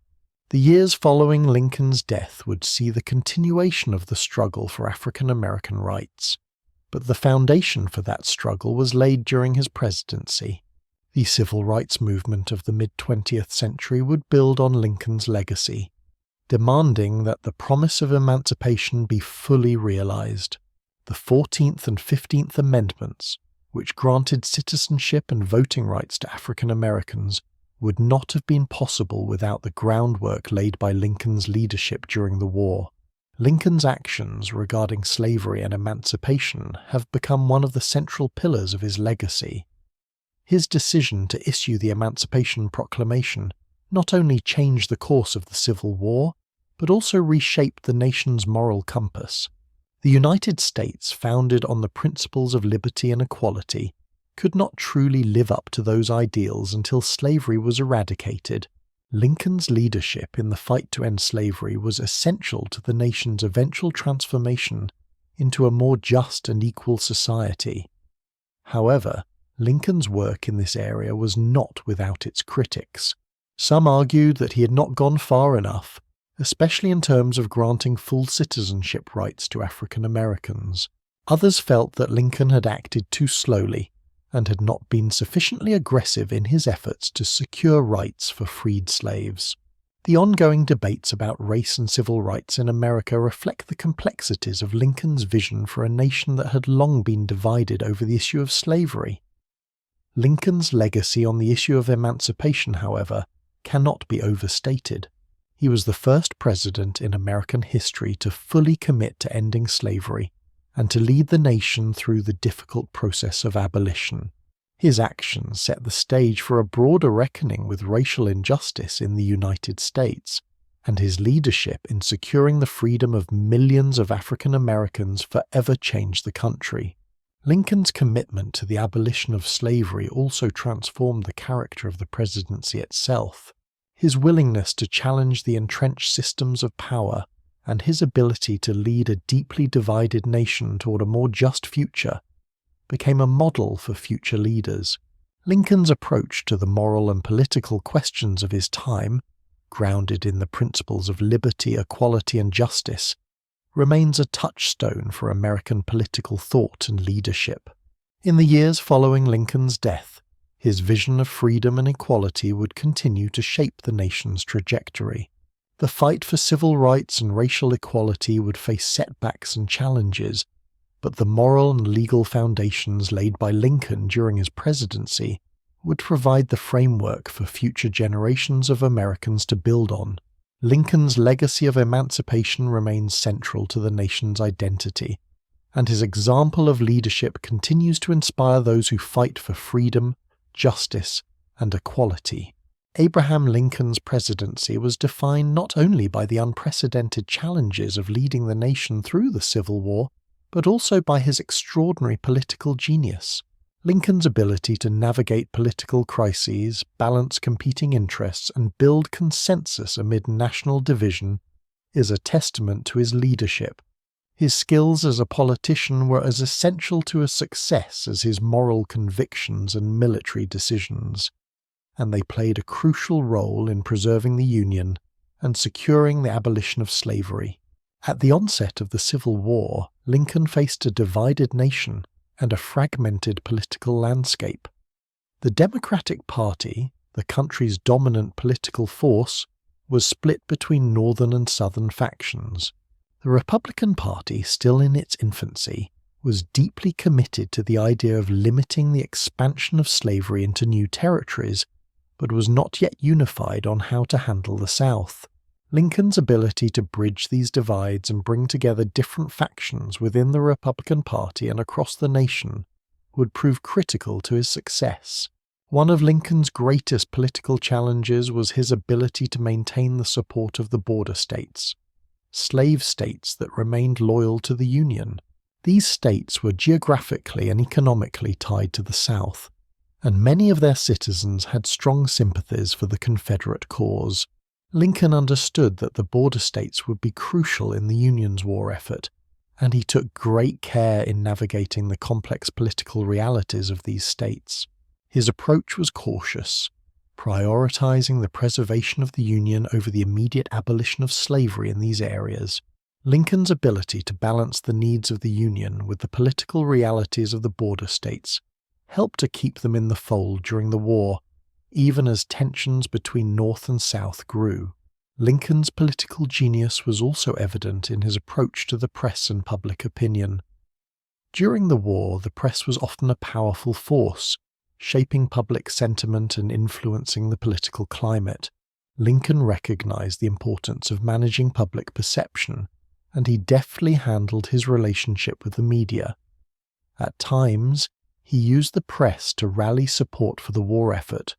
The years following Lincoln's death would see the continuation of the struggle for African American rights, but the foundation for that struggle was laid during his presidency. The civil rights movement of the mid-20th century would build on Lincoln's legacy, demanding that the promise of emancipation be fully realized. The 14th and 15th Amendments, which granted citizenship and voting rights to African Americans, would not have been possible without the groundwork laid by Lincoln's leadership during the war. Lincoln's actions regarding slavery and emancipation have become one of the central pillars of his legacy. His decision to issue the Emancipation Proclamation not only changed the course of the Civil War, but also reshaped the nation's moral compass. The United States, founded on the principles of liberty and equality, could not truly live up to those ideals until slavery was eradicated. Lincoln's leadership in the fight to end slavery was essential to the nation's eventual transformation into a more just and equal society. However, Lincoln's work in this area was not without its critics. Some argued that he had not gone far enough, especially in terms of granting full citizenship rights to African Americans. Others felt that Lincoln had acted too slowly and had not been sufficiently aggressive in his efforts to secure rights for freed slaves. The ongoing debates about race and civil rights in America reflect the complexities of Lincoln's vision for a nation that had long been divided over the issue of slavery. Lincoln's legacy on the issue of emancipation, however, cannot be overstated. He was the first president in American history to fully commit to ending slavery and to lead the nation through the difficult process of abolition. His actions set the stage for a broader reckoning with racial injustice in the United States, and his leadership in securing the freedom of millions of African Americans forever changed the country. Lincoln's commitment to the abolition of slavery also transformed the character of the presidency itself. His willingness to challenge the entrenched systems of power and his ability to lead a deeply divided nation toward a more just future became a model for future leaders. Lincoln's approach to the moral and political questions of his time, grounded in the principles of liberty, equality, and justice, remains a touchstone for American political thought and leadership. In the years following Lincoln's death, his vision of freedom and equality would continue to shape the nation's trajectory. The fight for civil rights and racial equality would face setbacks and challenges, but the moral and legal foundations laid by Lincoln during his presidency would provide the framework for future generations of Americans to build on. Lincoln's legacy of emancipation remains central to the nation's identity, and his example of leadership continues to inspire those who fight for freedom, justice, and equality. Abraham Lincoln's presidency was defined not only by the unprecedented challenges of leading the nation through the Civil War, but also by his extraordinary political genius. Lincoln's ability to navigate political crises, balance competing interests, and build consensus amid national division is a testament to his leadership. His skills as a politician were as essential to his success as his moral convictions and military decisions, and they played a crucial role in preserving the Union and securing the abolition of slavery. At the onset of the Civil War, Lincoln faced a divided nation and a fragmented political landscape. The Democratic Party, the country's dominant political force, was split between northern and southern factions. The Republican Party, still in its infancy, was deeply committed to the idea of limiting the expansion of slavery into new territories, but was not yet unified on how to handle the South. Lincoln's ability to bridge these divides and bring together different factions within the Republican Party and across the nation would prove critical to his success. One of Lincoln's greatest political challenges was his ability to maintain the support of the border states, slave states that remained loyal to the Union. These states were geographically and economically tied to the South, and many of their citizens had strong sympathies for the Confederate cause. Lincoln understood that the border states would be crucial in the Union's war effort, and he took great care in navigating the complex political realities of these states. His approach was cautious, prioritizing the preservation of the Union over the immediate abolition of slavery in these areas. Lincoln's ability to balance the needs of the Union with the political realities of the border states helped to keep them in the fold during the war, even as tensions between North and South grew. Lincoln's political genius was also evident in his approach to the press and public opinion. During the war, the press was often a powerful force, shaping public sentiment and influencing the political climate. Lincoln recognized the importance of managing public perception, and he deftly handled his relationship with the media. At times, he used the press to rally support for the war effort,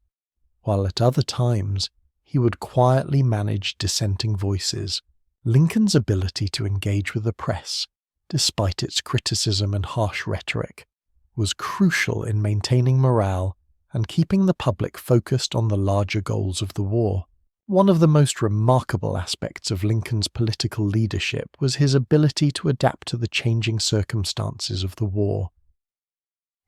while at other times, he would quietly manage dissenting voices. Lincoln's ability to engage with the press, despite its criticism and harsh rhetoric, was crucial in maintaining morale and keeping the public focused on the larger goals of the war. One of the most remarkable aspects of Lincoln's political leadership was his ability to adapt to the changing circumstances of the war.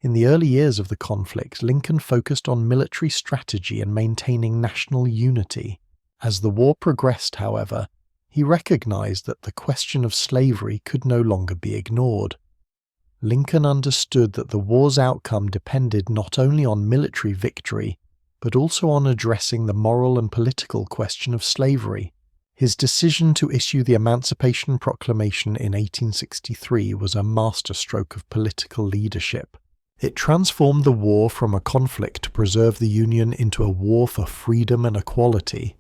In the early years of the conflict, Lincoln focused on military strategy and maintaining national unity. As the war progressed, however, he recognized that the question of slavery could no longer be ignored. Lincoln understood that the war's outcome depended not only on military victory, but also on addressing the moral and political question of slavery. His decision to issue the Emancipation Proclamation in 1863 was a masterstroke of political leadership. It transformed the war from a conflict to preserve the Union into a war for freedom and equality,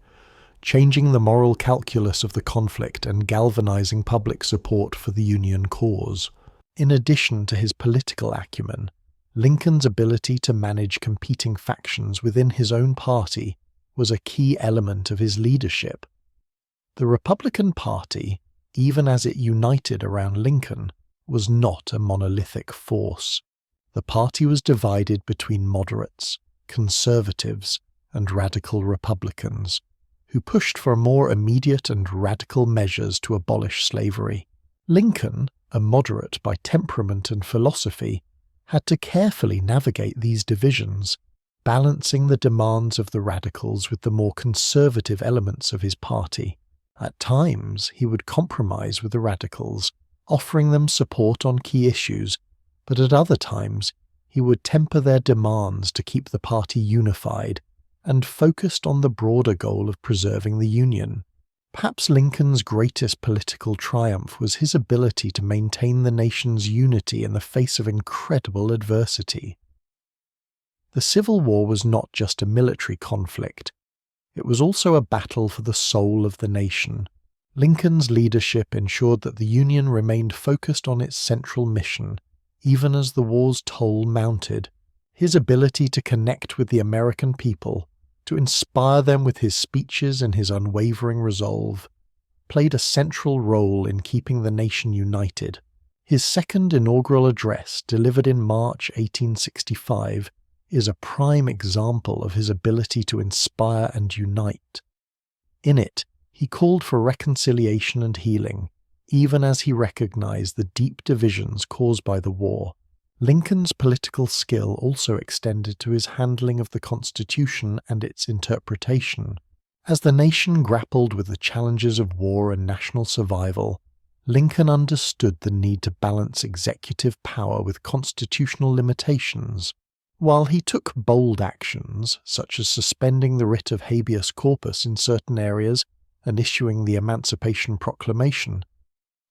changing the moral calculus of the conflict and galvanizing public support for the Union cause. In addition to his political acumen, Lincoln's ability to manage competing factions within his own party was a key element of his leadership. The Republican Party, even as it united around Lincoln, was not a monolithic force. The party was divided between moderates, conservatives, and radical Republicans, who pushed for more immediate and radical measures to abolish slavery. Lincoln, a moderate by temperament and philosophy, had to carefully navigate these divisions, balancing the demands of the radicals with the more conservative elements of his party. At times, he would compromise with the radicals, offering them support on key issues, but at other times, he would temper their demands to keep the party unified and focused on the broader goal of preserving the Union. Perhaps Lincoln's greatest political triumph was his ability to maintain the nation's unity in the face of incredible adversity. The Civil War was not just a military conflict. It was also a battle for the soul of the nation. Lincoln's leadership ensured that the Union remained focused on its central mission, even as the war's toll mounted. His ability to connect with the American people, to inspire them with his speeches and his unwavering resolve, played a central role in keeping the nation united. His second inaugural address, delivered in March 1865, is a prime example of his ability to inspire and unite. In it, he called for reconciliation and healing, even as he recognized the deep divisions caused by the war. Lincoln's political skill also extended to his handling of the Constitution and its interpretation. As the nation grappled with the challenges of war and national survival, Lincoln understood the need to balance executive power with constitutional limitations. While he took bold actions, such as suspending the writ of habeas corpus in certain areas and issuing the Emancipation Proclamation,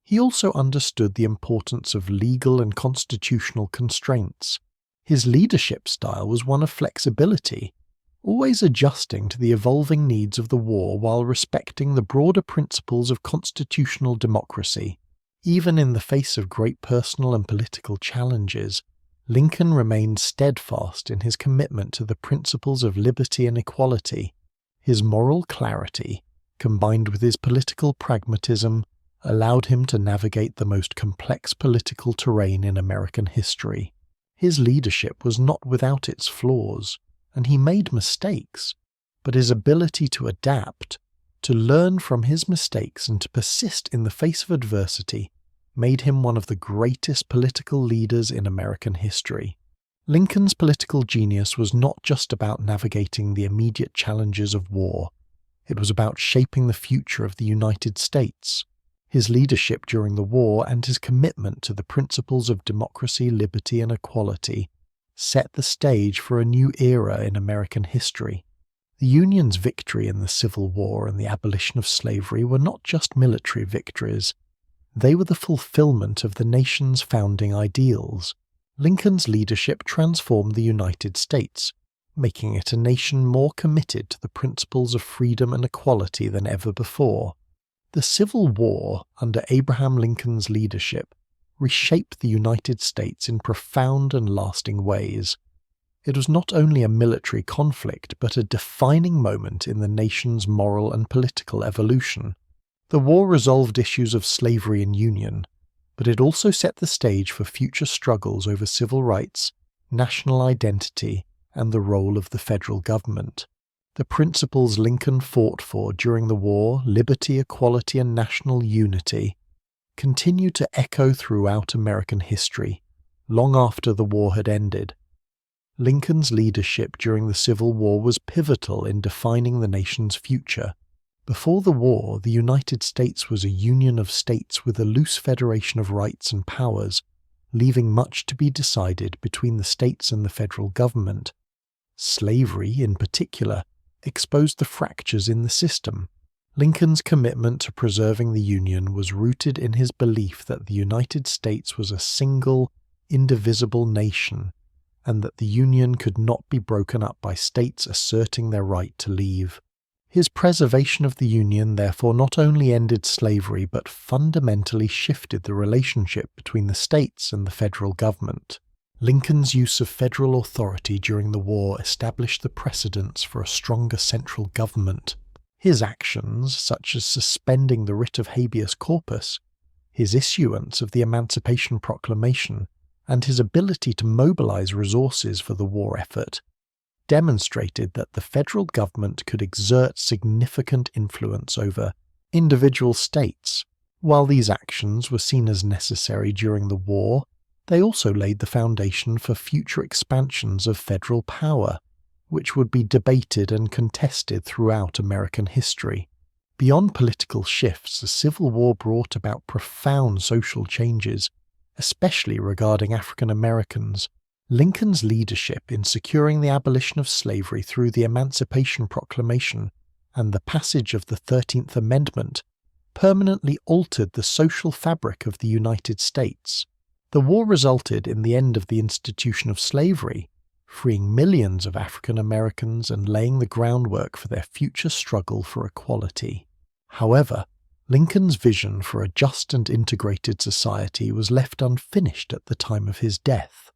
he also understood the importance of legal and constitutional constraints. His leadership style was one of flexibility, always adjusting to the evolving needs of the war while respecting the broader principles of constitutional democracy. Even in the face of great personal and political challenges, Lincoln remained steadfast in his commitment to the principles of liberty and equality. His moral clarity, combined with his political pragmatism, allowed him to navigate the most complex political terrain in American history. His leadership was not without its flaws, and he made mistakes, but his ability to adapt, to learn from his mistakes and to persist in the face of adversity made him one of the greatest political leaders in American history. Lincoln's political genius was not just about navigating the immediate challenges of war. It was about shaping the future of the United States. His leadership during the war and his commitment to the principles of democracy, liberty, and equality set the stage for a new era in American history. The Union's victory in the Civil War and the abolition of slavery were not just military victories. They were the fulfillment of the nation's founding ideals. Lincoln's leadership transformed the United States, making it a nation more committed to the principles of freedom and equality than ever before. The Civil War, under Abraham Lincoln's leadership, reshaped the United States in profound and lasting ways. It was not only a military conflict, but a defining moment in the nation's moral and political evolution. The war resolved issues of slavery and union, but it also set the stage for future struggles over civil rights, national identity, and the role of the federal government. The principles Lincoln fought for during the war, liberty, equality, and national unity, continue to echo throughout American history, long after the war had ended. Lincoln's leadership during the Civil War was pivotal in defining the nation's future. Before the war, the United States was a union of states with a loose federation of rights and powers, leaving much to be decided between the states and the federal government. Slavery, in particular, exposed the fractures in the system. Lincoln's commitment to preserving the Union was rooted in his belief that the United States was a single, indivisible nation, and that the Union could not be broken up by states asserting their right to leave. His preservation of the Union therefore not only ended slavery but fundamentally shifted the relationship between the states and the federal government. Lincoln's use of federal authority during the war established the precedents for a stronger central government. His actions, such as suspending the writ of habeas corpus, his issuance of the Emancipation Proclamation, and his ability to mobilize resources for the war effort, demonstrated that the federal government could exert significant influence over individual states. While these actions were seen as necessary during the war, they also laid the foundation for future expansions of federal power, which would be debated and contested throughout American history. Beyond political shifts, the Civil War brought about profound social changes, especially regarding African Americans. Lincoln's leadership in securing the abolition of slavery through the Emancipation Proclamation and the passage of the 13th Amendment permanently altered the social fabric of the United States. The war resulted in the end of the institution of slavery, freeing millions of African Americans and laying the groundwork for their future struggle for equality. However, Lincoln's vision for a just and integrated society was left unfinished at the time of his death.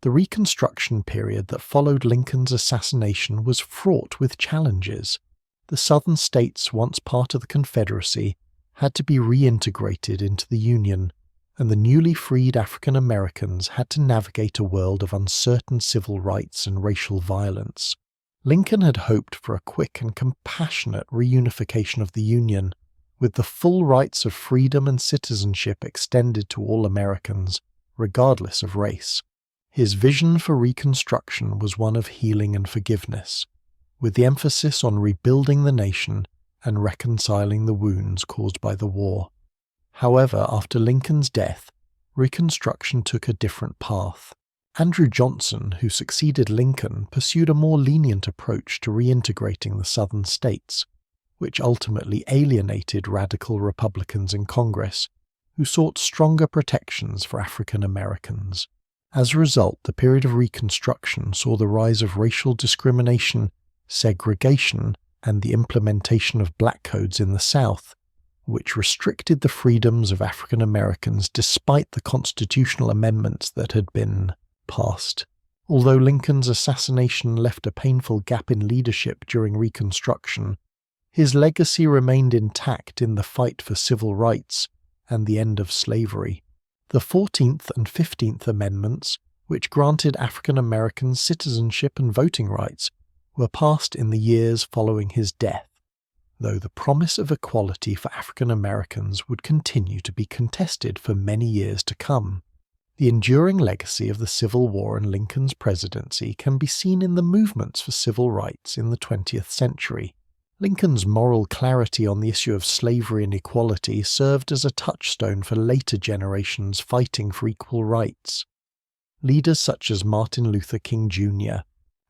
The Reconstruction period that followed Lincoln's assassination was fraught with challenges. The Southern states, once part of the Confederacy, had to be reintegrated into the Union, and the newly freed African Americans had to navigate a world of uncertain civil rights and racial violence. Lincoln had hoped for a quick and compassionate reunification of the Union, with the full rights of freedom and citizenship extended to all Americans, regardless of race. His vision for Reconstruction was one of healing and forgiveness, with the emphasis on rebuilding the nation and reconciling the wounds caused by the war. However, after Lincoln's death, Reconstruction took a different path. Andrew Johnson, who succeeded Lincoln, pursued a more lenient approach to reintegrating the Southern states, which ultimately alienated radical Republicans in Congress, who sought stronger protections for African Americans. As a result, the period of Reconstruction saw the rise of racial discrimination, segregation, and the implementation of black codes in the South, which restricted the freedoms of African Americans despite the constitutional amendments that had been passed. Although Lincoln's assassination left a painful gap in leadership during Reconstruction, his legacy remained intact in the fight for civil rights and the end of slavery. The 14th and 15th Amendments, which granted African Americans citizenship and voting rights, were passed in the years following his death, though the promise of equality for African Americans would continue to be contested for many years to come. The enduring legacy of the Civil War and Lincoln's presidency can be seen in the movements for civil rights in the 20th century. Lincoln's moral clarity on the issue of slavery and equality served as a touchstone for later generations fighting for equal rights. Leaders such as Martin Luther King Jr.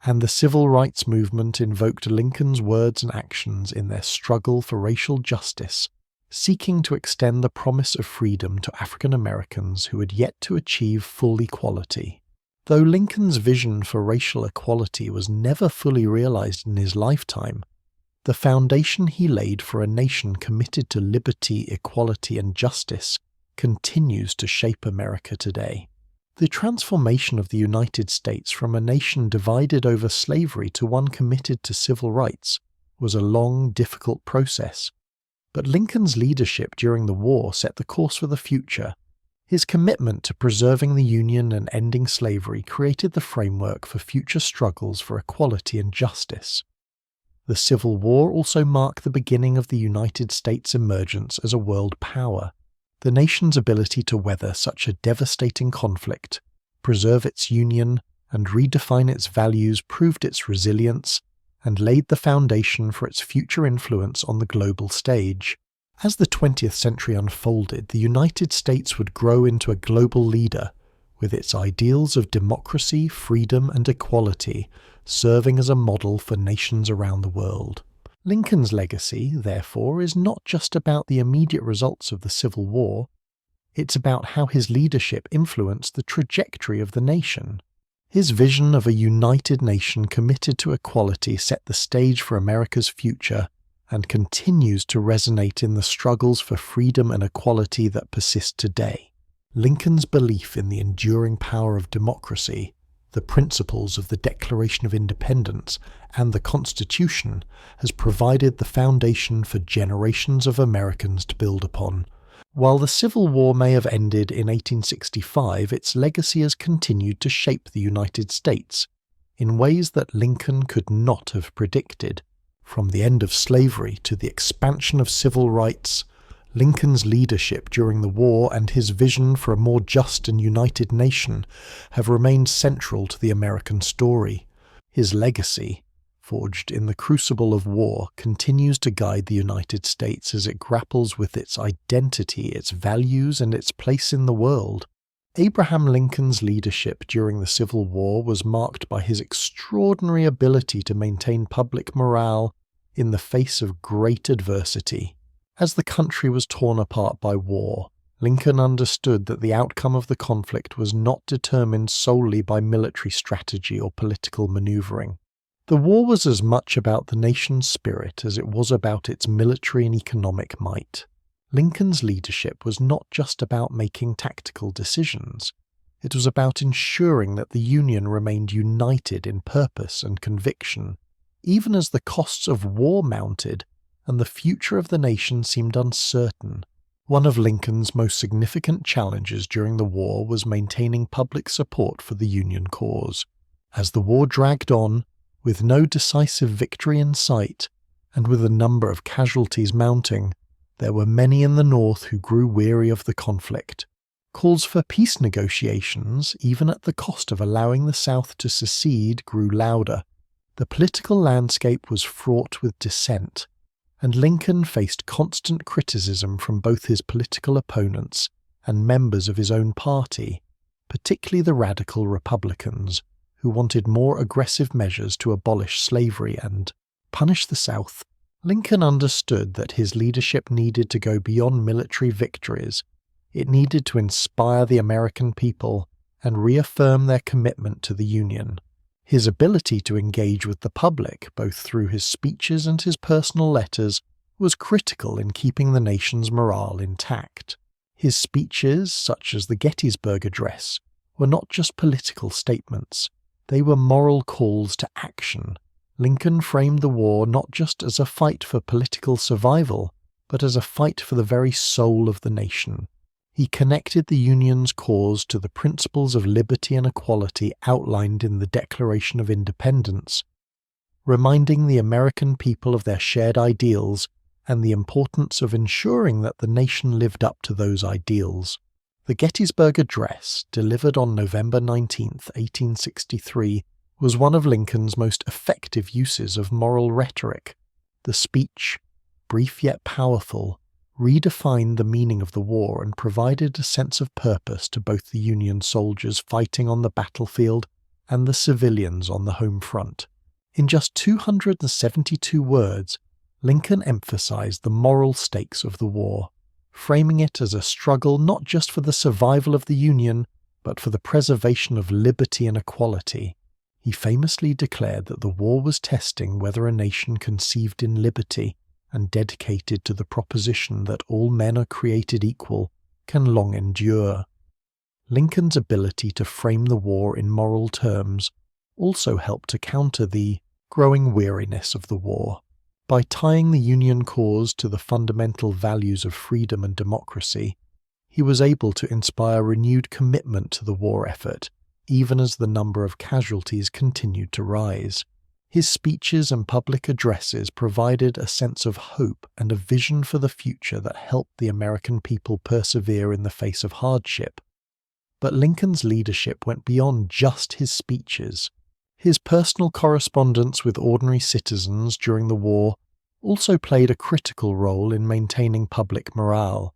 and the civil rights movement invoked Lincoln's words and actions in their struggle for racial justice, seeking to extend the promise of freedom to African Americans who had yet to achieve full equality. Though Lincoln's vision for racial equality was never fully realized in his lifetime, the foundation he laid for a nation committed to liberty, equality, and justice continues to shape America today. The transformation of the United States from a nation divided over slavery to one committed to civil rights was a long, difficult process. But Lincoln's leadership during the war set the course for the future. His commitment to preserving the Union and ending slavery created the framework for future struggles for equality and justice. The Civil War also marked the beginning of the United States' emergence as a world power. The nation's ability to weather such a devastating conflict, preserve its union, and redefine its values proved its resilience and laid the foundation for its future influence on the global stage. As the 20th century unfolded, the United States would grow into a global leader, with its ideals of democracy, freedom, and equality serving as a model for nations around the world. Lincoln's legacy, therefore, is not just about the immediate results of the Civil War, it's about how his leadership influenced the trajectory of the nation. His vision of a united nation committed to equality set the stage for America's future and continues to resonate in the struggles for freedom and equality that persist today. Lincoln's belief in the enduring power of democracy, the principles of the Declaration of Independence, and the Constitution has provided the foundation for generations of Americans to build upon. While the Civil War may have ended in 1865, its legacy has continued to shape the United States in ways that Lincoln could not have predicted. From the end of slavery to the expansion of civil rights, Lincoln's leadership during the war and his vision for a more just and united nation have remained central to the American story. His legacy, forged in the crucible of war, continues to guide the United States as it grapples with its identity, its values, and its place in the world. Abraham Lincoln's leadership during the Civil War was marked by his extraordinary ability to maintain public morale in the face of great adversity. As the country was torn apart by war, Lincoln understood that the outcome of the conflict was not determined solely by military strategy or political maneuvering. The war was as much about the nation's spirit as it was about its military and economic might. Lincoln's leadership was not just about making tactical decisions. It was about ensuring that the Union remained united in purpose and conviction, even as the costs of war mounted and the future of the nation seemed uncertain. One of Lincoln's most significant challenges during the war was maintaining public support for the Union cause. As the war dragged on, with no decisive victory in sight, and with a number of casualties mounting, there were many in the North who grew weary of the conflict. Calls for peace negotiations, even at the cost of allowing the South to secede, grew louder. The political landscape was fraught with dissent, and Lincoln faced constant criticism from both his political opponents and members of his own party, particularly the radical Republicans, who wanted more aggressive measures to abolish slavery and punish the South. Lincoln understood that his leadership needed to go beyond military victories. It needed to inspire the American people and reaffirm their commitment to the Union. His ability to engage with the public, both through his speeches and his personal letters, was critical in keeping the nation's morale intact. His speeches, such as the Gettysburg Address, were not just political statements. They were moral calls to action. Lincoln framed the war not just as a fight for political survival, but as a fight for the very soul of the nation. He connected the Union's cause to the principles of liberty and equality outlined in the Declaration of Independence, reminding the American people of their shared ideals and the importance of ensuring that the nation lived up to those ideals. The Gettysburg Address, delivered on November 19, 1863, was one of Lincoln's most effective uses of moral rhetoric. The speech, brief yet powerful, redefined the meaning of the war and provided a sense of purpose to both the Union soldiers fighting on the battlefield and the civilians on the home front. In just 272 words, Lincoln emphasized the moral stakes of the war, framing it as a struggle not just for the survival of the Union, but for the preservation of liberty and equality. He famously declared that the war was testing whether a nation conceived in liberty and dedicated to the proposition that all men are created equal can long endure. Lincoln's ability to frame the war in moral terms also helped to counter the growing weariness of the war. By tying the Union cause to the fundamental values of freedom and democracy, he was able to inspire renewed commitment to the war effort, even as the number of casualties continued to rise. His speeches and public addresses provided a sense of hope and a vision for the future that helped the American people persevere in the face of hardship. But Lincoln's leadership went beyond just his speeches. His personal correspondence with ordinary citizens during the war also played a critical role in maintaining public morale.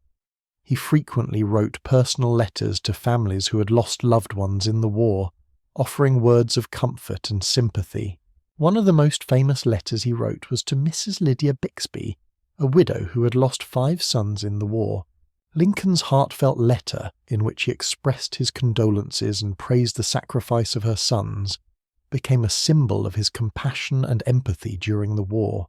He frequently wrote personal letters to families who had lost loved ones in the war, offering words of comfort and sympathy. One of the most famous letters he wrote was to Mrs. Lydia Bixby, a widow who had lost 5 sons in the war. Lincoln's heartfelt letter, in which he expressed his condolences and praised the sacrifice of her sons, became a symbol of his compassion and empathy during the war.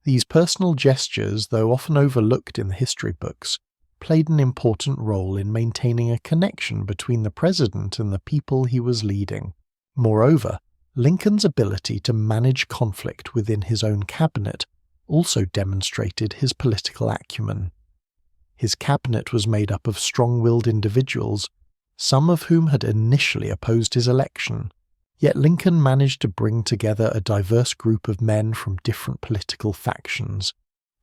These personal gestures, though often overlooked in the history books, played an important role in maintaining a connection between the president and the people he was leading. Moreover, Lincoln's ability to manage conflict within his own cabinet also demonstrated his political acumen. His cabinet was made up of strong-willed individuals, some of whom had initially opposed his election. Yet Lincoln managed to bring together a diverse group of men from different political factions,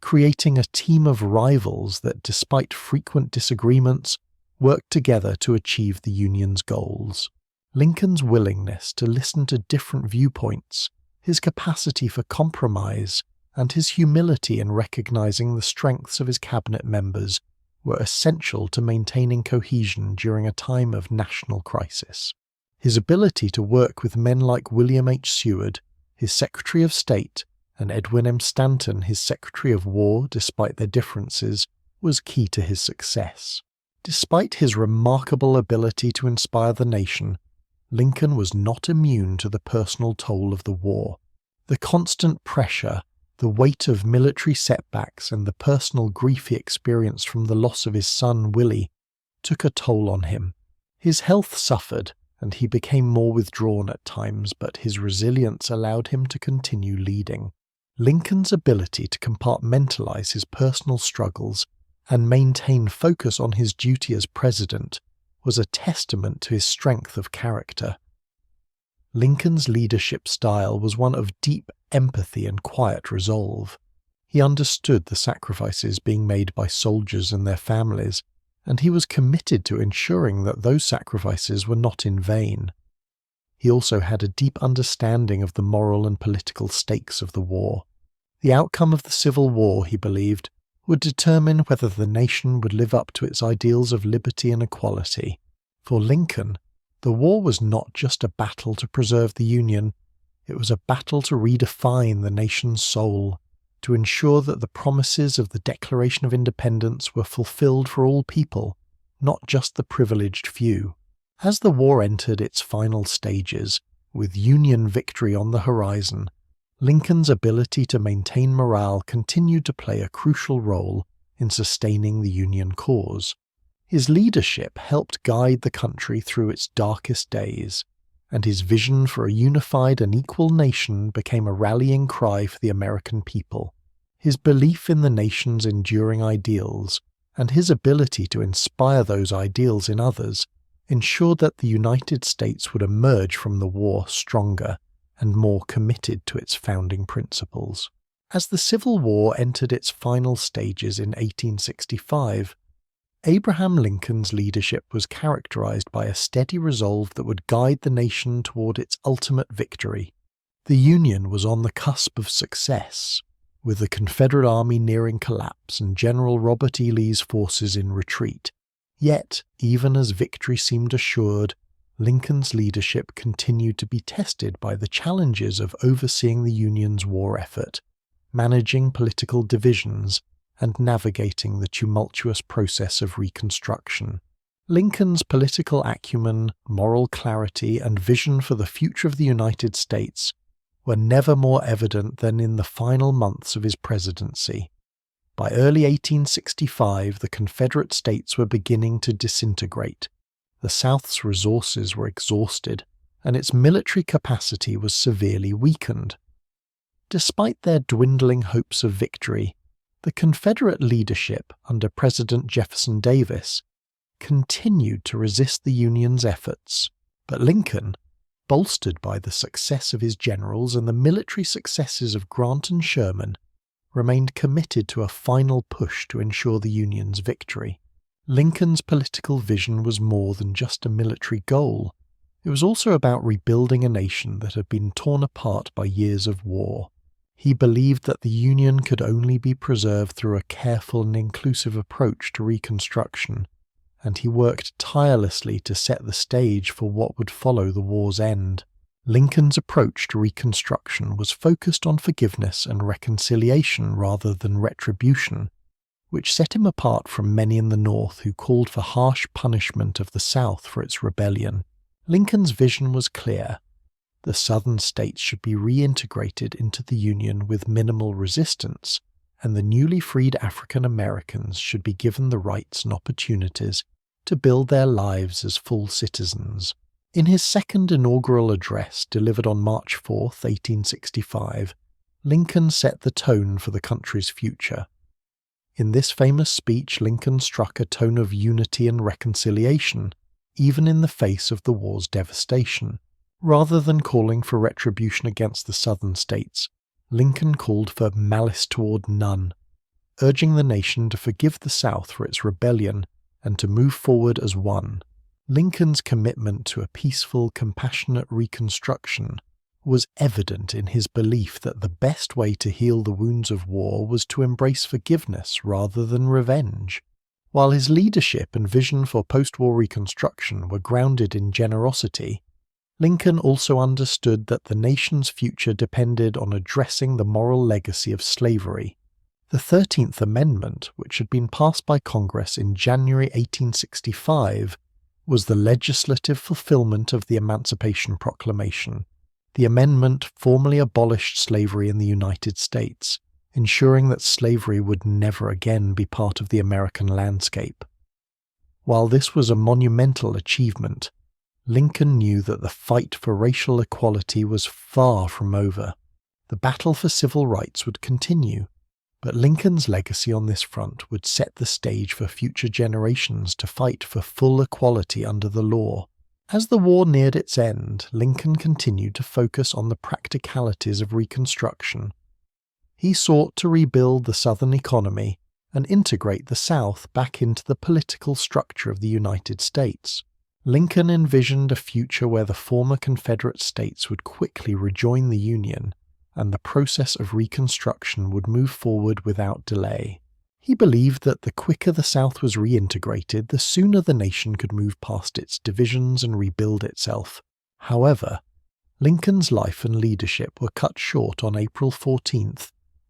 creating a team of rivals that, despite frequent disagreements, worked together to achieve the Union's goals. Lincoln's willingness to listen to different viewpoints, his capacity for compromise, and his humility in recognizing the strengths of his cabinet members were essential to maintaining cohesion during a time of national crisis. His ability to work with men like William H. Seward, his Secretary of State, and Edwin M. Stanton, his Secretary of War, despite their differences, was key to his success. Despite his remarkable ability to inspire the nation, Lincoln was not immune to the personal toll of the war. The constant pressure, the weight of military setbacks, and the personal grief he experienced from the loss of his son Willie took a toll on him. His health suffered, and he became more withdrawn at times, but his resilience allowed him to continue leading. Lincoln's ability to compartmentalize his personal struggles and maintain focus on his duty as president was a testament to his strength of character. Lincoln's leadership style was one of deep empathy and quiet resolve. He understood the sacrifices being made by soldiers and their families, and he was committed to ensuring that those sacrifices were not in vain. He also had a deep understanding of the moral and political stakes of the war. The outcome of the Civil War, he believed, would determine whether the nation would live up to its ideals of liberty and equality. For Lincoln, the war was not just a battle to preserve the Union, it was a battle to redefine the nation's soul, to ensure that the promises of the Declaration of Independence were fulfilled for all people, not just the privileged few. As the war entered its final stages, with Union victory on the horizon, Lincoln's ability to maintain morale continued to play a crucial role in sustaining the Union cause. His leadership helped guide the country through its darkest days, and his vision for a unified and equal nation became a rallying cry for the American people. His belief in the nation's enduring ideals, and his ability to inspire those ideals in others, ensured that the United States would emerge from the war stronger and more committed to its founding principles. As the Civil War entered its final stages in 1865, Abraham Lincoln's leadership was characterized by a steady resolve that would guide the nation toward its ultimate victory. The Union was on the cusp of success, with the Confederate Army nearing collapse and General Robert E. Lee's forces in retreat. Yet, even as victory seemed assured, Lincoln's leadership continued to be tested by the challenges of overseeing the Union's war effort, managing political divisions, and navigating the tumultuous process of Reconstruction. Lincoln's political acumen, moral clarity, and vision for the future of the United States were never more evident than in the final months of his presidency. By early 1865, the Confederate States were beginning to disintegrate. The South's resources were exhausted, and its military capacity was severely weakened. Despite their dwindling hopes of victory, the Confederate leadership under President Jefferson Davis continued to resist the Union's efforts, but Lincoln, bolstered by the success of his generals and the military successes of Grant and Sherman, remained committed to a final push to ensure the Union's victory. Lincoln's political vision was more than just a military goal. It was also about rebuilding a nation that had been torn apart by years of war. He believed that the Union could only be preserved through a careful and inclusive approach to Reconstruction, and he worked tirelessly to set the stage for what would follow the war's end. Lincoln's approach to Reconstruction was focused on forgiveness and reconciliation rather than retribution, which set him apart from many in the North who called for harsh punishment of the South for its rebellion. Lincoln's vision was clear. The Southern states should be reintegrated into the Union with minimal resistance, and the newly freed African Americans should be given the rights and opportunities to build their lives as full citizens. In his second inaugural address, delivered on March 4, 1865, Lincoln set the tone for the country's future. In this famous speech, Lincoln struck a tone of unity and reconciliation, even in the face of the war's devastation. Rather than calling for retribution against the Southern states, Lincoln called for malice toward none, urging the nation to forgive the South for its rebellion and to move forward as one. Lincoln's commitment to a peaceful, compassionate Reconstruction was evident in his belief that the best way to heal the wounds of war was to embrace forgiveness rather than revenge. While his leadership and vision for post-war Reconstruction were grounded in generosity, Lincoln also understood that the nation's future depended on addressing the moral legacy of slavery. The 13th Amendment, which had been passed by Congress in January 1865, was the legislative fulfillment of the Emancipation Proclamation. The amendment formally abolished slavery in the United States, ensuring that slavery would never again be part of the American landscape. While this was a monumental achievement, Lincoln knew that the fight for racial equality was far from over. The battle for civil rights would continue, but Lincoln's legacy on this front would set the stage for future generations to fight for full equality under the law. As the war neared its end, Lincoln continued to focus on the practicalities of Reconstruction. He sought to rebuild the Southern economy and integrate the South back into the political structure of the United States. Lincoln envisioned a future where the former Confederate states would quickly rejoin the Union, and the process of Reconstruction would move forward without delay. He believed that the quicker the South was reintegrated, the sooner the nation could move past its divisions and rebuild itself. However, Lincoln's life and leadership were cut short on April 14,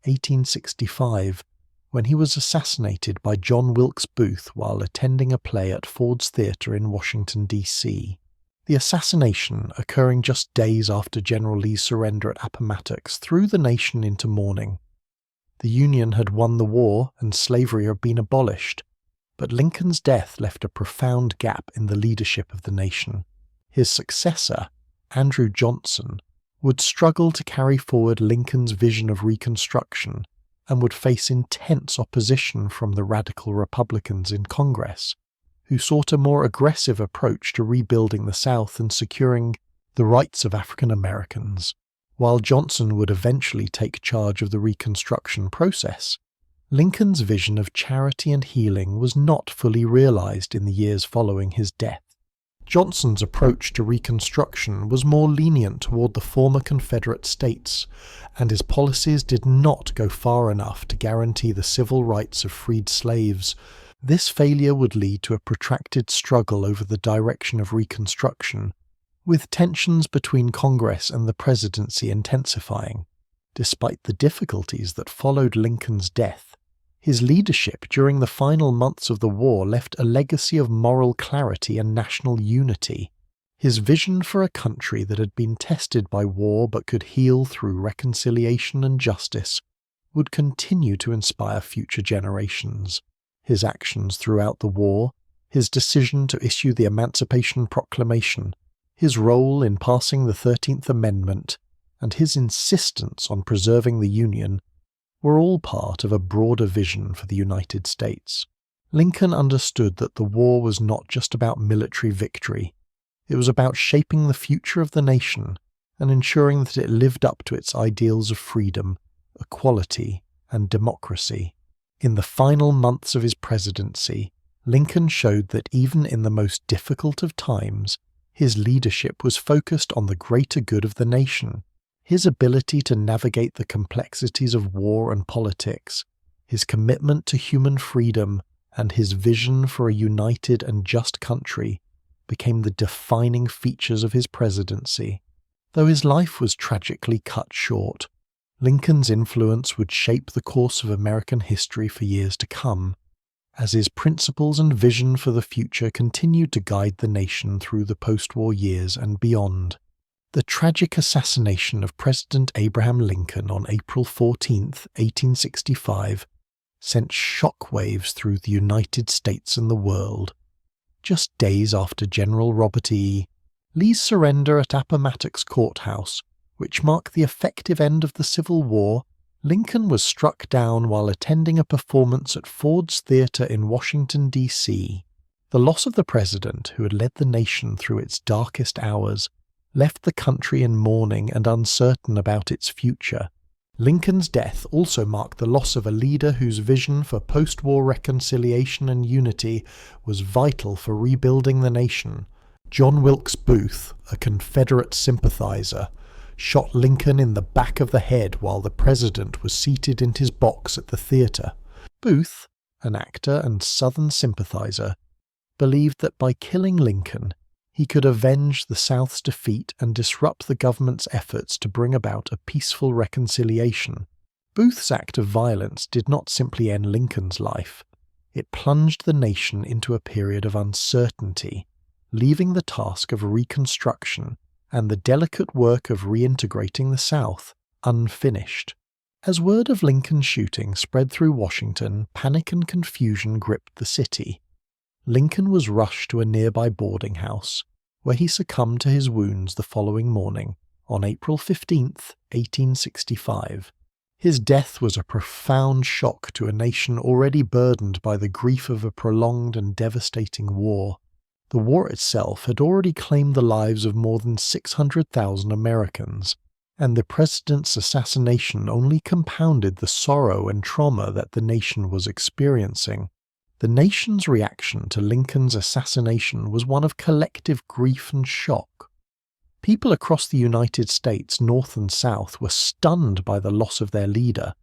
1865, when he was assassinated by John Wilkes Booth while attending a play at Ford's Theatre in Washington, D.C. The assassination, occurring just days after General Lee's surrender at Appomattox, threw the nation into mourning. The Union had won the war and slavery had been abolished, but Lincoln's death left a profound gap in the leadership of the nation. His successor, Andrew Johnson, would struggle to carry forward Lincoln's vision of Reconstruction and would face intense opposition from the radical Republicans in Congress, who sought a more aggressive approach to rebuilding the South and securing the rights of African Americans. While Johnson would eventually take charge of the Reconstruction process, Lincoln's vision of charity and healing was not fully realized in the years following his death. Johnson's approach to Reconstruction was more lenient toward the former Confederate states, and his policies did not go far enough to guarantee the civil rights of freed slaves. This failure would lead to a protracted struggle over the direction of Reconstruction, with tensions between Congress and the presidency intensifying. Despite the difficulties that followed Lincoln's death, His leadership during the final months of the war left a legacy of moral clarity and national unity. His vision for a country that had been tested by war but could heal through reconciliation and justice would continue to inspire future generations. His actions throughout the war, his decision to issue the Emancipation Proclamation, his role in passing the 13th Amendment, and his insistence on preserving the Union were all part of a broader vision for the United States. Lincoln understood that the war was not just about military victory. It was about shaping the future of the nation and ensuring that it lived up to its ideals of freedom, equality, and democracy. In the final months of his presidency, Lincoln showed that even in the most difficult of times, his leadership was focused on the greater good of the nation. His ability to navigate the complexities of war and politics, his commitment to human freedom, and his vision for a united and just country became the defining features of his presidency. Though his life was tragically cut short, Lincoln's influence would shape the course of American history for years to come, as his principles and vision for the future continued to guide the nation through the post-war years and beyond. The tragic assassination of President Abraham Lincoln on April 14, 1865, sent shockwaves through the United States and the world. Just days after General Robert E. Lee's surrender at Appomattox Courthouse, which marked the effective end of the Civil War, Lincoln was struck down while attending a performance at Ford's Theatre in Washington, D.C. The loss of the president, who had led the nation through its darkest hours, left the country in mourning and uncertain about its future. Lincoln's death also marked the loss of a leader whose vision for post-war reconciliation and unity was vital for rebuilding the nation. John Wilkes Booth, a Confederate sympathizer, shot Lincoln in the back of the head while the president was seated in his box at the theatre. Booth, an actor and Southern sympathizer, believed that by killing Lincoln, he could avenge the South's defeat and disrupt the government's efforts to bring about a peaceful reconciliation. Booth's act of violence did not simply end Lincoln's life. It plunged the nation into a period of uncertainty, leaving the task of reconstruction and the delicate work of reintegrating the South unfinished. As word of Lincoln's shooting spread through Washington, panic and confusion gripped the city. Lincoln was rushed to a nearby boarding house, where he succumbed to his wounds the following morning, on April 15, 1865. His death was a profound shock to a nation already burdened by the grief of a prolonged and devastating war. The war itself had already claimed the lives of more than 600,000 Americans, and the president's assassination only compounded the sorrow and trauma that the nation was experiencing. The nation's reaction to Lincoln's assassination was one of collective grief and shock. People across the United States, North and South, were stunned by the loss of their leader.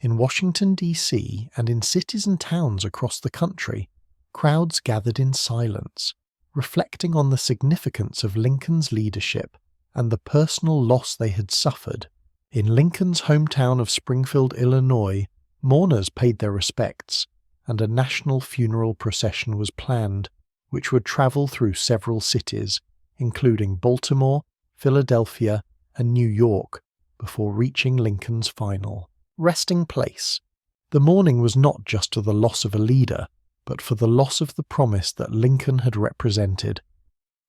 In Washington, D.C., and in cities and towns across the country, crowds gathered in silence, reflecting on the significance of Lincoln's leadership and the personal loss they had suffered. In Lincoln's hometown of Springfield, Illinois, mourners paid their respects, and a national funeral procession was planned, which would travel through several cities, including Baltimore, Philadelphia, and New York, before reaching Lincoln's final resting place. The mourning was not just for the loss of a leader, but for the loss of the promise that Lincoln had represented,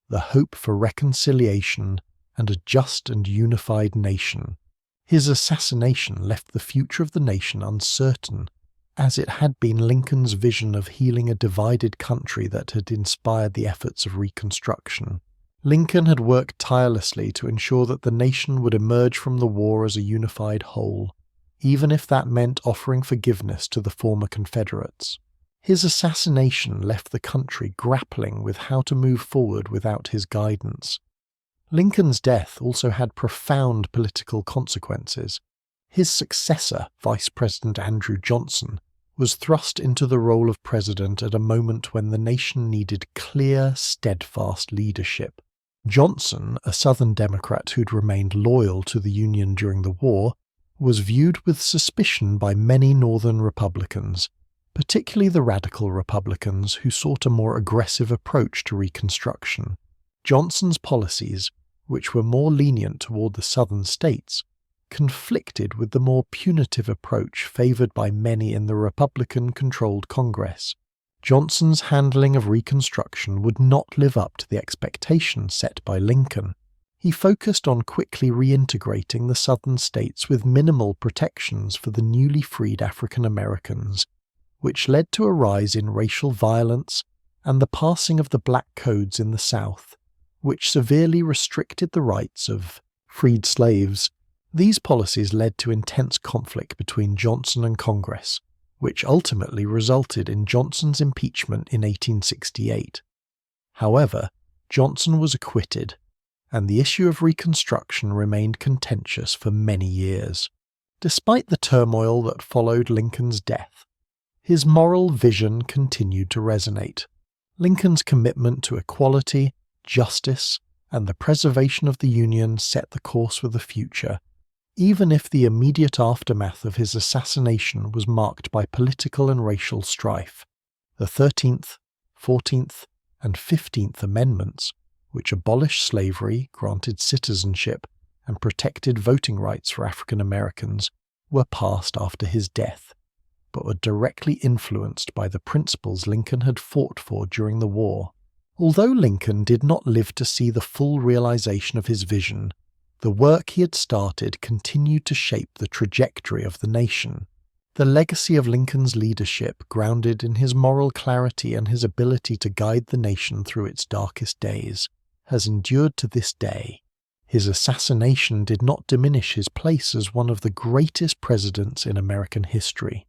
the hope for reconciliation and a just and unified nation. His assassination left the future of the nation uncertain, as it had been Lincoln's vision of healing a divided country that had inspired the efforts of Reconstruction. Lincoln had worked tirelessly to ensure that the nation would emerge from the war as a unified whole, even if that meant offering forgiveness to the former Confederates. His assassination left the country grappling with how to move forward without his guidance. Lincoln's death also had profound political consequences. His successor, Vice President Andrew Johnson, was thrust into the role of president at a moment when the nation needed clear, steadfast leadership. Johnson, a Southern Democrat who'd remained loyal to the Union during the war, was viewed with suspicion by many Northern Republicans, particularly the radical Republicans who sought a more aggressive approach to Reconstruction. Johnson's policies, which were more lenient toward the southern states, conflicted with the more punitive approach favored by many in the Republican-controlled Congress. Johnson's handling of Reconstruction would not live up to the expectations set by Lincoln. He focused on quickly reintegrating the southern states with minimal protections for the newly freed African Americans, which led to a rise in racial violence and the passing of the Black Codes in the South, which severely restricted the rights of freed slaves. These policies led to intense conflict between Johnson and Congress, which ultimately resulted in Johnson's impeachment in 1868. However, Johnson was acquitted, and the issue of Reconstruction remained contentious for many years. Despite the turmoil that followed Lincoln's death, his moral vision continued to resonate. Lincoln's commitment to equality, justice, and the preservation of the Union set the course for the future, even if the immediate aftermath of his assassination was marked by political and racial strife. The 13th, 14th, and 15th Amendments, which abolished slavery, granted citizenship, and protected voting rights for African Americans, were passed after his death, but were directly influenced by the principles Lincoln had fought for during the war. Although Lincoln did not live to see the full realization of his vision, the work he had started continued to shape the trajectory of the nation. The legacy of Lincoln's leadership, grounded in his moral clarity and his ability to guide the nation through its darkest days, has endured to this day. His assassination did not diminish his place as one of the greatest presidents in American history.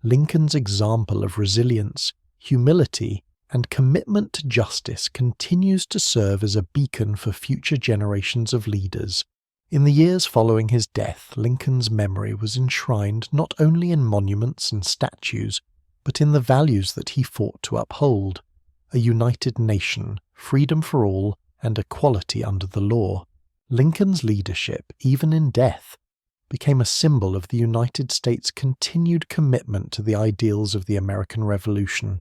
Lincoln's example of resilience, humility, and commitment to justice continues to serve as a beacon for future generations of leaders. In the years following his death, Lincoln's memory was enshrined not only in monuments and statues, but in the values that he fought to uphold: a united nation, freedom for all, and equality under the law. Lincoln's leadership, even in death, became a symbol of the United States' continued commitment to the ideals of the American Revolution,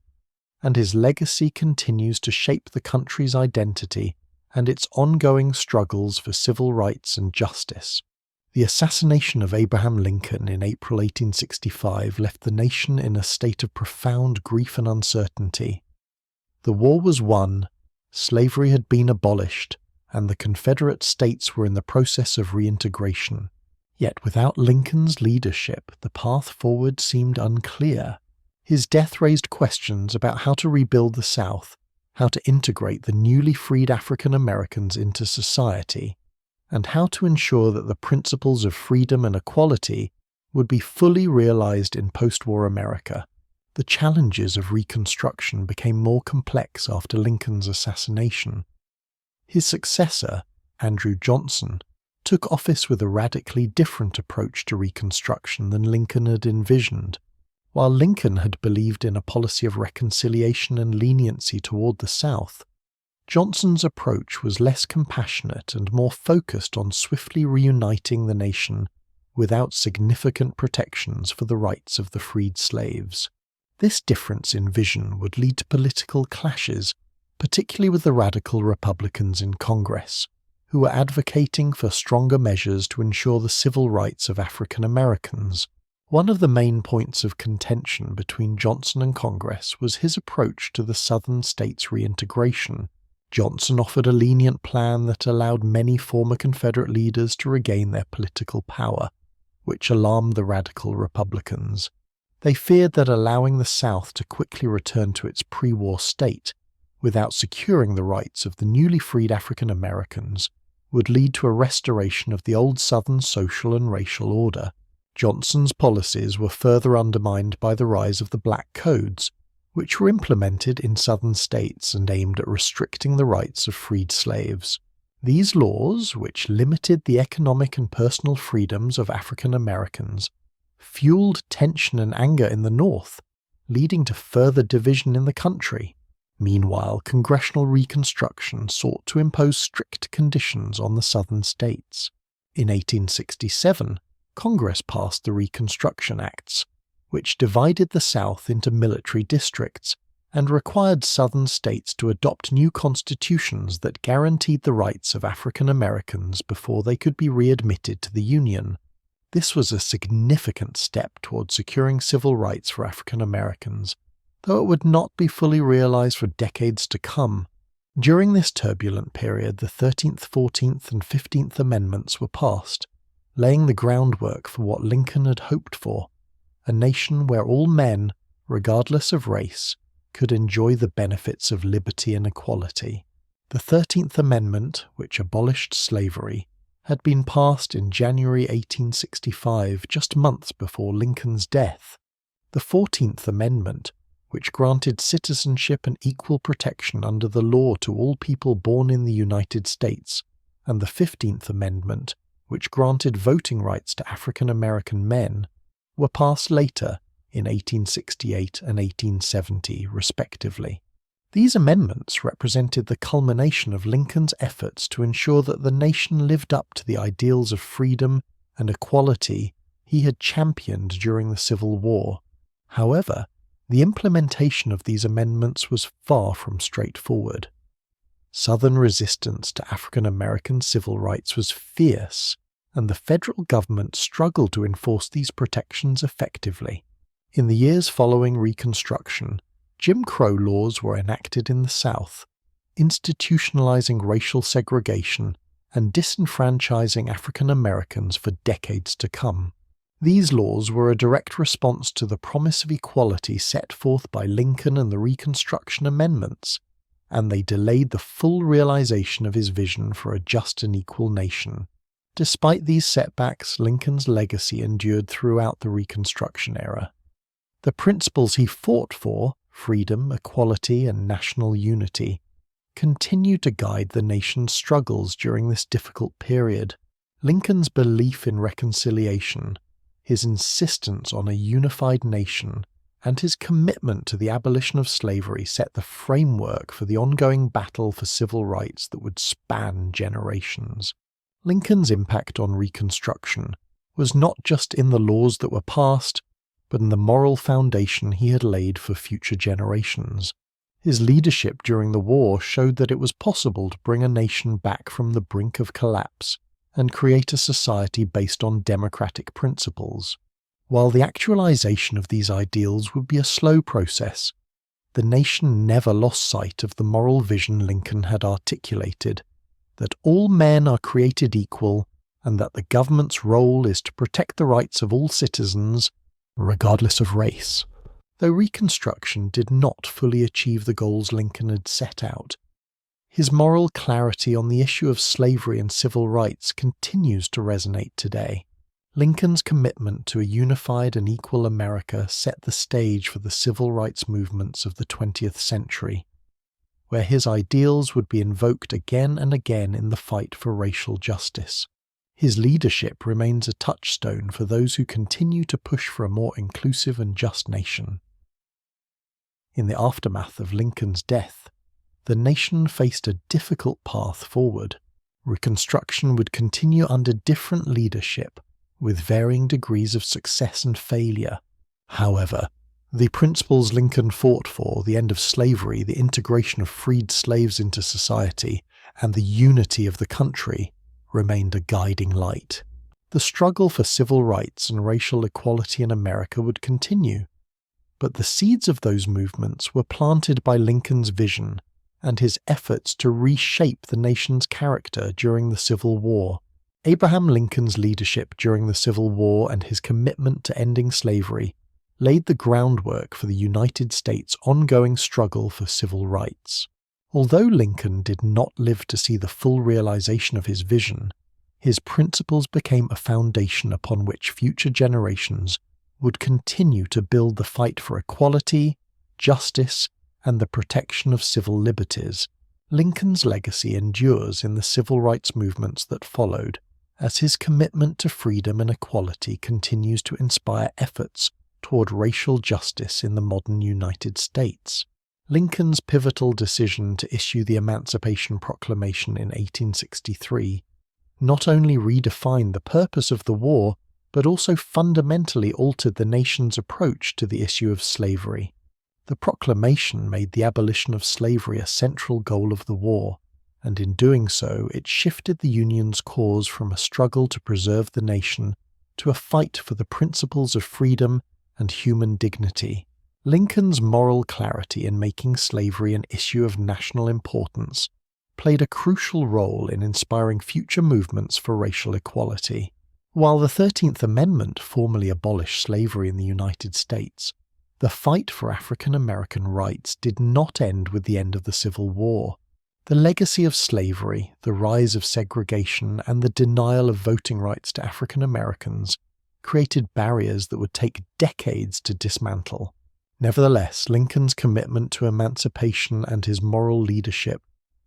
and his legacy continues to shape the country's identity and its ongoing struggles for civil rights and justice. The assassination of Abraham Lincoln in April 1865 left the nation in a state of profound grief and uncertainty. The war was won, slavery had been abolished, and the Confederate States were in the process of reintegration. Yet without Lincoln's leadership, the path forward seemed unclear. His death raised questions about how to rebuild the South, how to integrate the newly freed African Americans into society, and how to ensure that the principles of freedom and equality would be fully realized in post-war America. The challenges of Reconstruction became more complex after Lincoln's assassination. His successor, Andrew Johnson, took office with a radically different approach to Reconstruction than Lincoln had envisioned. While Lincoln had believed in a policy of reconciliation and leniency toward the South, Johnson's approach was less compassionate and more focused on swiftly reuniting the nation without significant protections for the rights of the freed slaves. This difference in vision would lead to political clashes, particularly with the radical Republicans in Congress, who were advocating for stronger measures to ensure the civil rights of African Americans. One of the main points of contention between Johnson and Congress was his approach to the southern states' reintegration. Johnson offered a lenient plan that allowed many former Confederate leaders to regain their political power, which alarmed the radical Republicans. They feared that allowing the South to quickly return to its pre-war state, without securing the rights of the newly freed African Americans, would lead to a restoration of the old Southern social and racial order. Johnson's policies were further undermined by the rise of the Black Codes, which were implemented in Southern states and aimed at restricting the rights of freed slaves. These laws, which limited the economic and personal freedoms of African Americans, fueled tension and anger in the North, leading to further division in the country. Meanwhile, congressional Reconstruction sought to impose strict conditions on the Southern states. In 1867, Congress passed the Reconstruction Acts, which divided the South into military districts and required Southern states to adopt new constitutions that guaranteed the rights of African Americans before they could be readmitted to the Union. This was a significant step toward securing civil rights for African Americans, though it would not be fully realized for decades to come. During this turbulent period, the 13th, 14th, and 15th Amendments were passed, laying the groundwork for what Lincoln had hoped for, a nation where all men, regardless of race, could enjoy the benefits of liberty and equality. The 13th Amendment, which abolished slavery, had been passed in January 1865, just months before Lincoln's death. The 14th Amendment, which granted citizenship and equal protection under the law to all people born in the United States, and the 15th Amendment, which granted voting rights to African American men, were passed later in 1868 and 1870, respectively. These amendments represented the culmination of Lincoln's efforts to ensure that the nation lived up to the ideals of freedom and equality he had championed during the Civil War. However, the implementation of these amendments was far from straightforward. Southern resistance to African American civil rights was fierce, and the federal government struggled to enforce these protections effectively. In the years following Reconstruction, Jim Crow laws were enacted in the South, institutionalizing racial segregation and disenfranchising African Americans for decades to come. These laws were a direct response to the promise of equality set forth by Lincoln and the Reconstruction Amendments, and they delayed the full realization of his vision for a just and equal nation. Despite these setbacks, Lincoln's legacy endured throughout the Reconstruction era. The principles he fought for, freedom, equality, and national unity, continued to guide the nation's struggles during this difficult period. Lincoln's belief in reconciliation, his insistence on a unified nation, and his commitment to the abolition of slavery set the framework for the ongoing battle for civil rights that would span generations. Lincoln's impact on Reconstruction was not just in the laws that were passed, but in the moral foundation he had laid for future generations. His leadership during the war showed that it was possible to bring a nation back from the brink of collapse and create a society based on democratic principles. While the actualization of these ideals would be a slow process, the nation never lost sight of the moral vision Lincoln had articulated, that all men are created equal and that the government's role is to protect the rights of all citizens, regardless of race. Though Reconstruction did not fully achieve the goals Lincoln had set out, his moral clarity on the issue of slavery and civil rights continues to resonate today. Lincoln's commitment to a unified and equal America set the stage for the civil rights movements of the 20th century, where his ideals would be invoked again and again in the fight for racial justice. His leadership remains a touchstone for those who continue to push for a more inclusive and just nation. In the aftermath of Lincoln's death, the nation faced a difficult path forward. Reconstruction would continue under different leadership, with varying degrees of success and failure. However, the principles Lincoln fought for, the end of slavery, the integration of freed slaves into society, and the unity of the country, remained a guiding light. The struggle for civil rights and racial equality in America would continue, but the seeds of those movements were planted by Lincoln's vision and his efforts to reshape the nation's character during the Civil War. Abraham Lincoln's leadership during the Civil War and his commitment to ending slavery laid the groundwork for the United States' ongoing struggle for civil rights. Although Lincoln did not live to see the full realization of his vision, his principles became a foundation upon which future generations would continue to build the fight for equality, justice, and the protection of civil liberties. Lincoln's legacy endures in the civil rights movements that followed, as his commitment to freedom and equality continues to inspire efforts toward racial justice in the modern United States. Lincoln's pivotal decision to issue the Emancipation Proclamation in 1863 not only redefined the purpose of the war, but also fundamentally altered the nation's approach to the issue of slavery. The proclamation made the abolition of slavery a central goal of the war, and in doing so it shifted the Union's cause from a struggle to preserve the nation to a fight for the principles of freedom and human dignity. Lincoln's moral clarity in making slavery an issue of national importance played a crucial role in inspiring future movements for racial equality. While the 13th Amendment formally abolished slavery in the United States, the fight for African American rights did not end with the end of the Civil War. The legacy of slavery, the rise of segregation, and the denial of voting rights to African Americans created barriers that would take decades to dismantle. Nevertheless, Lincoln's commitment to emancipation and his moral leadership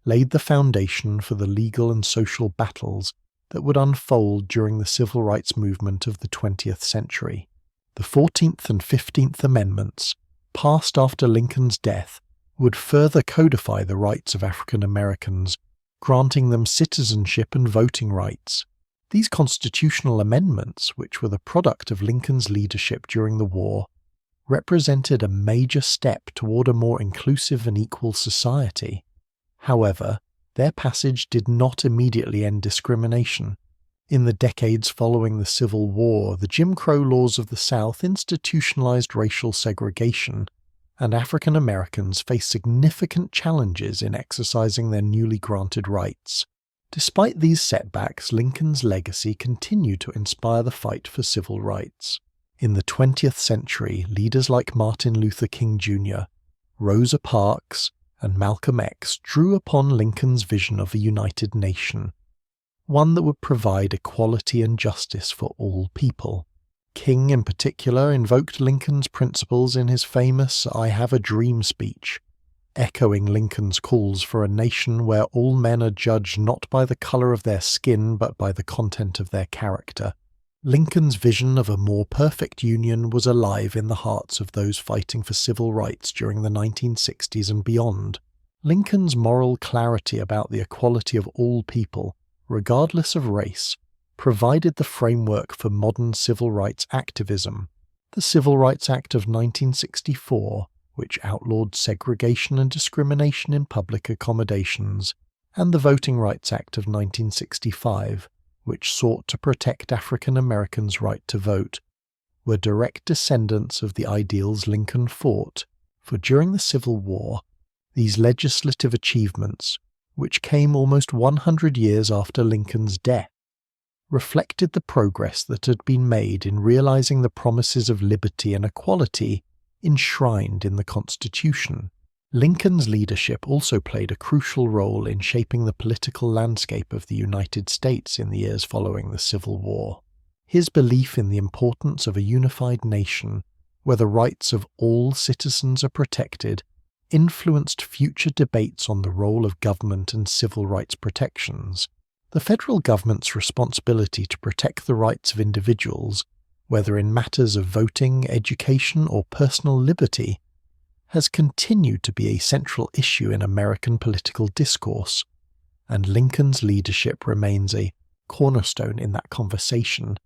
laid the foundation for the legal and social battles that would unfold during the civil rights movement of the 20th century. The 14th and 15th Amendments, passed after Lincoln's death, would further codify the rights of African Americans, granting them citizenship and voting rights. These constitutional amendments, which were the product of Lincoln's leadership during the war, represented a major step toward a more inclusive and equal society. However, their passage did not immediately end discrimination. In the decades following the Civil War, the Jim Crow laws of the South institutionalized racial segregation, and African Americans faced significant challenges in exercising their newly granted rights. Despite these setbacks, Lincoln's legacy continued to inspire the fight for civil rights. In the 20th century, leaders like Martin Luther King Jr., Rosa Parks, and Malcolm X drew upon Lincoln's vision of a united nation, one that would provide equality and justice for all people. King, in particular, invoked Lincoln's principles in his famous "I Have a Dream" speech, echoing Lincoln's calls for a nation where all men are judged not by the color of their skin but by the content of their character. Lincoln's vision of a more perfect union was alive in the hearts of those fighting for civil rights during the 1960s and beyond. Lincoln's moral clarity about the equality of all people, regardless of race, provided the framework for modern civil rights activism. The Civil Rights Act of 1964, which outlawed segregation and discrimination in public accommodations, and the Voting Rights Act of 1965, which sought to protect African Americans' right to vote, were direct descendants of the ideals Lincoln fought, for during the Civil War, these legislative achievements, which came almost 100 years after Lincoln's death, reflected the progress that had been made in realizing the promises of liberty and equality enshrined in the Constitution. Lincoln's leadership also played a crucial role in shaping the political landscape of the United States in the years following the Civil War. His belief in the importance of a unified nation, where the rights of all citizens are protected, influenced future debates on the role of government and civil rights protections. The federal government's responsibility to protect the rights of individuals, whether in matters of voting, education, or personal liberty, has continued to be a central issue in American political discourse, and Lincoln's leadership remains a cornerstone in that conversation.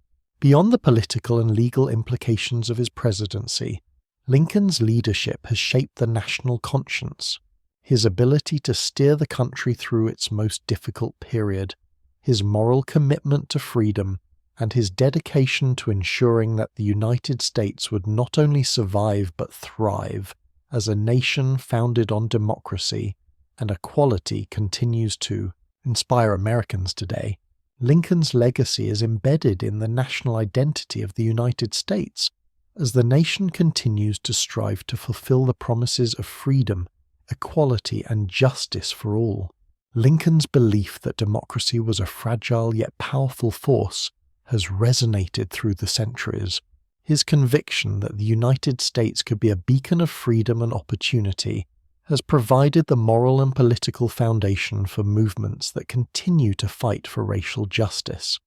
Beyond the political and legal implications of his presidency, Lincoln's leadership has shaped the national conscience. His ability to steer the country through its most difficult period, his moral commitment to freedom, and his dedication to ensuring that the United States would not only survive but thrive as a nation founded on democracy and equality continues to inspire Americans today. Lincoln's legacy is embedded in the national identity of the United States as the nation continues to strive to fulfill the promises of freedom, equality, and justice for all. Lincoln's belief that democracy was a fragile yet powerful force has resonated through the centuries. His conviction that the United States could be a beacon of freedom and opportunity has provided the moral and political foundation for movements that continue to fight for racial justice.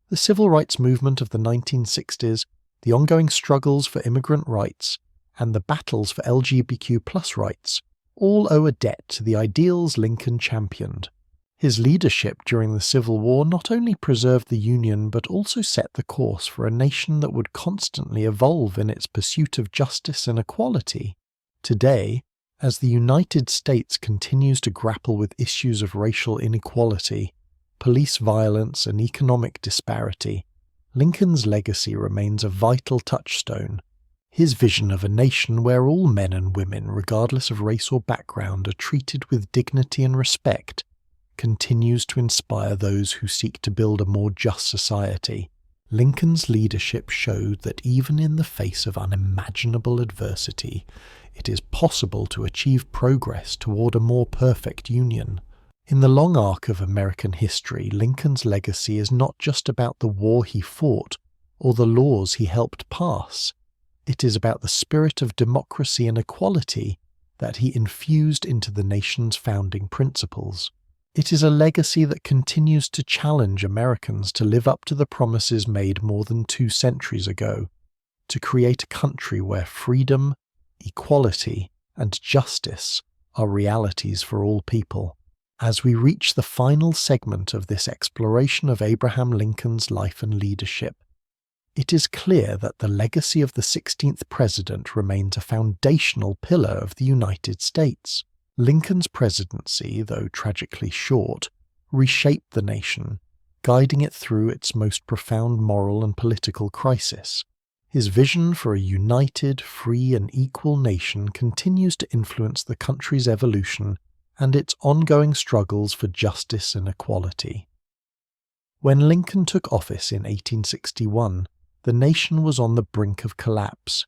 The civil rights movement of the 1960s, the ongoing struggles for immigrant rights, and the battles for LGBTQ+ rights all owe a debt to the ideals Lincoln championed. His leadership during the Civil War not only preserved the Union but also set the course for a nation that would constantly evolve in its pursuit of justice and equality. Today, as the United States continues to grapple with issues of racial inequality, police violence, and economic disparity, Lincoln's legacy remains a vital touchstone. His vision of a nation where all men and women, regardless of race or background, are treated with dignity and respect, continues to inspire those who seek to build a more just society. Lincoln's leadership showed that even in the face of unimaginable adversity, it is possible to achieve progress toward a more perfect union. In the long arc of American history, Lincoln's legacy is not just about the war he fought or the laws he helped pass. It is about the spirit of democracy and equality that he infused into the nation's founding principles. It is a legacy that continues to challenge Americans to live up to the promises made more than 2 centuries ago, to create a country where freedom, equality, and justice are realities for all people. As we reach the final segment of this exploration of Abraham Lincoln's life and leadership, it is clear that the legacy of the 16th president remains a foundational pillar of the United States. Lincoln's presidency, though tragically short, reshaped the nation, guiding it through its most profound moral and political crisis. His vision for a united, free, and equal nation continues to influence the country's evolution and its ongoing struggles for justice and equality. When Lincoln took office in 1861, the nation was on the brink of collapse.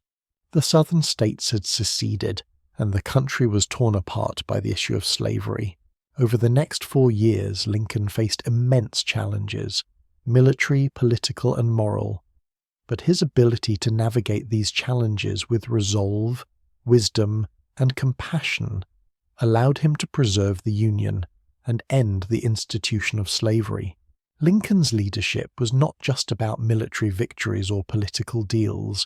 The southern states had seceded, and the country was torn apart by the issue of slavery. Over the next 4 years, Lincoln faced immense challenges, military, political, and moral. But his ability to navigate these challenges with resolve, wisdom, and compassion allowed him to preserve the Union and end the institution of slavery. Lincoln's leadership was not just about military victories or political deals.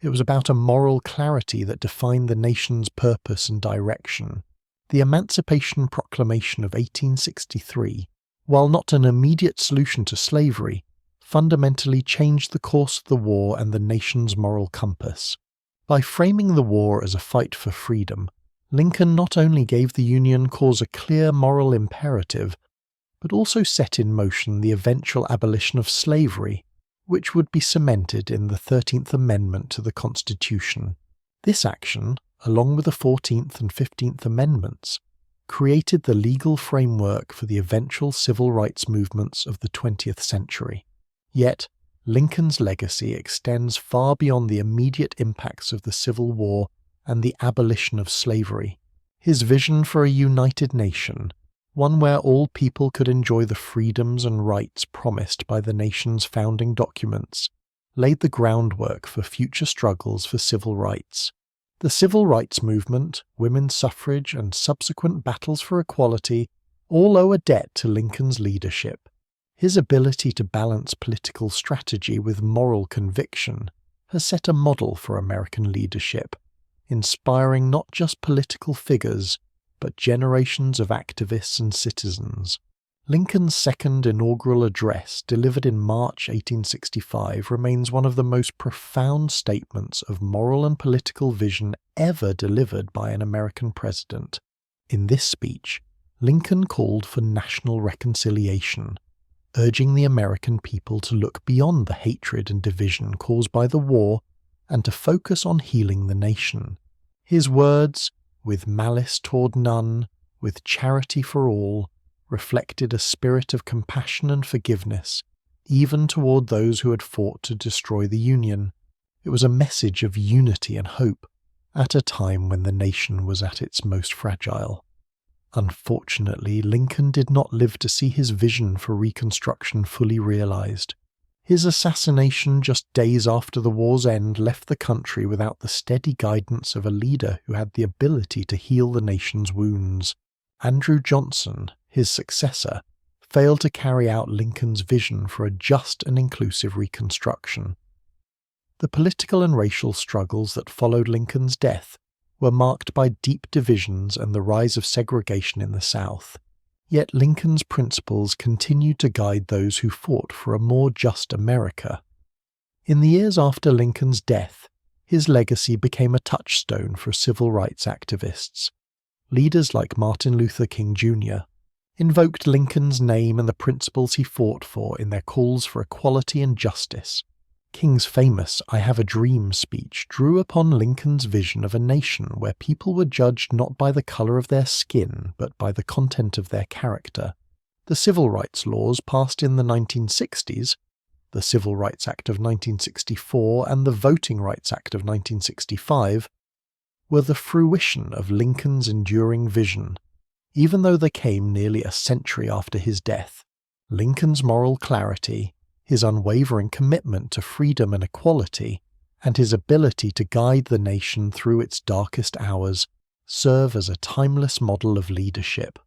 It was about a moral clarity that defined the nation's purpose and direction. The Emancipation Proclamation of 1863, while not an immediate solution to slavery, fundamentally changed the course of the war and the nation's moral compass. By framing the war as a fight for freedom, Lincoln not only gave the Union cause a clear moral imperative, but also set in motion the eventual abolition of slavery, which would be cemented in the 13th Amendment to the Constitution. This action, along with the 14th and 15th Amendments, created the legal framework for the eventual civil rights movements of the 20th century. Yet, Lincoln's legacy extends far beyond the immediate impacts of the Civil War and the abolition of slavery. His vision for a united nation, one where all people could enjoy the freedoms and rights promised by the nation's founding documents, laid the groundwork for future struggles for civil rights. The civil rights movement, women's suffrage, and subsequent battles for equality all owe a debt to Lincoln's leadership. His ability to balance political strategy with moral conviction has set a model for American leadership, inspiring not just political figures, but generations of activists and citizens. Lincoln's second inaugural address, delivered in March 1865, remains one of the most profound statements of moral and political vision ever delivered by an American president. In this speech, Lincoln called for national reconciliation, urging the American people to look beyond the hatred and division caused by the war and to focus on healing the nation. His words, "with malice toward none, with charity for all," reflected a spirit of compassion and forgiveness, even toward those who had fought to destroy the Union. It was a message of unity and hope, at a time when the nation was at its most fragile. Unfortunately, Lincoln did not live to see his vision for Reconstruction fully realized. His assassination just days after the war's end left the country without the steady guidance of a leader who had the ability to heal the nation's wounds. Andrew Johnson, his successor, failed to carry out Lincoln's vision for a just and inclusive Reconstruction. The political and racial struggles that followed Lincoln's death were marked by deep divisions and the rise of segregation in the South. Yet Lincoln's principles continued to guide those who fought for a more just America. In the years after Lincoln's death, his legacy became a touchstone for civil rights activists. Leaders like Martin Luther King Jr. invoked Lincoln's name and the principles he fought for in their calls for equality and justice. King's famous "I Have a Dream" speech drew upon Lincoln's vision of a nation where people were judged not by the color of their skin, but by the content of their character. The civil rights laws passed in the 1960s, the Civil Rights Act of 1964 and the Voting Rights Act of 1965, were the fruition of Lincoln's enduring vision. Even though they came nearly a century after his death, Lincoln's moral clarity, his unwavering commitment to freedom and equality, and his ability to guide the nation through its darkest hours serve as a timeless model of leadership.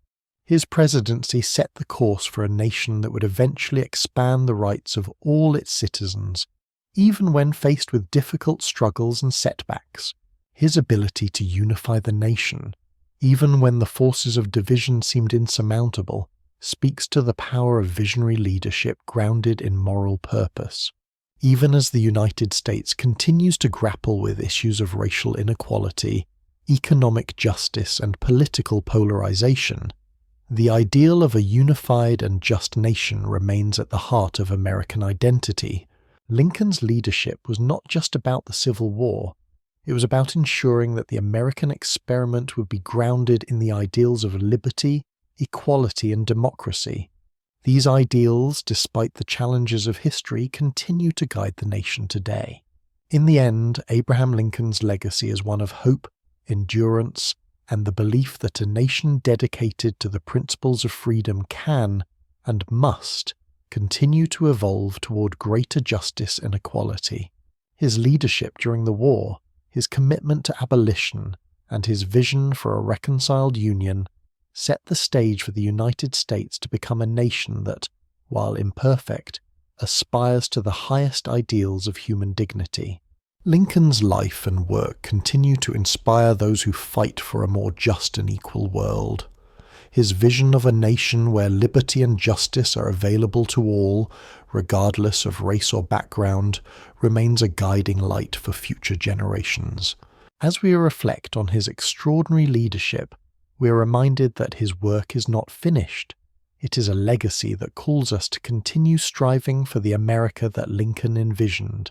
His presidency set the course for a nation that would eventually expand the rights of all its citizens, even when faced with difficult struggles and setbacks. His ability to unify the nation, even when the forces of division seemed insurmountable, speaks to the power of visionary leadership grounded in moral purpose. Even as the United States continues to grapple with issues of racial inequality, economic justice, and political polarization, the ideal of a unified and just nation remains at the heart of American identity. Lincoln's leadership was not just about the Civil War. It was about ensuring that the American experiment would be grounded in the ideals of liberty, equality, and democracy. These ideals, despite the challenges of history, continue to guide the nation today. In the end, Abraham Lincoln's legacy is one of hope, endurance, and the belief that a nation dedicated to the principles of freedom can, and must, continue to evolve toward greater justice and equality. His leadership during the war, his commitment to abolition, and his vision for a reconciled union set the stage for the United States to become a nation that, while imperfect, aspires to the highest ideals of human dignity. Lincoln's life and work continue to inspire those who fight for a more just and equal world. His vision of a nation where liberty and justice are available to all, regardless of race or background, remains a guiding light for future generations. As we reflect on his extraordinary leadership, we are reminded that his work is not finished. It is a legacy that calls us to continue striving for the America that Lincoln envisioned.